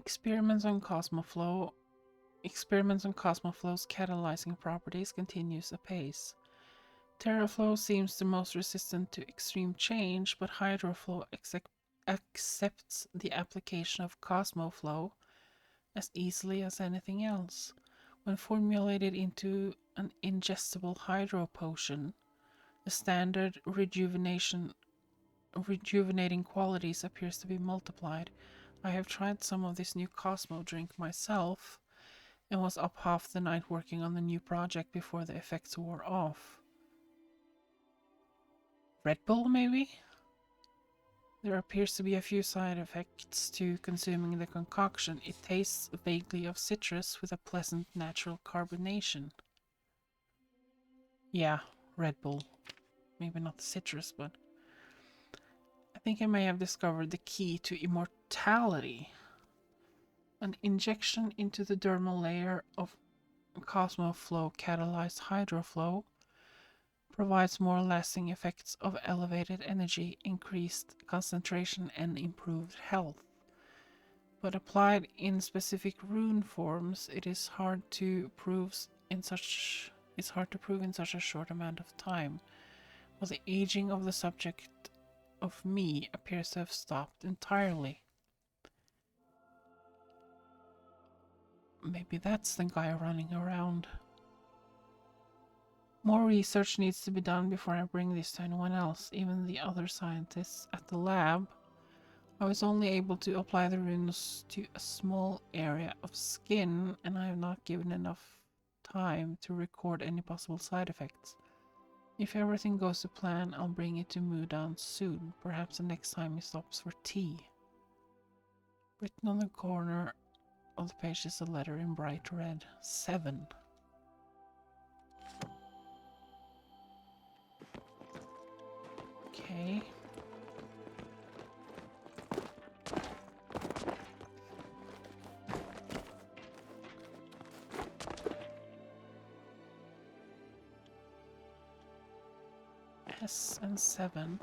A: Experiments on Cosmoflow's catalyzing properties continues apace. Terraflow seems the most resistant to extreme change, but Hydroflow accepts the application of Cosmoflow as easily as anything else. When formulated into an ingestible hydro potion, the standard rejuvenating qualities appears to be multiplied. I have tried some of this new Cosmo drink myself and was up half the night working on the new project before the effects wore off. Red Bull, maybe? There appears to be a few side effects to consuming the concoction. It tastes vaguely of citrus with a pleasant natural carbonation. Yeah, Red Bull. Maybe not citrus, but... I think I may have discovered the key to immortality. An injection into the dermal layer of Cosmoflow catalyzed Hydroflow provides more lasting effects of elevated energy, increased concentration, and improved health. but applied in specific rune forms, it is hard to prove in such a short amount of time. Well, the aging of the subject of me appears to have stopped entirely. Maybe that's the guy running around. More research needs to be done before I bring this to anyone else, even the other scientists at the lab. I was only able to apply the runes to a small area of skin, and I have not given enough time to record any possible side effects. If everything goes to plan, I'll bring it to Mudan soon, perhaps the next time he stops for tea. Written on the corner of the page is a letter in bright red. 7. Okay. S and 7.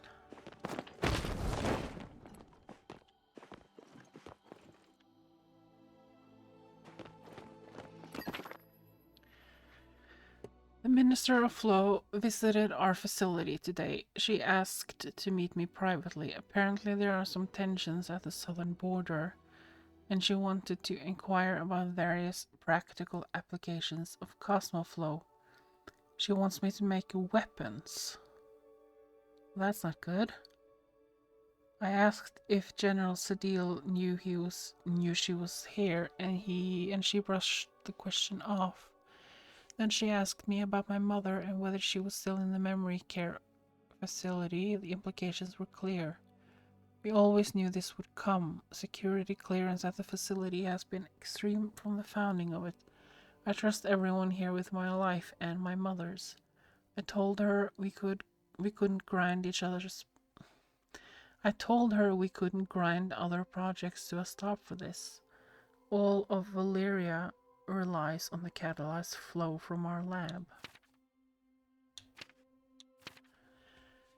A: The Minister of Flow visited our facility today. She asked to meet me privately. Apparently there are some tensions at the southern border, and she wanted to inquire about various practical applications of Cosmoflow. She wants me to make weapons. That's not good. I asked if General Sadil knew she was here, and she brushed the question off. Then she asked me about my mother and whether she was still in the memory care facility. The implications were clear. We always knew this would come. Security clearance at the facility has been extreme from the founding of it. I trust everyone here with my life and my mother's. I told her we couldn't grind each other's. I told her we couldn't grind other projects to a stop for this. All of Valyria relies on the catalyzed flow from our lab.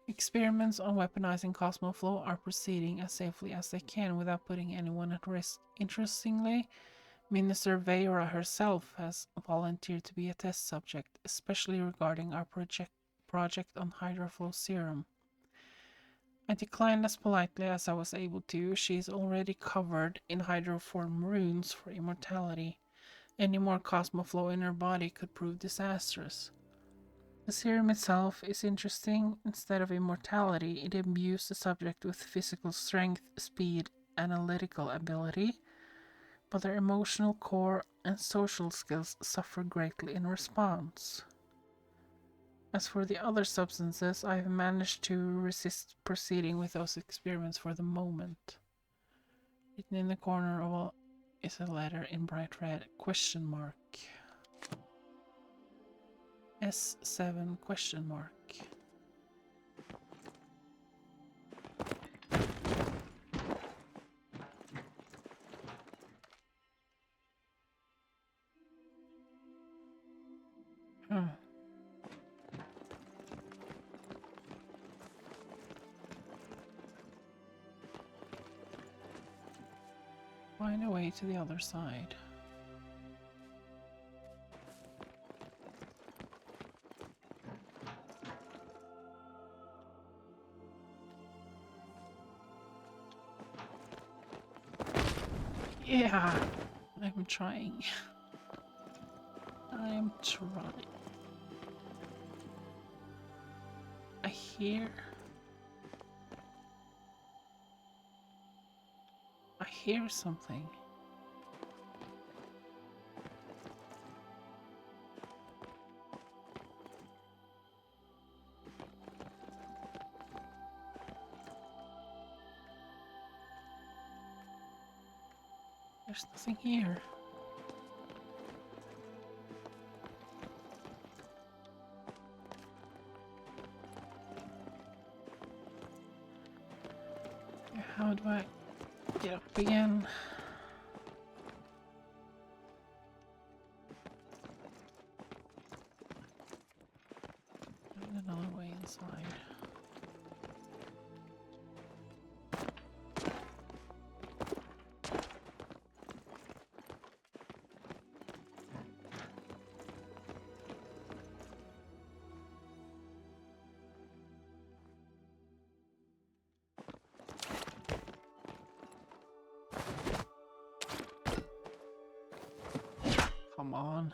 A: Experiments on weaponizing Cosmoflow are proceeding as safely as they can without putting anyone at risk. Interestingly, Minister Veira herself has volunteered to be a test subject, especially regarding our project on Hydroflow Serum. I declined as politely as I was able to. She is already covered in hydroform runes for immortality. Any more Cosmoflow in her body could prove disastrous. The serum itself is interesting. Instead of immortality, it imbues the subject with physical strength, speed, analytical ability, but their emotional core and social skills suffer greatly in response. As for the other substances, I have managed to resist proceeding with those experiments for the moment. Written in the corner of is a letter in bright red, question mark. S7 question mark. Find a way to the other side. Yeah, I'm trying. I'm trying. I hear something. There's nothing here. How do I get up again? Find another way inside. Come on.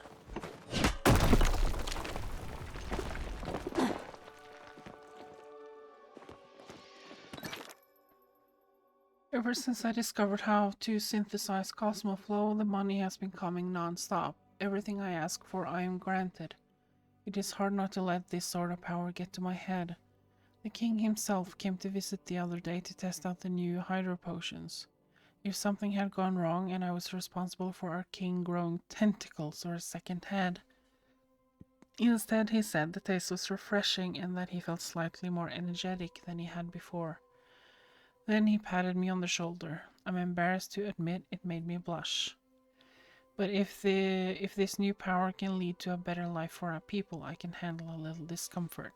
A: Ever since I discovered how to synthesize Cosmoflow, the money has been coming non-stop. Everything I ask for, I am granted. It is hard not to let this sort of power get to my head. The king himself came to visit the other day to test out the new hydro potions. If something had gone wrong and I was responsible for our king growing tentacles or a second head. Instead, he said the taste was refreshing and that he felt slightly more energetic than he had before. Then he patted me on the shoulder. I'm embarrassed to admit it made me blush. But if this new power can lead to a better life for our people, I can handle a little discomfort.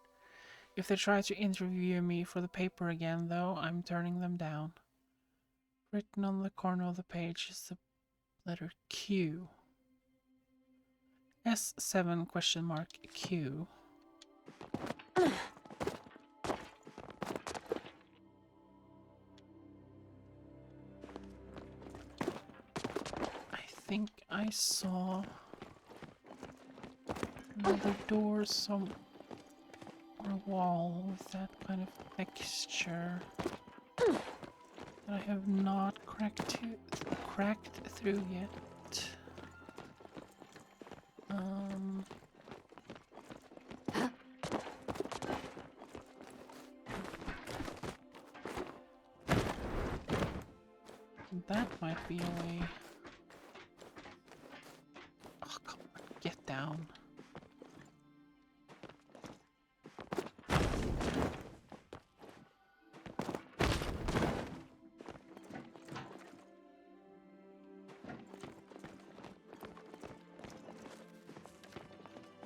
A: If they try to interview me for the paper again, though, I'm turning them down. Written on the corner of the page is the letter Q. S7 question mark Q. I think I saw another door or a wall with that kind of texture that I have not cracked through yet. That might be a way. Oh, come on, get down.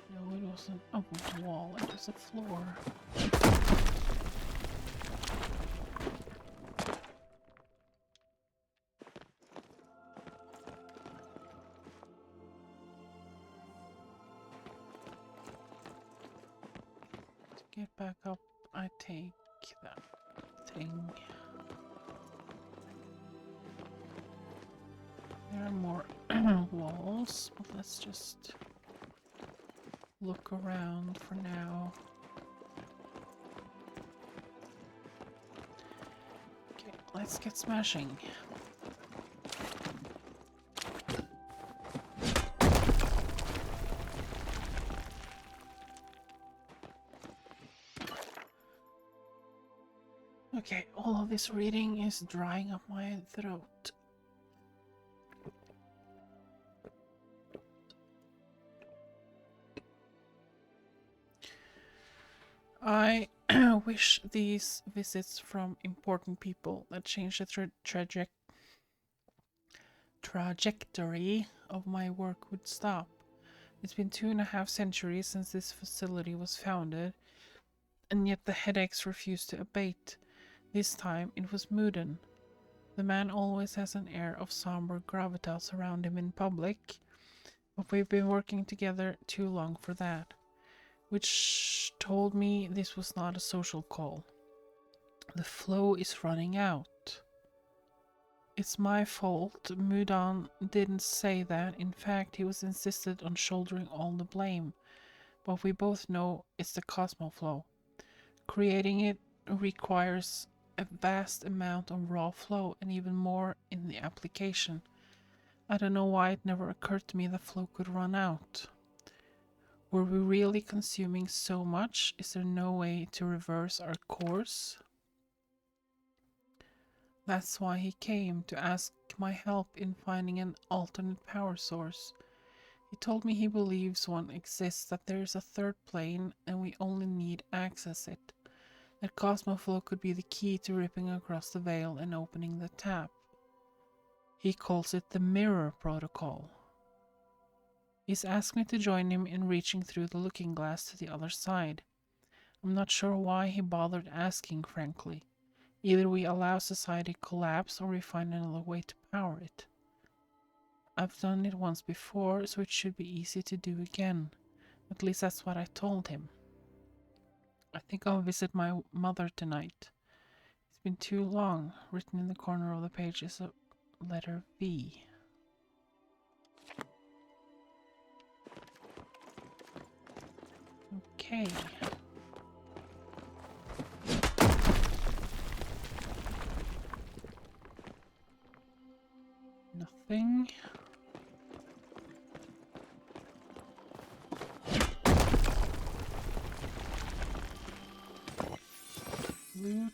A: No, it wasn't a wall, it was a floor. To get back up, I take that thing. There are more walls, but let's just look around for now. Okay, let's get smashing. Okay, all of this reading is drying up my throat. I wish these visits from important people that change the trajectory of my work would stop. It's been 2.5 centuries since this facility was founded, and yet the headaches refuse to abate. This time it was Muden. The man always has an air of somber gravitas around him in public, but we've been working together too long for that, which told me this was not a social call. The flow is running out. It's my fault. Mudan didn't say that. In fact, he was insisted on shouldering all the blame. But we both know it's the Cosmoflow. Creating it requires a vast amount of raw flow and even more in the application. I don't know why it never occurred to me the flow could run out. Were we really consuming so much? Is there no way to reverse our course? That's why he came, to ask my help in finding an alternate power source. He told me he believes one exists, that there is a third plane and we only need access it. That Cosmoflow could be the key to ripping across the veil and opening the tap. He calls it the Mirror Protocol. He's asked me to join him in reaching through the looking glass to the other side. I'm not sure why he bothered asking, frankly. Either we allow society to collapse or we find another way to power it. I've done it once before, so it should be easy to do again. At least that's what I told him. I think I'll visit my mother tonight. It's been too long. Written in the corner of the page is a letter V. Okay. Nothing. Loot.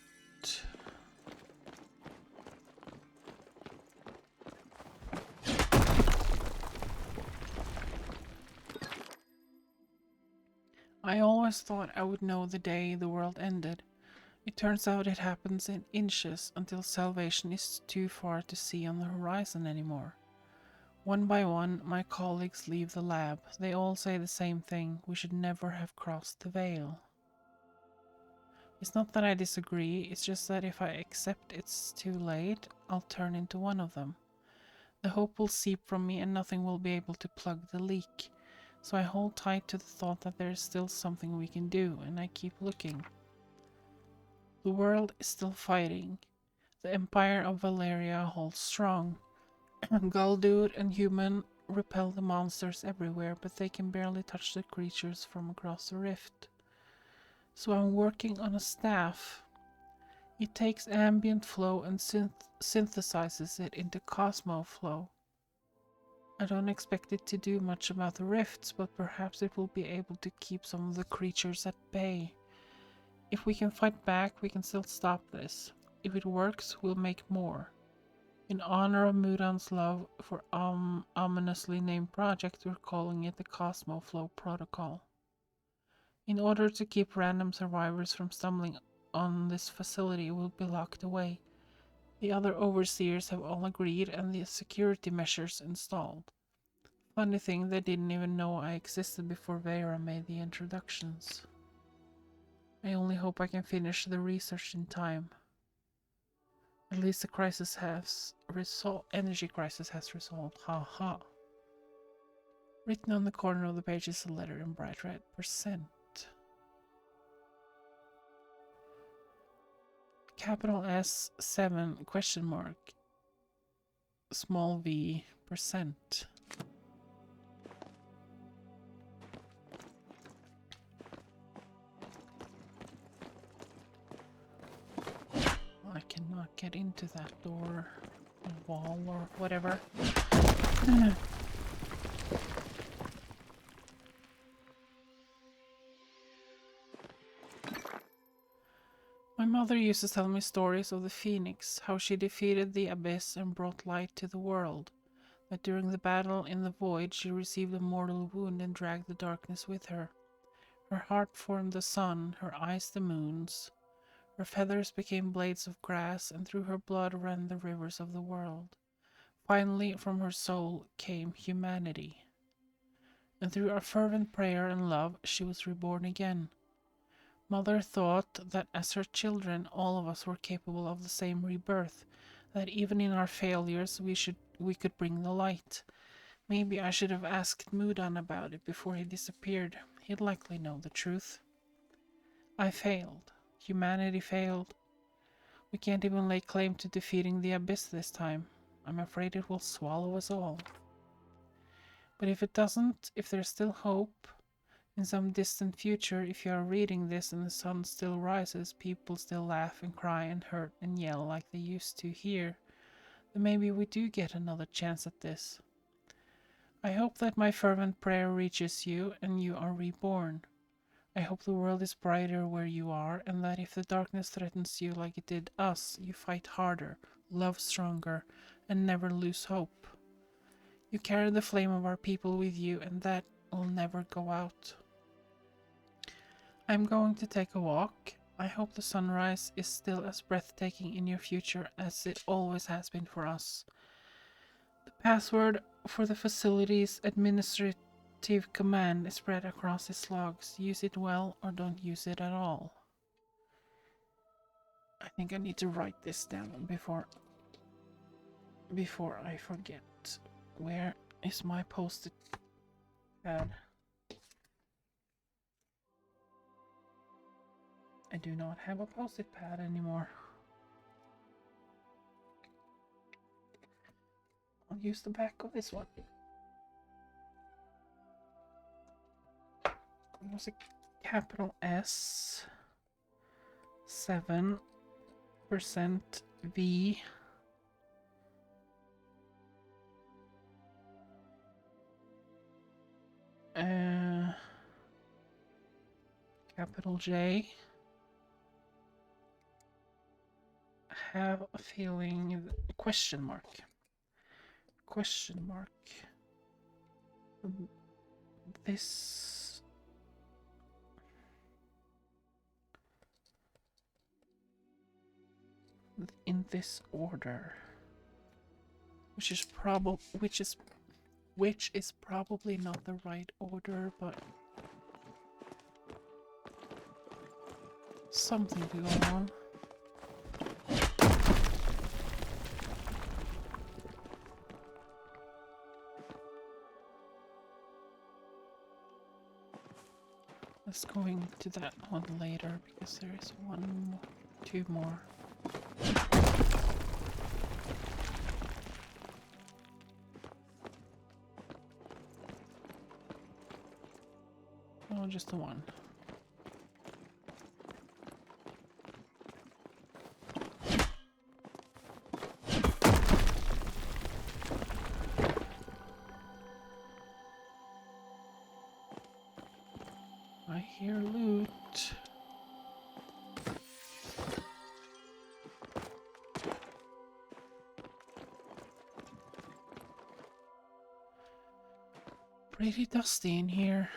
A: I always thought I would know the day the world ended. It turns out it happens in inches until salvation is too far to see on the horizon anymore. One by one, my colleagues leave the lab. They all say the same thing: we should never have crossed the veil. It's not that I disagree, it's just that if I accept it's too late, I'll turn into one of them. The hope will seep from me and nothing will be able to plug the leak. So I hold tight to the thought that there is still something we can do, and I keep looking. The world is still fighting. The Empire of Valeria holds strong. Guldude and human repel the monsters everywhere, but they can barely touch the creatures from across the rift. So I'm working on a staff. It takes ambient flow and synthesizes it into Cosmo flow. I don't expect it to do much about the rifts, but perhaps it will be able to keep some of the creatures at bay. If we can fight back, we can still stop this. If it works, we'll make more. In honor of Mudan's love for ominously named project, we're calling it the Cosmo Flow Protocol. In order to keep random survivors from stumbling on this facility, it will be locked away. The other overseers have all agreed and the security measures installed. Funny thing, they didn't even know I existed before Vera made the introductions. I only hope I can finish the research in time. At least the crisis has resolved. Energy crisis has resolved. Ha ha. Written on the corner of the page is a letter in bright red. %. Capital S 7 question mark. Small v %. I cannot get into that door, wall, or whatever. My mother used to tell me stories of the Phoenix, how she defeated the abyss and brought light to the world, that during the battle in the void she received a mortal wound and dragged the darkness with her. Her heart formed the sun, her eyes the moons. Her feathers became blades of grass, and through her blood ran the rivers of the world. Finally, from her soul came humanity. And through our fervent prayer and love, she was reborn again. Mother thought that as her children, all of us were capable of the same rebirth, that even in our failures we could bring the light. Maybe I should have asked Mudan about it before he disappeared. He'd likely know the truth. I failed. Humanity failed. We can't even lay claim to defeating the abyss this time. I'm afraid it will swallow us all. But if it doesn't, if there's still hope, in some distant future, if you are reading this and the sun still rises, people still laugh and cry and hurt and yell like they used to here, then maybe we do get another chance at this. I hope that my fervent prayer reaches you and you are reborn. I hope the world is brighter where you are, and that if the darkness threatens you like it did us, you fight harder, love stronger, and never lose hope. You carry the flame of our people with you, and that will never go out. I'm going to take a walk. I hope the sunrise is still as breathtaking in your future as it always has been for us. The password for the facility's administrative command is spread across its logs. Use it well or don't use it at all. I think I need to write this down before I forget. Where is my post-it pad? I do not have a post-it pad anymore. I'll use the back of this one. Was it capital S 7% V capital J. I have a feeling question mark this in this order, which is probably not the right order, but something to go on. Let's go into that one later because there is two more. Oh, just the one. I hear loot. Pretty dusty in here.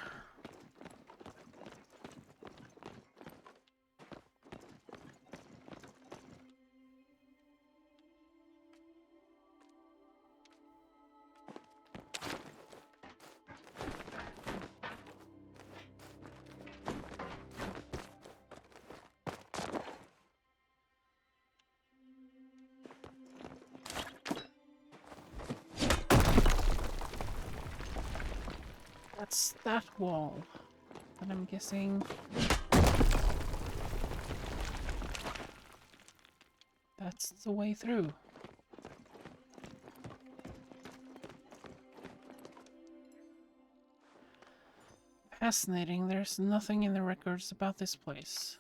A: That's that wall. And I'm guessing that's the way through. Fascinating, there's nothing in the records about this place.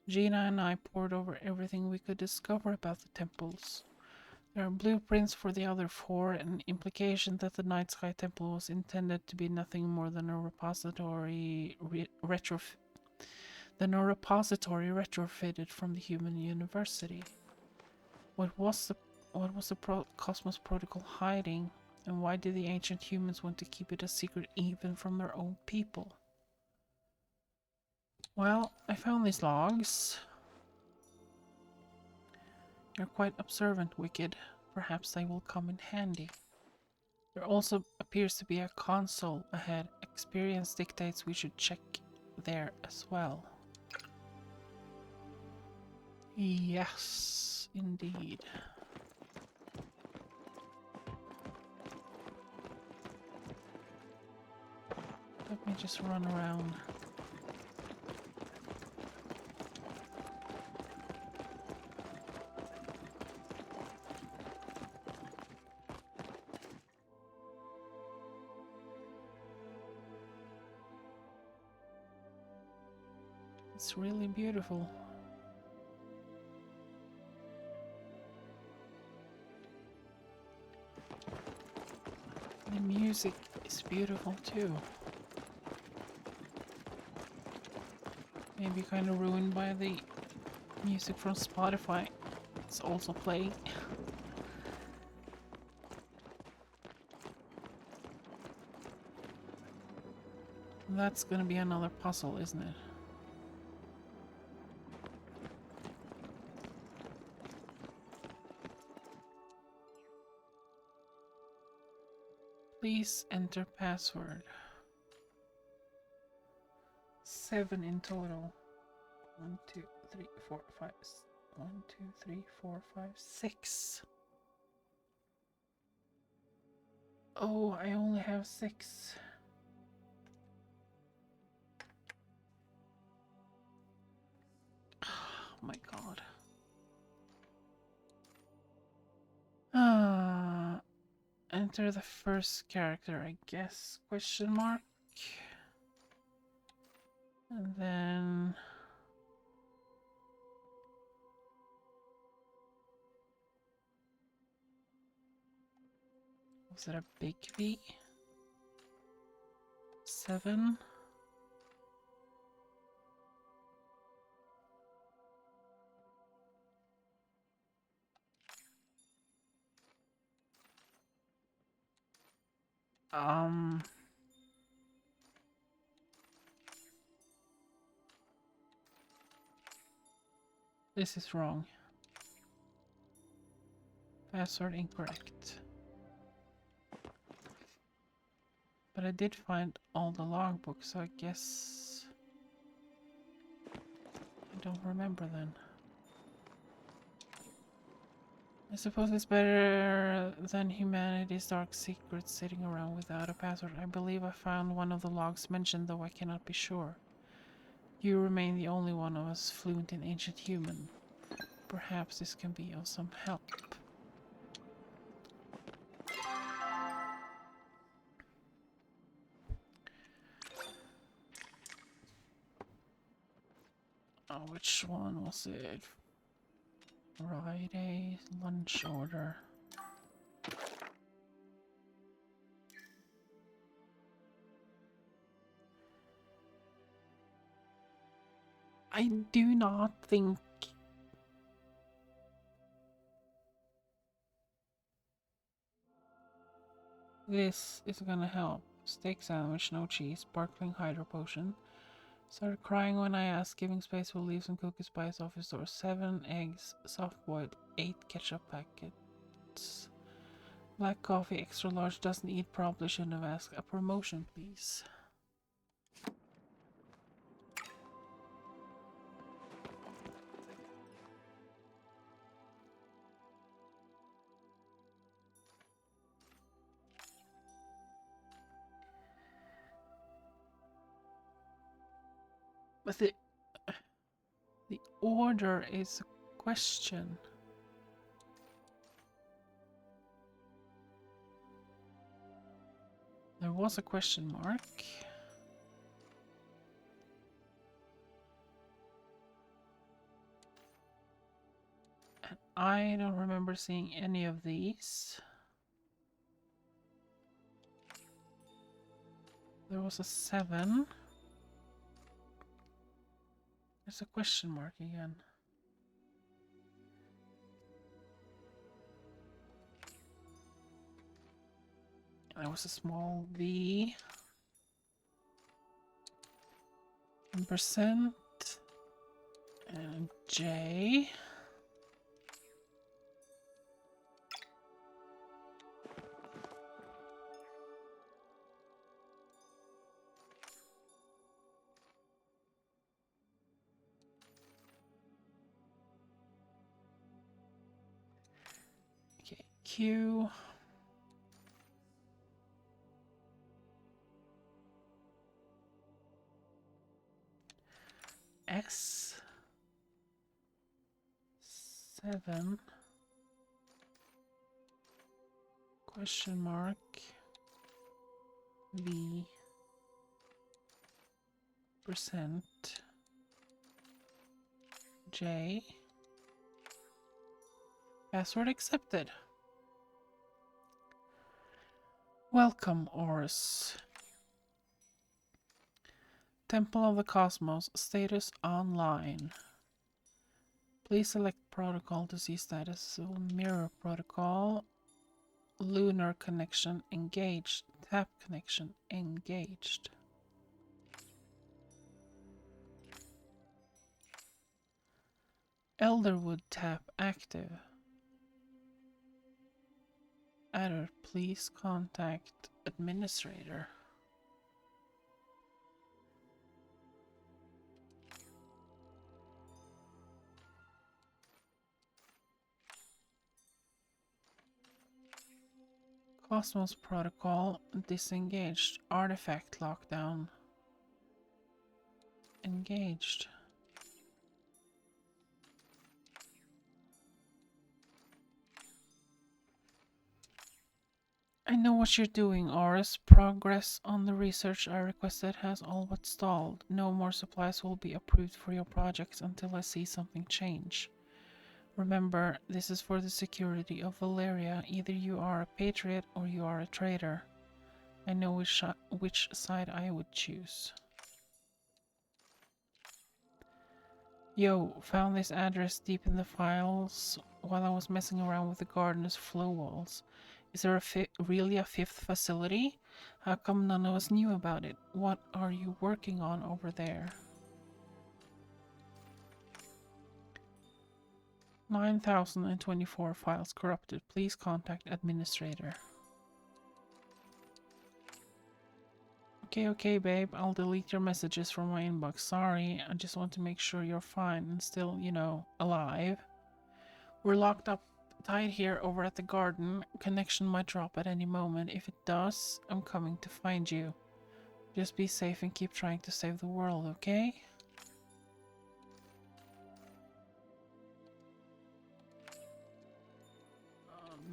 A: Gina and I pored over everything we could discover about the temples. There are blueprints for the other four, and implication that the Night Sky Temple was intended to be nothing more than a repository retrofitted from the human university. What was the Cosmos Protocol hiding, and why did the ancient humans want to keep it a secret even from their own people? Well, I found these logs. You're quite observant, Wicked. Perhaps they will come in handy. There also appears to be a console ahead. Experience dictates we should check there as well. Yes, indeed. Let me just run around. It's really beautiful. The music is beautiful too. Maybe kind of ruined by the music from Spotify. It's also playing. That's gonna be another puzzle, isn't it? Please enter password. 7 in total. 1, 2, 3, 4, 5. 1, 2, 3, 4, 5, 6. Oh, I only have 6. Oh my god. Enter the first character, I guess? Question mark. And then was it a big V? 7. This is wrong. Password incorrect. But I did find all the logbooks, so I guess I don't remember then. I suppose it's better than humanity's dark secrets sitting around without a password. I believe I found one of the logs mentioned, though I cannot be sure. You remain the only one of us fluent in ancient human. Perhaps this can be of some help. Oh, which one was it? Friday lunch order. I do not think this is gonna help. Steak sandwich, no cheese, sparkling hydro potion. Started crying when I asked. Giving space will leave some cookies by his office door. 7 eggs, soft boiled, 8 ketchup packets. Black coffee, extra large, doesn't eat, probably shouldn't have asked. A promotion, please. But the order is a question. There was a question mark. And I don't remember seeing any of these. There was a 7. There's a question mark again. There was a small V. 1%. And J. Okay, Q. S. 7. Question mark. V. Percent. J. Password accepted. Welcome, Oris. Temple of the Cosmos. Status online. Please select protocol to see status. So mirror protocol. Lunar connection engaged. Tap connection engaged. Elderwood tap active. Error, please contact administrator. Cosmos protocol disengaged. Artifact lockdown engaged. I know what you're doing, Oris. Progress on the research I requested has all but stalled. No more supplies will be approved for your projects until I see something change. Remember, this is for the security of Valeria. Either you are a patriot or you are a traitor. I know which side I would choose. Yo, found this address deep in the files while I was messing around with the gardener's flow walls. Is there really a fifth facility? How come none of us knew about it? What are you working on over there? 9,024 files corrupted. Please contact administrator. Okay, babe. I'll delete your messages from my inbox. Sorry, I just want to make sure you're fine and still, alive. We're locked up tight here over at the garden. Connection might drop at any moment. If it does, I'm coming to find you. Just be safe and keep trying to save the world, okay?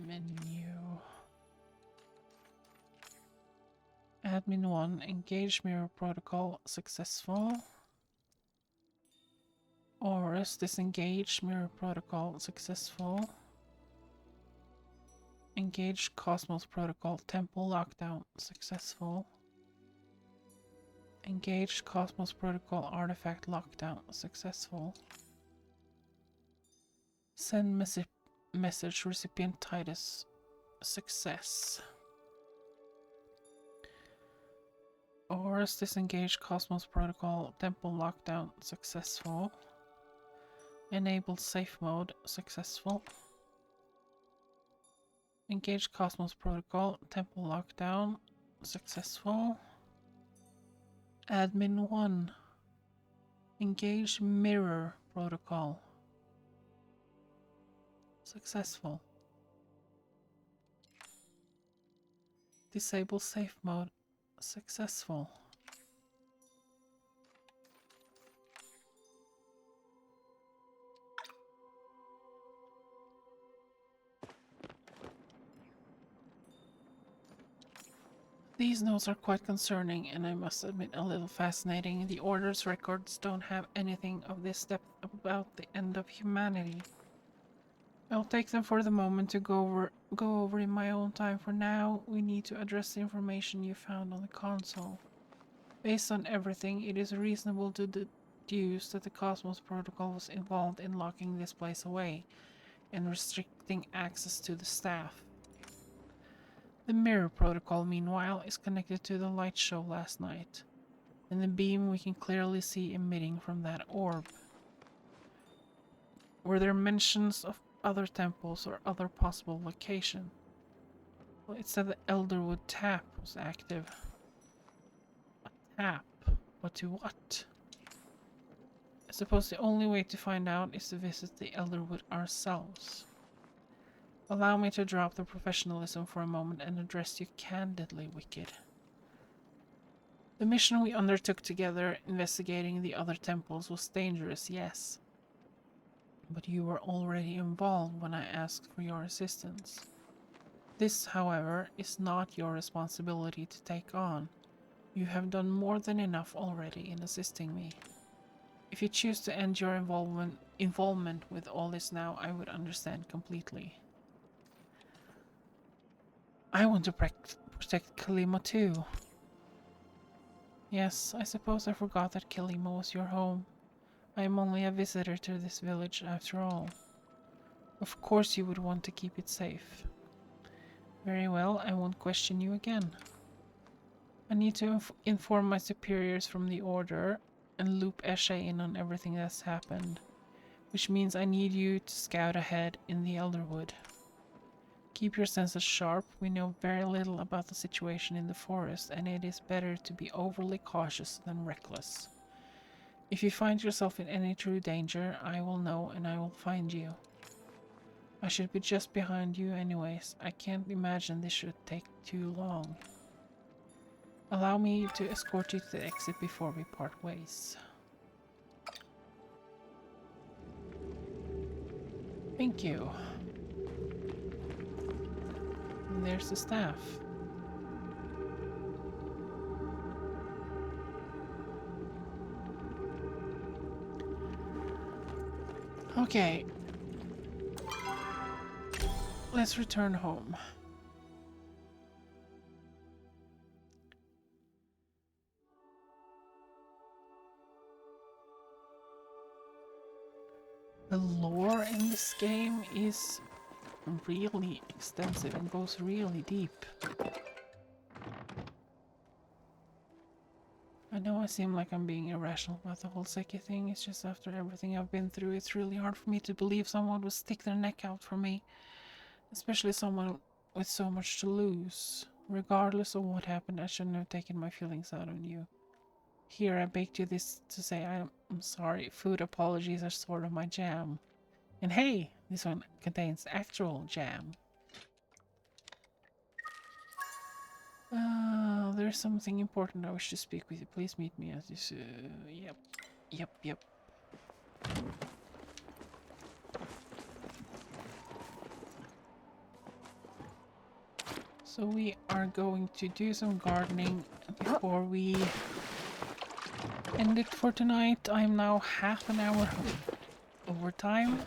A: Menu. Admin 1, engage mirror protocol, successful. Oris, disengage mirror protocol, successful. Engage Cosmos protocol, temple lockdown, successful. Engage Cosmos protocol, artifact lockdown, successful. Send message recipient Titus, success. Oris, disengage Cosmos protocol, temple lockdown, successful. Enable safe mode, successful. Engage Cosmos protocol, temple lockdown, successful. Admin 1. Engage mirror protocol, successful. Disable safe mode, successful. These notes are quite concerning and I must admit a little fascinating. The Order's records don't have anything of this depth about the end of humanity. I'll take them for the moment to go over in my own time. For now, we need to address the information you found on the console. Based on everything, it is reasonable to deduce that the Cosmos Protocol was involved in locking this place away and restricting access to the staff. The Mirror Protocol, meanwhile, is connected to the light show last night, and the beam we can clearly see emitting from that orb. Were there mentions of other temples or other possible location? Well, it said the Elderwood tap was active. A tap? But to what? I suppose the only way to find out is to visit the Elderwood ourselves. Allow me to drop the professionalism for a moment and address you candidly, Wicked. The mission we undertook together, investigating the other temples, was dangerous, yes. But you were already involved when I asked for your assistance. This, however, is not your responsibility to take on. You have done more than enough already in assisting me. If you choose to end your involvement with all this now, I would understand completely. I want to protect Kalima too. Yes, I suppose I forgot that Kalima was your home. I am only a visitor to this village after all. Of course you would want to keep it safe. Very well, I won't question you again. I need to inform my superiors from the Order and loop Eshe in on everything that's happened, which means I need you to scout ahead in the Elderwood. Keep your senses sharp. We know very little about the situation in the forest, and it is better to be overly cautious than reckless. If you find yourself in any true danger, I will know and I will find you. I should be just behind you anyways. I can't imagine this should take too long. Allow me to escort you to the exit before we part ways. Thank you. And there's the staff. Okay. Let's return home. The lore in this game is really extensive and goes really deep. I know I seem like I'm being irrational about the whole Seki thing. It's just after everything I've been through, it's really hard for me to believe someone would stick their neck out for me. Especially someone with so much to lose. Regardless of what happened, I shouldn't have taken my feelings out on you. Here, I baked you this to say I'm sorry. Food apologies are sort of my jam. And hey, this one contains actual jam. There's something important I wish to speak with you. Please meet me at this. Yep. So we are going to do some gardening before we end it for tonight. I'm now half an hour over time.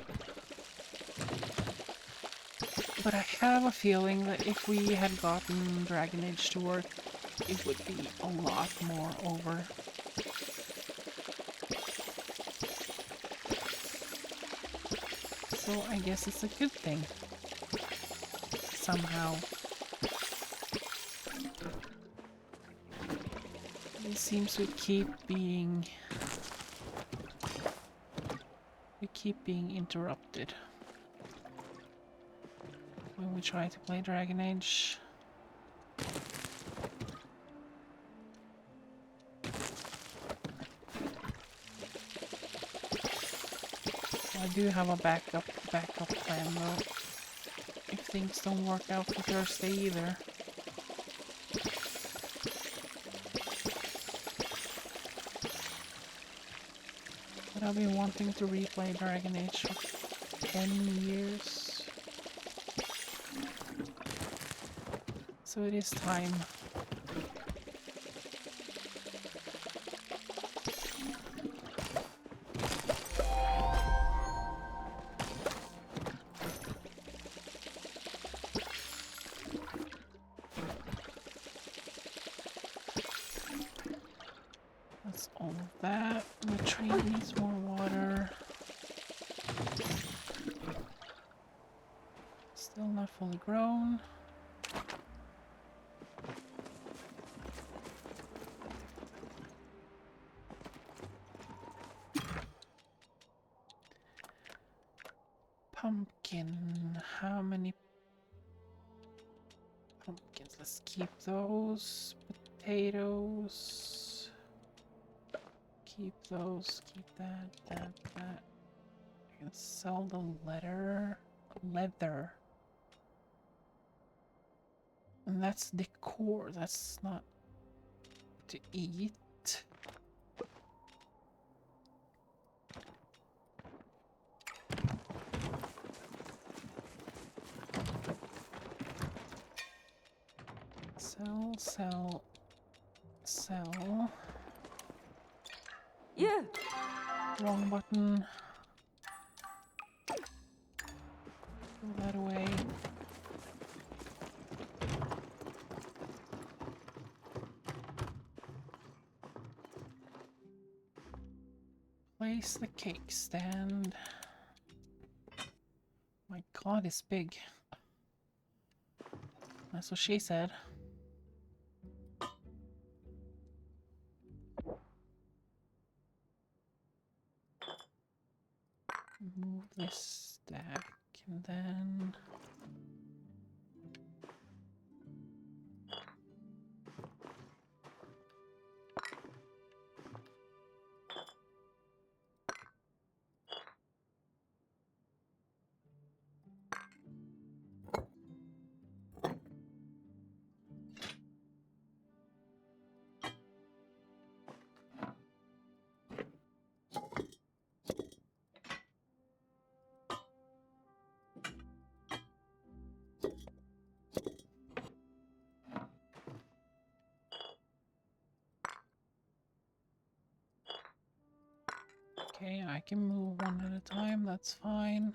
A: But I have a feeling that if we had gotten Dragon Age to work, it would be a lot more over. So I guess it's a good thing. Somehow. It seems we keep being interrupted when we try to play Dragon Age. I do have a backup plan though, if things don't work out for Thursday either. But I've been wanting to replay Dragon Age for 10 years. So it is time. That's all of that. The tree needs more water. Still not fully grown. Pumpkin. How many pumpkins? Let's keep those. Potatoes. Keep those. Keep that. I can sell the leather. And that's decor. That's not to eat. Sell.
C: Yeah.
A: Wrong button. Throw that away. Place the cake stand. My god, it's big. That's what she said. Move this stack and then I can move one at a time, that's fine.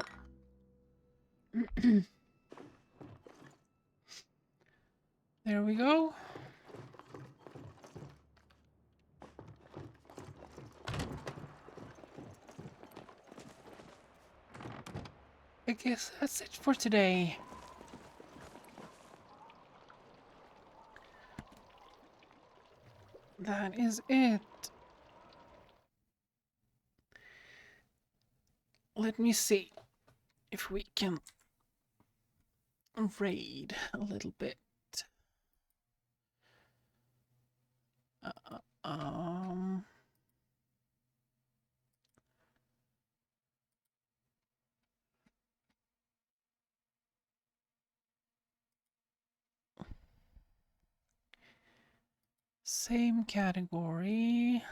A: There we go. I guess that's it for today. That is it. Let me see if we can raid a little bit. Um, Same category.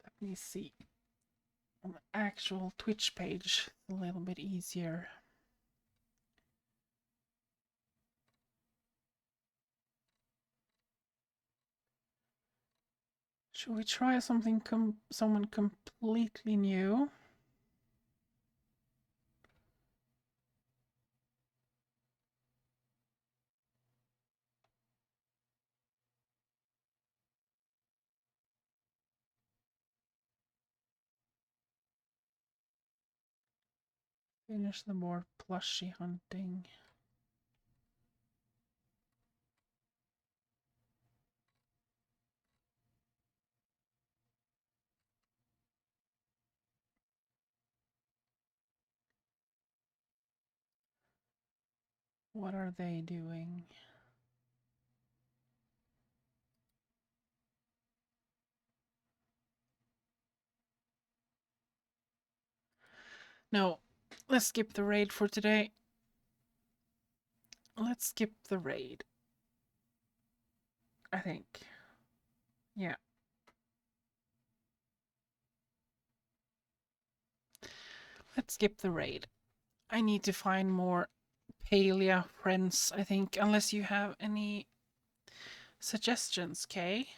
A: Let me see. On the actual Twitch page, a little bit easier. Should we try something someone completely new? Finish the more plushy hunting. What are they doing? No, let's skip the raid for today. Let's skip the raid. I think. Yeah. Let's skip the raid. I need to find more Palia friends, I think, unless you have any suggestions, Kay.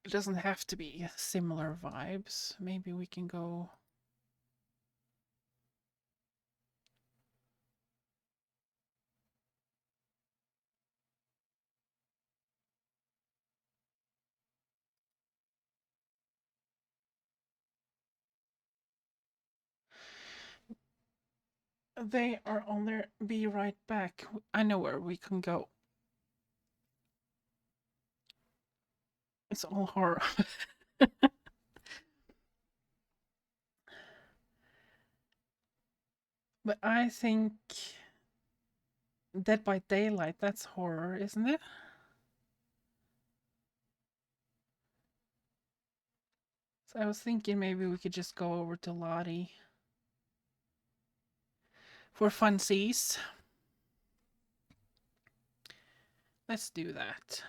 A: It doesn't have to be similar vibes. Maybe we can go... They are on their be right back. I know where we can go. It's all horror. But I think Dead by Daylight, that's horror, isn't it? So I was thinking maybe we could just go over to Lottie for funsies. Let's do that.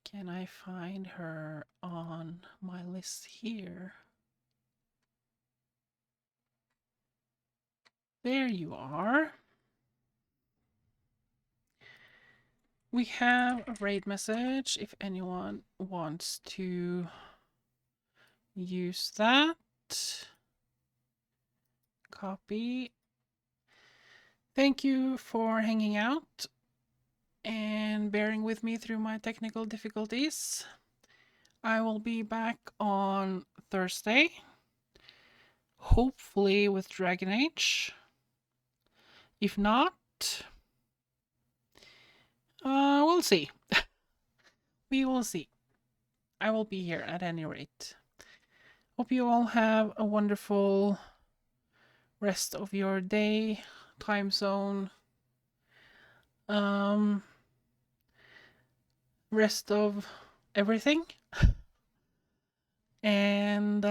A: Can I find her on my list here? There you are. We have a raid message if anyone wants to use that. Copy. Thank you for hanging out and bearing with me through my technical difficulties. I will be back on Thursday, hopefully with Dragon Age. If not, we'll see. We will see. I will be here at any rate. Hope you all have a wonderful rest of your day, time zone, rest of everything. And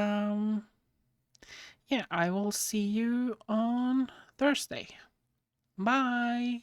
A: yeah, I will see you on Thursday. Bye.